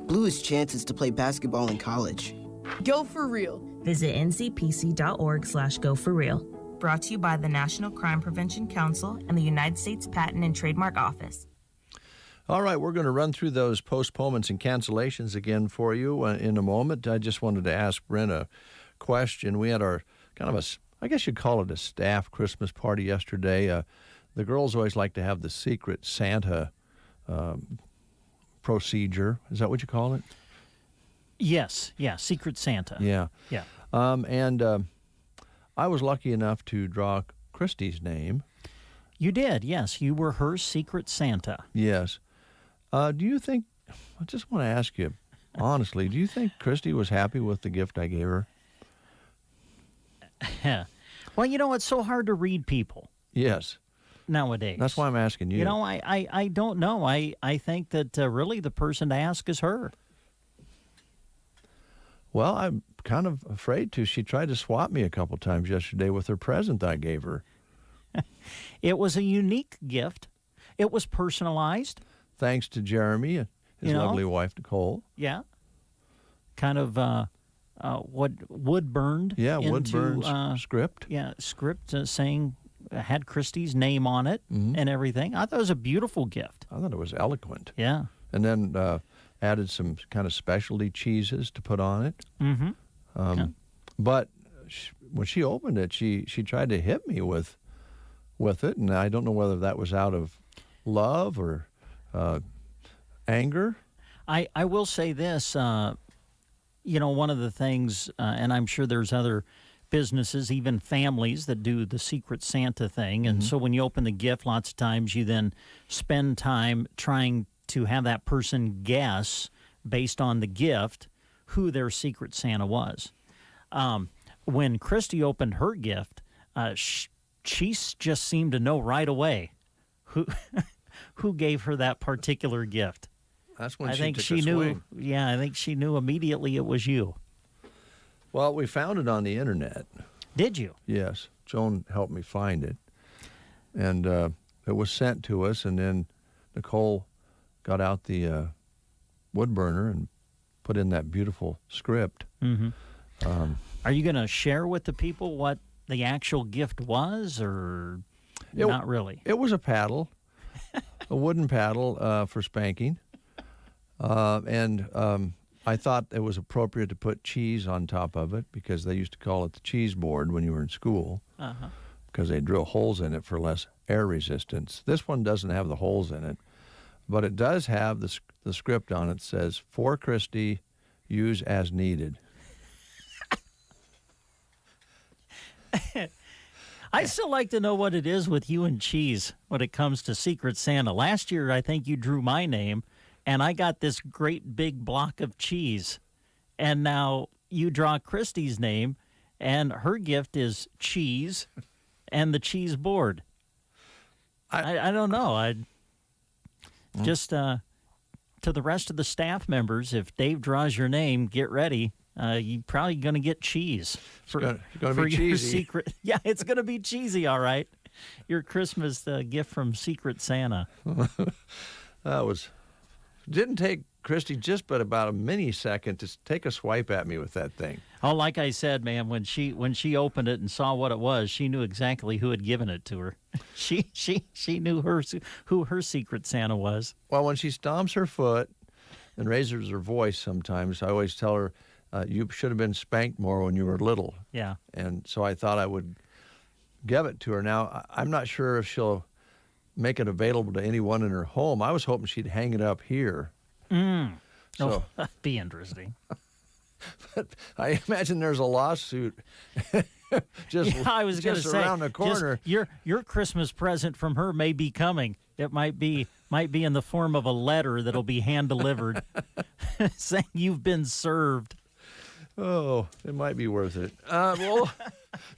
Blew his chances to play basketball in college. Go for real. Visit ncpc.org/go4real. Brought to you by the National Crime Prevention Council and the United States Patent and Trademark Office. All right, we're going to run through those postponements and cancellations again for you in a moment. I just wanted to ask Brent a question. We had our kind of I guess you'd call it a staff Christmas party yesterday. The girls always like to have the Secret Santa procedure. Is that what you call it? Yes, yeah, Secret Santa. Yeah. Yeah. And I was lucky enough to draw Christy's name. You did, yes. You were her Secret Santa. Yes. Do you think, I just want to ask you, honestly, do you think Christy was happy with the gift I gave her? Well, you know, it's so hard to read people. Yes. Nowadays. That's why I'm asking you. You know, I don't know. I think that really the person to ask is her. Well, I'm kind of afraid to. She tried to swap me a couple times yesterday with her present I gave her. It was a unique gift. It was personalized. Thanks to Jeremy and his lovely wife, Nicole. Yeah. Kind of wood burned. Yeah, wood burned script. Yeah, script saying, had Christy's name on it and everything. I thought it was a beautiful gift. I thought it was eloquent. Yeah. And then added some kind of specialty cheeses to put on it. Mm-hmm. But when she opened it, she tried to hit me with it, and I don't know whether that was out of love or anger. I will say this, you know, one of the things, and I'm sure there's other businesses, even families, that do the Secret Santa thing, and so when you open the gift, lots of times you then spend time trying to have that person guess, based on the gift, who their Secret Santa was. When Christy opened her gift, she just seemed to know right away who gave her that particular gift. That's when I she think took she a knew. swing. Yeah, I think she knew immediately it was you. Well, we found it on the internet. Did you? Yes. Joan helped me find it. And it was sent to us, and then Nicole got out the wood burner and put in that beautiful script. Mm-hmm. Are you going to share with the people what the actual gift was, or not really? It was a paddle, a wooden paddle for spanking. And I thought it was appropriate to put cheese on top of it because they used to call it the cheese board when you were in school because they drill holes in it for less air resistance. This one doesn't have the holes in it, but it does have the script on it that says, "For Christy, use as needed." I still like to know what it is with you and cheese when it comes to Secret Santa. Last year, I think you drew my name, and I got this great big block of cheese. And now you draw Christy's name, and her gift is cheese and the cheese board. I don't know. I just to the rest of the staff members, if Dave draws your name, get ready. You're probably going to get cheese for be your cheesy. secret. Yeah, it's going to be cheesy, all right. Your Christmas gift from Secret Santa. Didn't take Christy just but about a millisecond to take a swipe at me with that thing. Oh, like I said, man, when she opened it and saw what it was, she knew exactly who had given it to her. She knew who her Secret Santa was. Well, when she stomps her foot and raises her voice sometimes, I always tell her, you should have been spanked more when you were little. Yeah. And so I thought I would give it to her. Now, I'm not sure if she'll make it available to anyone in her home. I was hoping she'd hang it up here. So, that'd be interesting. But I imagine there's a lawsuit just around the corner. Your Christmas present from her may be coming. It might be in the form of a letter that'll be hand delivered, saying you've been served. Oh, it might be worth it.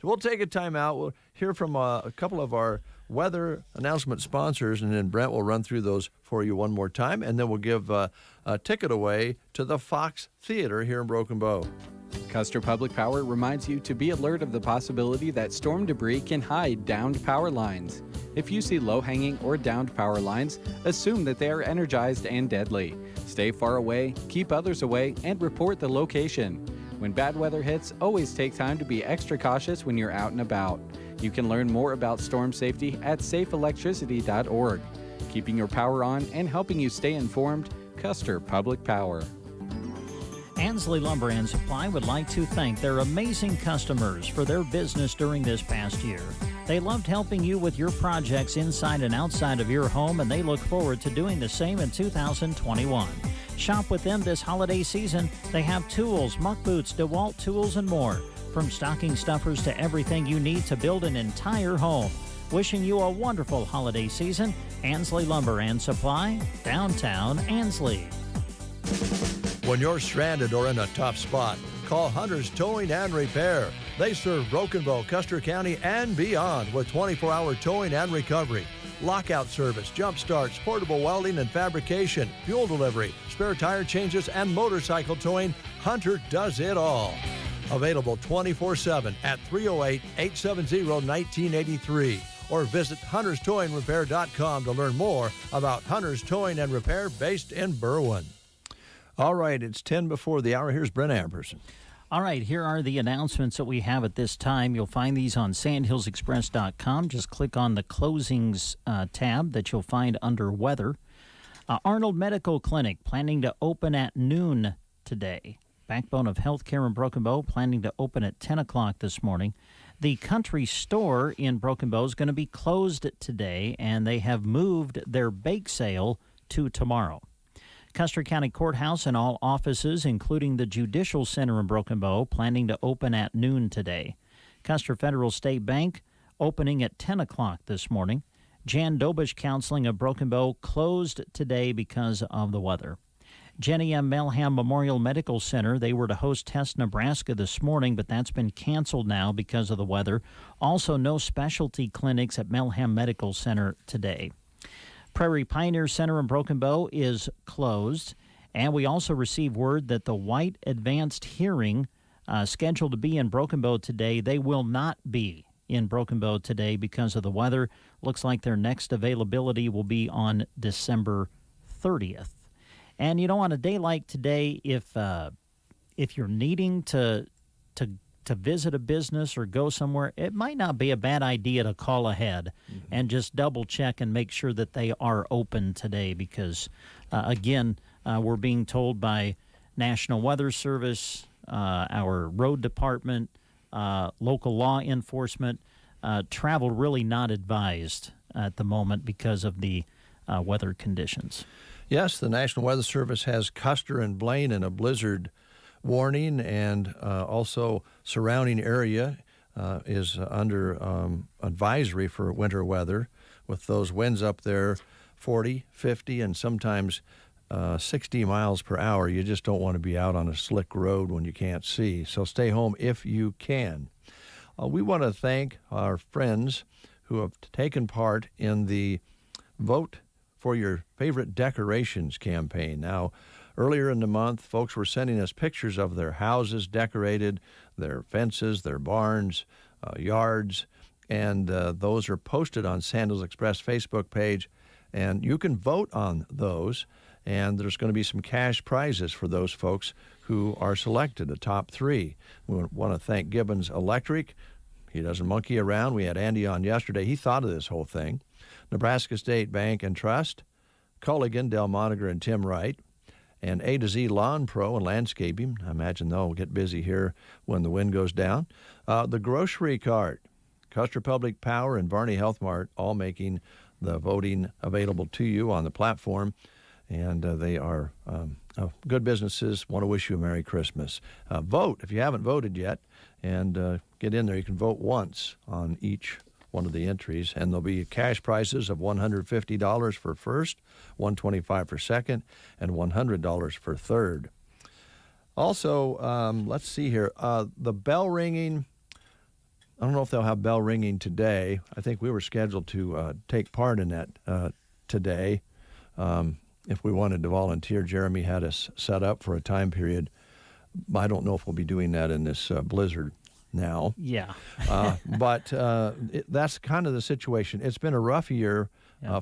We'll take a time out. We'll hear from a couple of our weather announcement sponsors, and then Brent will run through those for you one more time, and then we'll give a ticket away to the Fox Theater here in Broken Bow. Custer Public Power reminds you to be alert of the possibility that storm debris can hide downed power lines. If you see low-hanging or downed power lines, assume that they are energized and deadly. Stay far away, keep others away, and report the location. When bad weather hits, always take time to be extra cautious when you're out and about. You can learn more about storm safety at safeelectricity.org. Keeping your power on and helping you stay informed, Custer Public Power. Ansley Lumber and Supply would like to thank their amazing customers for their business during this past year. They loved helping you with your projects inside and outside of your home, and they look forward to doing the same in 2021. Shop with them this holiday season. They have tools, muck boots, DeWalt tools, and more. From stocking stuffers to everything you need to build an entire home. Wishing you a wonderful holiday season. Ansley Lumber and Supply, downtown Ansley. When you're stranded or in a tough spot, call Hunter's Towing and Repair. They serve Broken Bow, Custer County, and beyond with 24-hour towing and recovery, lockout service, jump starts, portable welding and fabrication, fuel delivery, spare tire changes, and motorcycle towing. Hunter does it all. Available 24/7 at 308-870-1983 or visit hunterstowingrepair.com to learn more about Hunter's Towing and Repair based in Berwyn. All right, it's 10 before the hour. Here's Brent Amberson. All right, here are the announcements that we have at this time. You'll find these on sandhillsexpress.com. Just click on the closings tab that you'll find under weather. Arnold Medical Clinic planning to open at noon today. Backbone of Healthcare in Broken Bow planning to open at 10 o'clock this morning. The Country Store in Broken Bow is going to be closed today, and they have moved their bake sale to tomorrow. Custer County Courthouse and all offices, including the Judicial Center in Broken Bow, planning to open at noon today. Custer Federal State Bank opening at 10 o'clock this morning. Jan Dobish Counseling of Broken Bow closed today because of the weather. Jenny M. Milham Memorial Medical Center, they were to host Test Nebraska this morning, but that's been canceled now because of the weather. Also, no specialty clinics at Milham Medical Center today. Prairie Pioneer Center in Broken Bow is closed, and we also received word that the White Advanced Hearing scheduled to be in Broken Bow today, they will not be in Broken Bow today because of the weather. Looks like their next availability will be on December 30th. And, you know, on a day like today, if you're needing to visit a business or go somewhere, it might not be a bad idea to call ahead and just double check and make sure that they are open today because, again, we're being told by National Weather Service, our road department, local law enforcement, travel really not advised at the moment because of the weather conditions. Yes, the National Weather Service has Custer and Blaine in a blizzard warning and also surrounding area. is under advisory for winter weather with those winds up there 40, 50, and sometimes 60 miles per hour. You just don't want to be out on a slick road when you can't see. So stay home if you can. We want to thank our friends who have taken part in the Vote for Your Favorite Decorations campaign. Now, earlier in the month, folks were sending us pictures of their houses decorated, their fences, their barns, yards, and those are posted on Sandals Express Facebook page, and you can vote on those, and there's going to be some cash prizes for those folks who are selected, the top 3. We want to thank Gibbons Electric. He doesn't monkey around. We had Andy on yesterday. He thought of this whole thing. Nebraska State Bank and Trust, Culligan, Del Moniger, and Tim Wright, and A to Z Lawn Pro and Landscaping. I imagine they'll get busy here when the wind goes down. The Grocery Cart, Custer Public Power, and Varney Health Mart, all making the voting available to you on the platform. And they are good businesses. Want to wish you a Merry Christmas. Vote if you haven't voted yet, and get in there. You can vote once on each one of the entries, and there'll be cash prizes of $150 for first, $125 for second, and $100 for third. Also, let's see here. The bell ringing, I don't know if they'll have bell ringing today. I think we were scheduled to take part in that today. If we wanted to volunteer, Jeremy had us set up for a time period. I don't know if we'll be doing that in this blizzard now. Yeah. But that's kind of the situation. It's been a rough year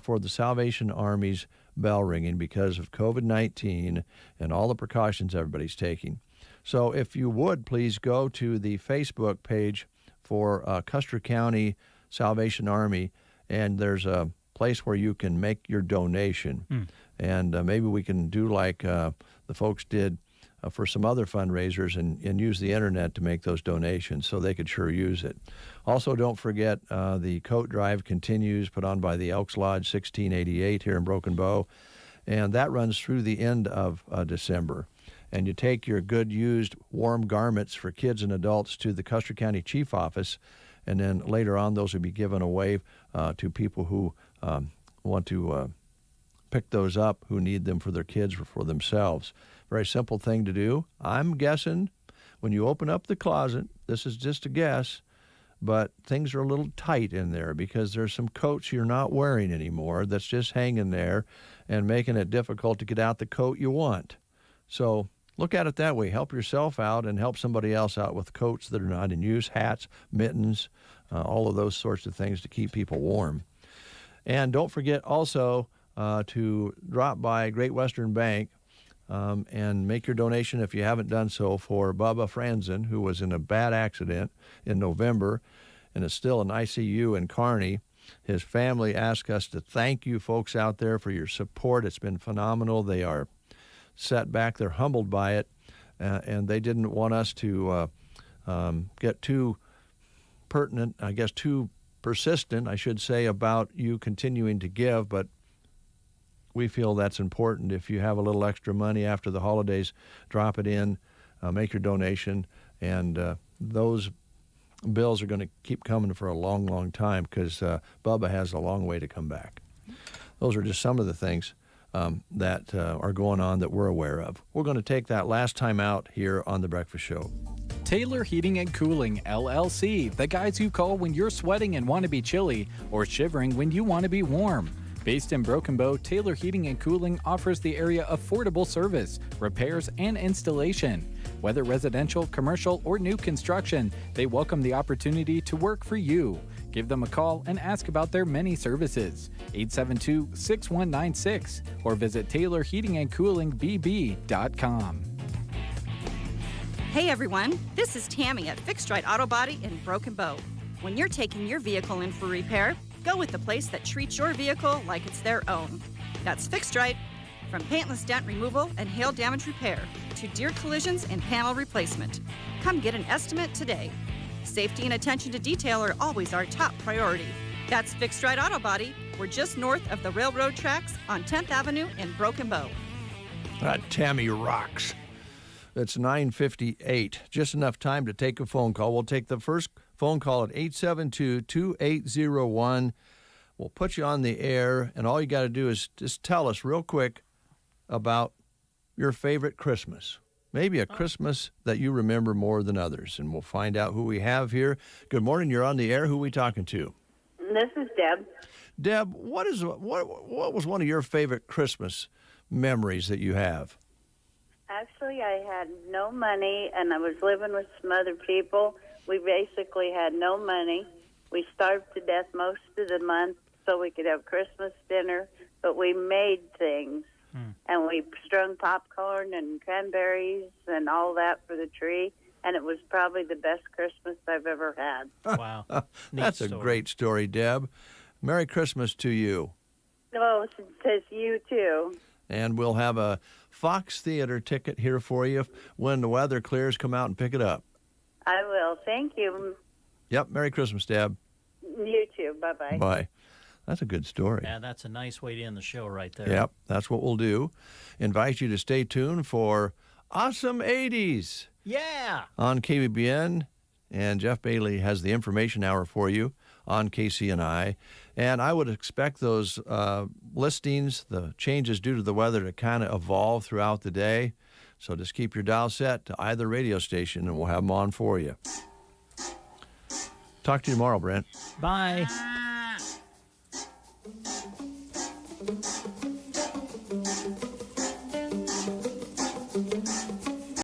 for the Salvation Army's bell ringing because of COVID-19 and all the precautions everybody's taking. So if you would, please go to the Facebook page for Custer County Salvation Army, and there's a place where you can make your donation. And maybe we can do like the folks did for some other fundraisers and use the internet to make those donations, so they could sure use it. Also, don't forget the coat drive continues, put on by the Elks Lodge 1688 here in Broken Bow, and that runs through the end of December. And you take your good used warm garments for kids and adults to the Custer County Chief Office, and then later on those will be given away to people who want to pick those up, who need them for their kids or for themselves. Very simple thing to do. I'm guessing when you open up the closet, this is just a guess, but things are a little tight in there because there's some coats you're not wearing anymore that's just hanging there and making it difficult to get out the coat you want. So look at it that way. Help yourself out and help somebody else out with coats that are not in use, hats, mittens, all of those sorts of things to keep people warm. And don't forget also to drop by Great Western Bank and make your donation if you haven't done so for Bubba Franzen, who was in a bad accident in November and is still in ICU in Kearney. His family asked us to thank you folks out there for your support. It's been phenomenal. They are set back. They're humbled by it, and they didn't want us to get too pertinent, I guess too persistent, I should say, about you continuing to give, but we feel that's important. If you have a little extra money after the holidays, drop it in, make your donation, and those bills are going to keep coming for a long, long time because Bubba has a long way to come back. Those are just some of the things that are going on that we're aware of. We're going to take that last time out here on The Breakfast Show. Taylor Heating and Cooling, LLC, the guys you call when you're sweating and want to be chilly or shivering when you want to be warm. Based in Broken Bow, Taylor Heating and Cooling offers the area affordable service, repairs, and installation. Whether residential, commercial, or new construction, they welcome the opportunity to work for you. Give them a call and ask about their many services. 872-6196 or visit TaylorHeatingandCoolingBB.com. Hey everyone, this is Tammy at Fixed Right Auto Body in Broken Bow. When you're taking your vehicle in for repair, go with the place that treats your vehicle like it's their own. That's Fixed Right. From paintless dent removal and hail damage repair to deer collisions and panel replacement. Come get an estimate today. Safety and attention to detail are always our top priority. That's Fixed Right Auto Body. We're just north of the railroad tracks on 10th Avenue in Broken Bow. That Tammy rocks. It's 9:58. Just enough time to take a phone call. We'll take the first Phone call at 872-2801. We'll put you on the air, and all you got to do is just tell us real quick about your favorite Christmas. Maybe a Christmas that you remember more than others, and we'll find out who we have here. Good morning. You're on the air. Who are we talking to? This is Deb. Deb, what was one of your favorite Christmas memories that you have? Actually, I had no money, and I was living with some other people. We basically had no money. We starved to death most of the month so we could have Christmas dinner, but we made things. And we strung popcorn and cranberries and all that for the tree, and it was probably the best Christmas I've ever had. Wow. That's a great story, Deb. Merry Christmas to you. Oh, it says you too. And we'll have a Fox Theater ticket here for you when the weather clears. Come out and pick it up. I will. Thank you. Yep. Merry Christmas, Deb. You too. Bye-bye. Bye. That's a good story. Yeah, that's a nice way to end the show right there. Yep, that's what we'll do. Invite you to stay tuned for Awesome 80s. Yeah. On KBBN, and Jeff Bailey has the information hour for you on KCNI. And I would expect those listings, the changes due to the weather, to kind of evolve throughout the day. So just keep your dial set to either radio station, and we'll have them on for you. Talk to you tomorrow, Brent. Bye.